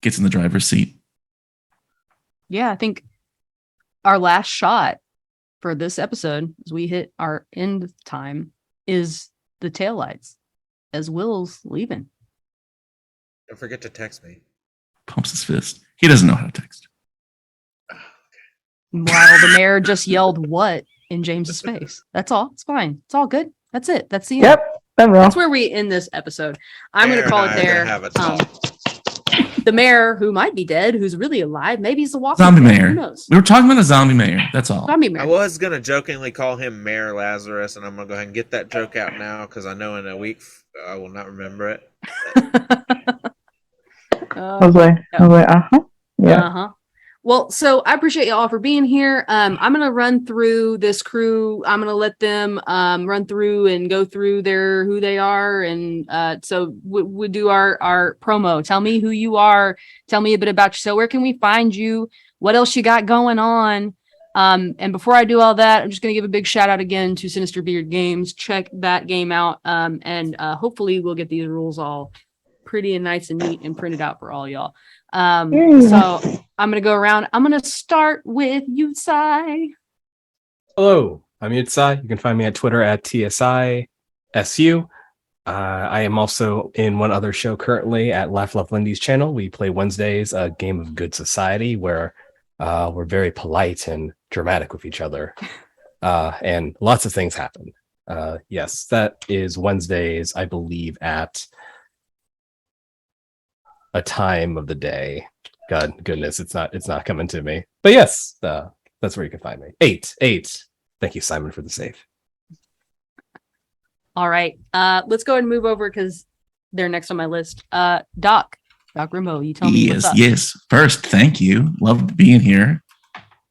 gets in the driver's seat. Yeah, I think our last shot for this episode, as we hit our end time, is the taillights as Will's leaving. Don't forget to text me. Pumps his fist. He doesn't know how to text. While the mayor just yelled "what" in James's face. That's all. It's fine. It's all good. That's it. That's the end. Yep. That's That's where we end this episode. I'm going Mayor to call and it I are there. gonna have a talk. The mayor, who might be dead, who's really alive, maybe he's the walking Zombie dead. mayor. Who knows? We were talking about a zombie mayor. That's all. Zombie I mayor. was gonna jokingly call him Mayor Lazarus, and I'm gonna go ahead and get that joke out now because I know in a week I will not remember it. I was like, uh-huh. Yeah. Uh-huh. Well, so I appreciate y'all for being here. I'm gonna run through this crew. I'm gonna let them run through and go through their who they are, and so we do our promo. Tell me who you are. Tell me a bit about you. So where can we find you? What else you got going on? And before I do all that, I'm just gonna give a big shout out again to Sinister Beard Games. Check that game out, and hopefully we'll get these rules all pretty and nice and neat and printed out for all y'all. So I'm going to go around. I'm going to start with you, Sai. Hello, I'm Yutsai. You can find me at Twitter at TSISU. I am also in one other show currently at Laugh Love Lindy's channel. We play Wednesdays, a game of Good Society, where we're very polite and dramatic with each other. And lots of things happen. Yes, that is Wednesdays, I believe, at a time of the day. God, goodness, it's not coming to me. But yes, that's where you can find me. 8. Thank you, Simon, for the save. All right. Let's go ahead and move over because they're next on my list. Doc Rimbo, you tell me what's up. Yes. First, thank you. Loved being here.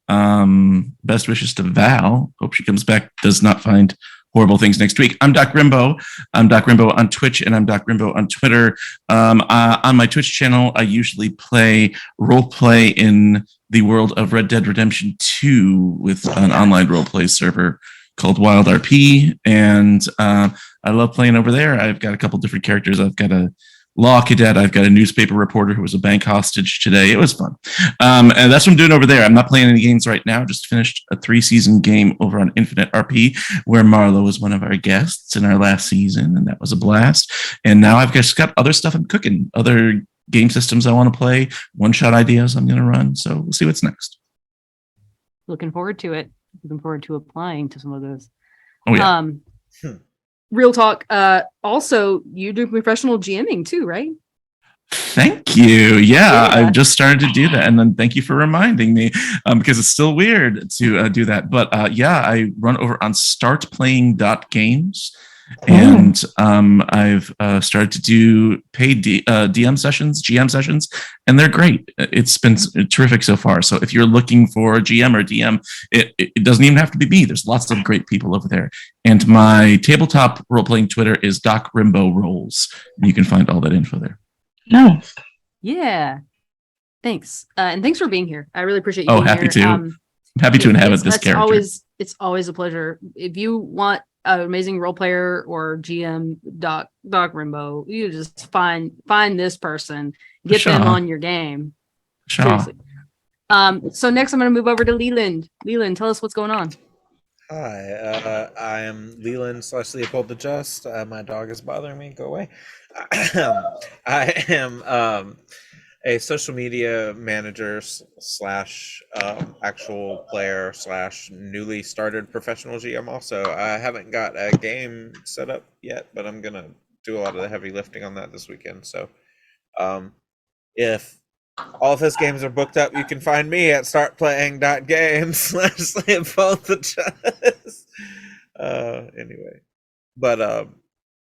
Best wishes to Val. Hope she comes back, does not find horrible things next week. I'm Doc Rimbo. I'm Doc Rimbo on Twitch and I'm Doc Rimbo on Twitter. On my Twitch channel, I usually play role play in the world of Red Dead Redemption 2 with an online role play server called Wild RP. And I love playing over there. I've got a couple different characters. I've got a law cadet. I've got a newspaper reporter who was a bank hostage today. It was fun. And that's what I'm doing over there. I'm not playing any games right now. Just finished a 3-season game over on Infinite RP where Marlo was one of our guests in our last season. And that was a blast. And now I've just got other stuff I'm cooking, other game systems I want to play, one-shot ideas I'm going to run. So we'll see what's next. Looking forward to it. Looking forward to applying to some of those. Oh, yeah. Real talk. Also, you do professional GMing too, right? Thank you. Yeah, I've just started to do that. And then thank you for reminding me because it's still weird to do that. But yeah, I run over on startplaying.games. And I've started to do paid DM sessions, GM sessions, and they're great. It's been terrific so far. So if you're looking for a GM or DM, it doesn't even have to be me. There's lots of great people over there. And my tabletop role-playing Twitter is Doc Rimbo Rolls. And you can find all that info there. Nice. Yeah. Thanks. And thanks for being here. I really appreciate you Oh, being happy here. to. I'm happy to inhabit this character. It's always a pleasure. If you want an amazing role player or GM, Doc Rimbo, you just find this person, get them Sure. on your game. Sure. Seriously. So next I'm going to move over to Leland. Leland, tell us what's going on. Hi, I am Leland / Leopold the Just. My dog is bothering me. Go away. I am a social media manager / actual player / newly started professional GM. Also, I haven't got a game set up yet, but I'm gonna do a lot of the heavy lifting on that this weekend. So, if all of his games are booked up, you can find me at startplaying.games / Leopold the Just. Anyway, but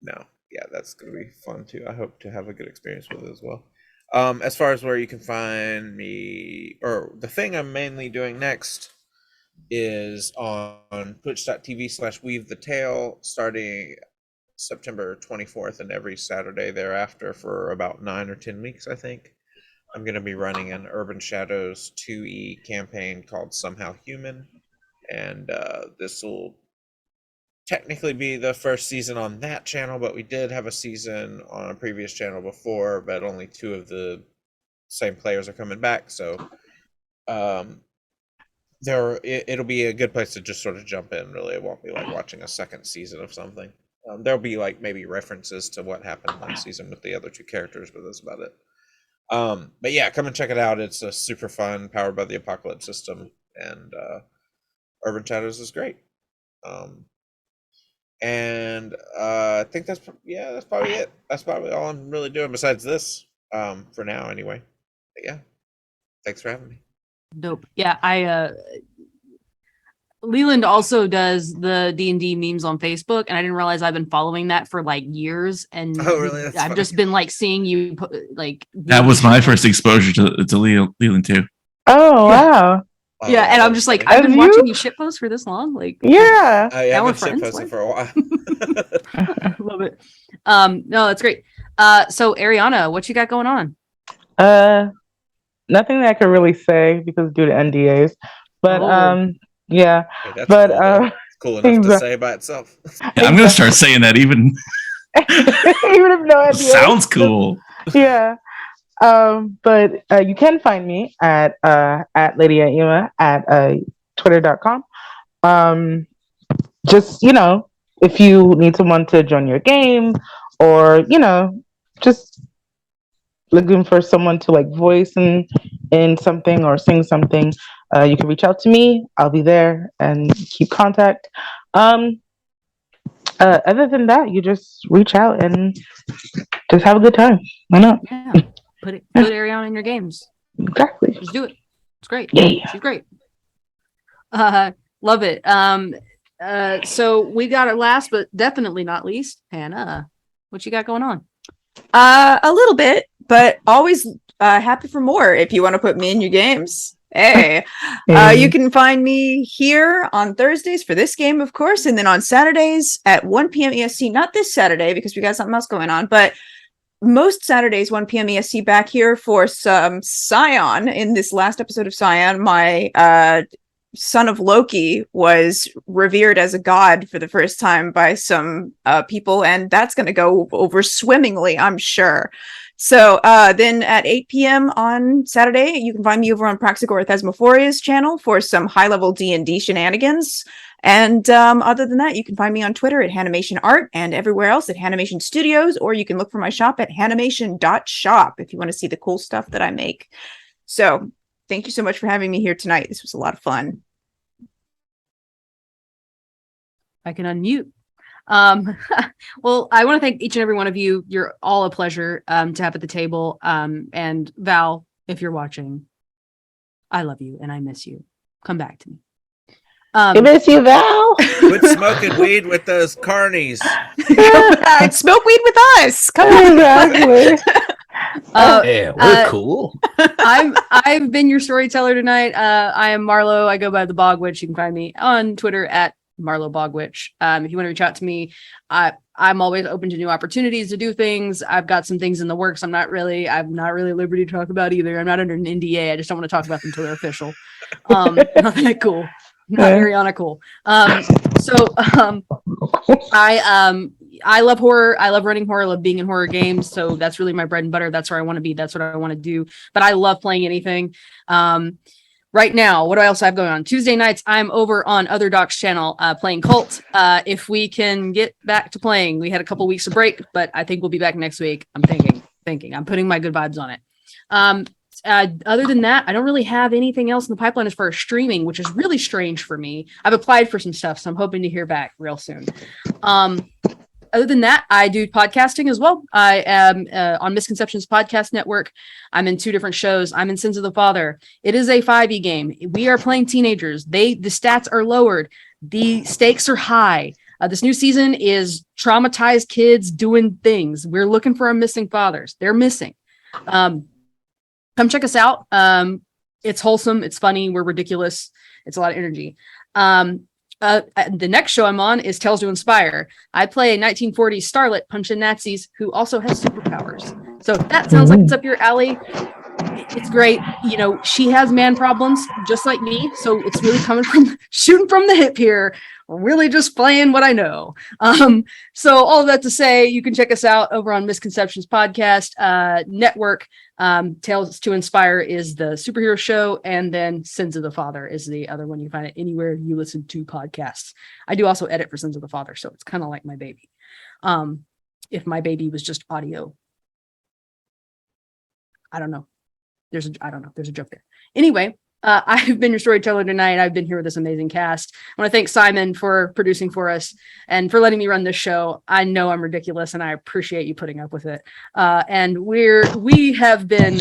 no, yeah, that's gonna be fun too. I hope to have a good experience with it as well. As far as where you can find me, or the thing I'm mainly doing next is on twitch.tv / Weave the Tale, starting September 24th and every Saturday thereafter for about 9 or 10 weeks, I think. I'm going to be running an Urban Shadows 2E campaign called Somehow Human, and this will technically be the first season on that channel, but we did have a season on a previous channel before, but only 2 of the same players are coming back, so it'll be a good place to just sort of jump in. Really, it won't be like watching a second season of something. There'll be like maybe references to what happened last season with the other 2 characters, but that's about it. But yeah, come and check it out. It's a super fun, powered by the Apocalypse system, and Urban Shadows is great. And I think that's probably it. That's probably all I'm really doing besides this, for now anyway. But yeah, thanks for having me. Dope. Yeah, Leland also does the D&D memes on Facebook, and I didn't realize I've been following that for like years. And Oh, really? That's I've funny. just been like seeing you like. That was my first exposure to Leland too. Oh wow. Yeah, and I'm just like, funny. I've been Have you? watching you shitpost for this long. Like, Yeah. Yeah, Now we're I've been friends, shitposting like- for a while. love it. No, that's great. So Ariana, what you got going on? Nothing that I could really say because due to NDAs. But Oh. yeah. Hey, that's But cool, though. It's cool enough to exact- say by itself. Yeah, I'm gonna start saying that. Even even if no NDAs. sounds cool. Yeah. But you can find me at Lady Aima at twitter.com. Just, if you need someone to join your game, or, just looking for someone to like voice in something or sing something, you can reach out to me. I'll be there and keep contact. Other than that, you just reach out and just have a good time. Why not? Yeah, put Ariana in your games. Exactly. Just do it. It's great. Yeah. She's great. Love it. So we got it last, but definitely not least, Hannah. What you got going on? A little bit, but always happy for more. If you want to put me in your games, hey, you can find me here on Thursdays for this game, of course, and then on Saturdays at 1 p.m. EST. Not this Saturday because we got something else going on, but most Saturdays 1 p.m. EST back here for some Scion. In this last episode of Scion, my son of Loki was revered as a god for the first time by some people, and that's going to go over swimmingly, I'm sure. So then at 8 p.m. on Saturday, you can find me over on Praxagora Thesmophoria's channel for some high-level D&D shenanigans. And other than that, you can find me on Twitter at Hanimation Art and everywhere else at Hanimation Studios, or you can look for my shop at hanimation.shop if you want to see the cool stuff that I make. So thank you so much for having me here tonight. This was a lot of fun. I can unmute. Well, I want to thank each and every one of you. You're all a pleasure to have at the table. And Val, if you're watching, I love you and I miss you. Come back to me. I miss you, Val. Quit smoking weed with those carnies. Smoke weed with us. Come on. Exactly. Yeah, we're cool. I've been your storyteller tonight. I am Marlo. I go by the Bogwitch. You can find me on Twitter at Marlo Bogwitch. If you want to reach out to me, I'm always open to new opportunities to do things. I've got some things in the works. I'm not really at liberty to talk about either. I'm not under an NDA. I just don't want to talk about them until they're official. Not that cool. Not Ariana cool. So I love horror. I love running horror. I love being in horror games. So that's really my bread and butter. That's where I want to be. That's what I want to do. But I love playing anything. Right now, what else I have going on? Tuesday nights, I'm over on Other Doc's channel playing Cult. If we can get back to playing, we had a couple weeks of break, but I think we'll be back next week. I'm thinking. I'm putting my good vibes on it. Other than that, I don't really have anything else in the pipeline as far as streaming, which is really strange for me. I've applied for some stuff, so I'm hoping to hear back real soon. Other than that, I do podcasting as well. I am on Misconceptions Podcast Network. I'm in 2 different shows. I'm in Sins of the Father. It is a 5e game. We are playing teenagers. The stats are lowered. The stakes are high. This new season is traumatized kids doing things. We're looking for our missing fathers. They're missing. Come check us out. It's wholesome. It's funny. We're ridiculous. It's a lot of energy. The next show I'm on is Tales to Inspire. I play a 1940s starlet punching Nazis who also has superpowers. So if that sounds like it's up your alley, it's great. You know, she has man problems just like me. So it's really coming from shooting from the hip here. Really just playing what I know. So all of that to say, you can check us out over on Misconceptions Podcast Network. Tales to Inspire is the superhero show, and then Sins of the Father is the other one. You find it anywhere you listen to podcasts. I do also edit for Sins of the Father, so it's kind of like my baby. If my baby was just audio, I don't know. There's a joke there. Anyway, I've been your storyteller tonight. I've been here with this amazing cast. I want to thank Simon for producing for us and for letting me run this show. I know I'm ridiculous, and I appreciate you putting up with it. And we have been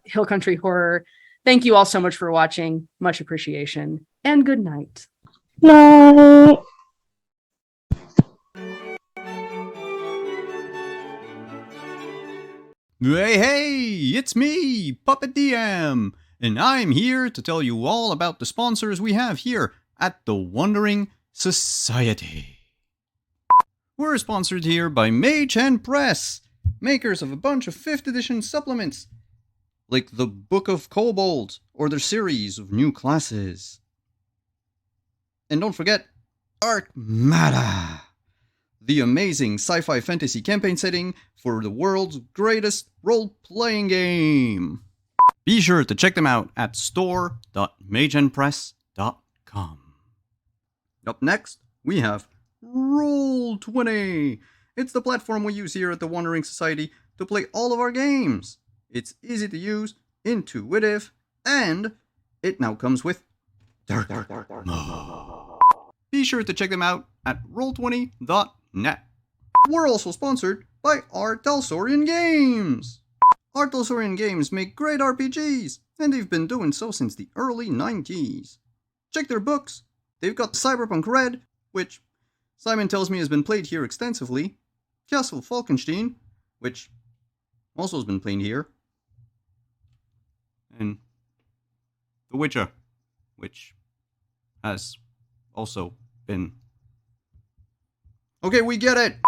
Hill Country Horror. Thank you all so much for watching. Much appreciation, and good night. No. Hey, it's me, Puppet DM, and I'm here to tell you all about the sponsors we have here at the Wandering Society. We're sponsored here by Mage Hand Press, makers of a bunch of 5th edition supplements, like the Book of Kobold or their series of new classes. And don't forget, Arcmada, the amazing sci-fi fantasy campaign setting for the world's greatest role-playing game. Be sure to check them out at store.mageandpress.com. Up next, we have Roll20. It's the platform we use here at the Wandering Society to play all of our games. It's easy to use, intuitive, and it now comes with Dark Mode. Be sure to check them out at roll20.net. We're also sponsored by R. Talsorian Games. R. Talsorian Games make great RPGs, and they've been doing so since the early 90s. Check their books. They've got Cyberpunk Red, which Simon tells me has been played here extensively, Castle Falkenstein, which also has been played here, and The Witcher, which has also been. Okay, we get it!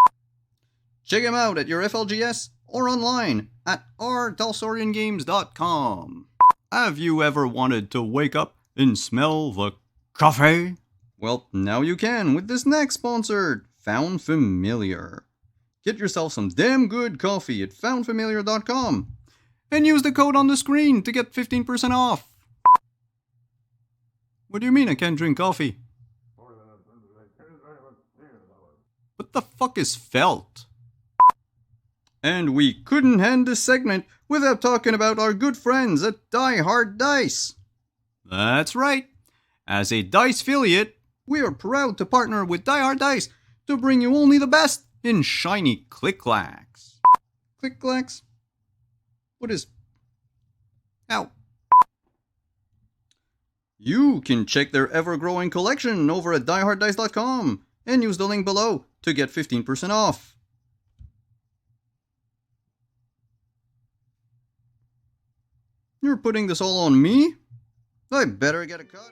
Check them out at your FLGS or online at rtalsoriangames.com. Have you ever wanted to wake up and smell the coffee? Well, now you can with this next sponsor, Found Familiar. Get yourself some damn good coffee at foundfamiliar.com and use the code on the screen to get 15% off. What do you mean I can't drink coffee? What the fuck is felt? And we couldn't end this segment without talking about our good friends at Die Hard Dice. That's right. As a Dice affiliate, we are proud to partner with Die Hard Dice to bring you only the best in shiny click-clacks. Click-clacks? What is... Ow. You can check their ever-growing collection over at dieharddice.com and use the link below to get 15% off. You're putting this all on me? I better get a cut.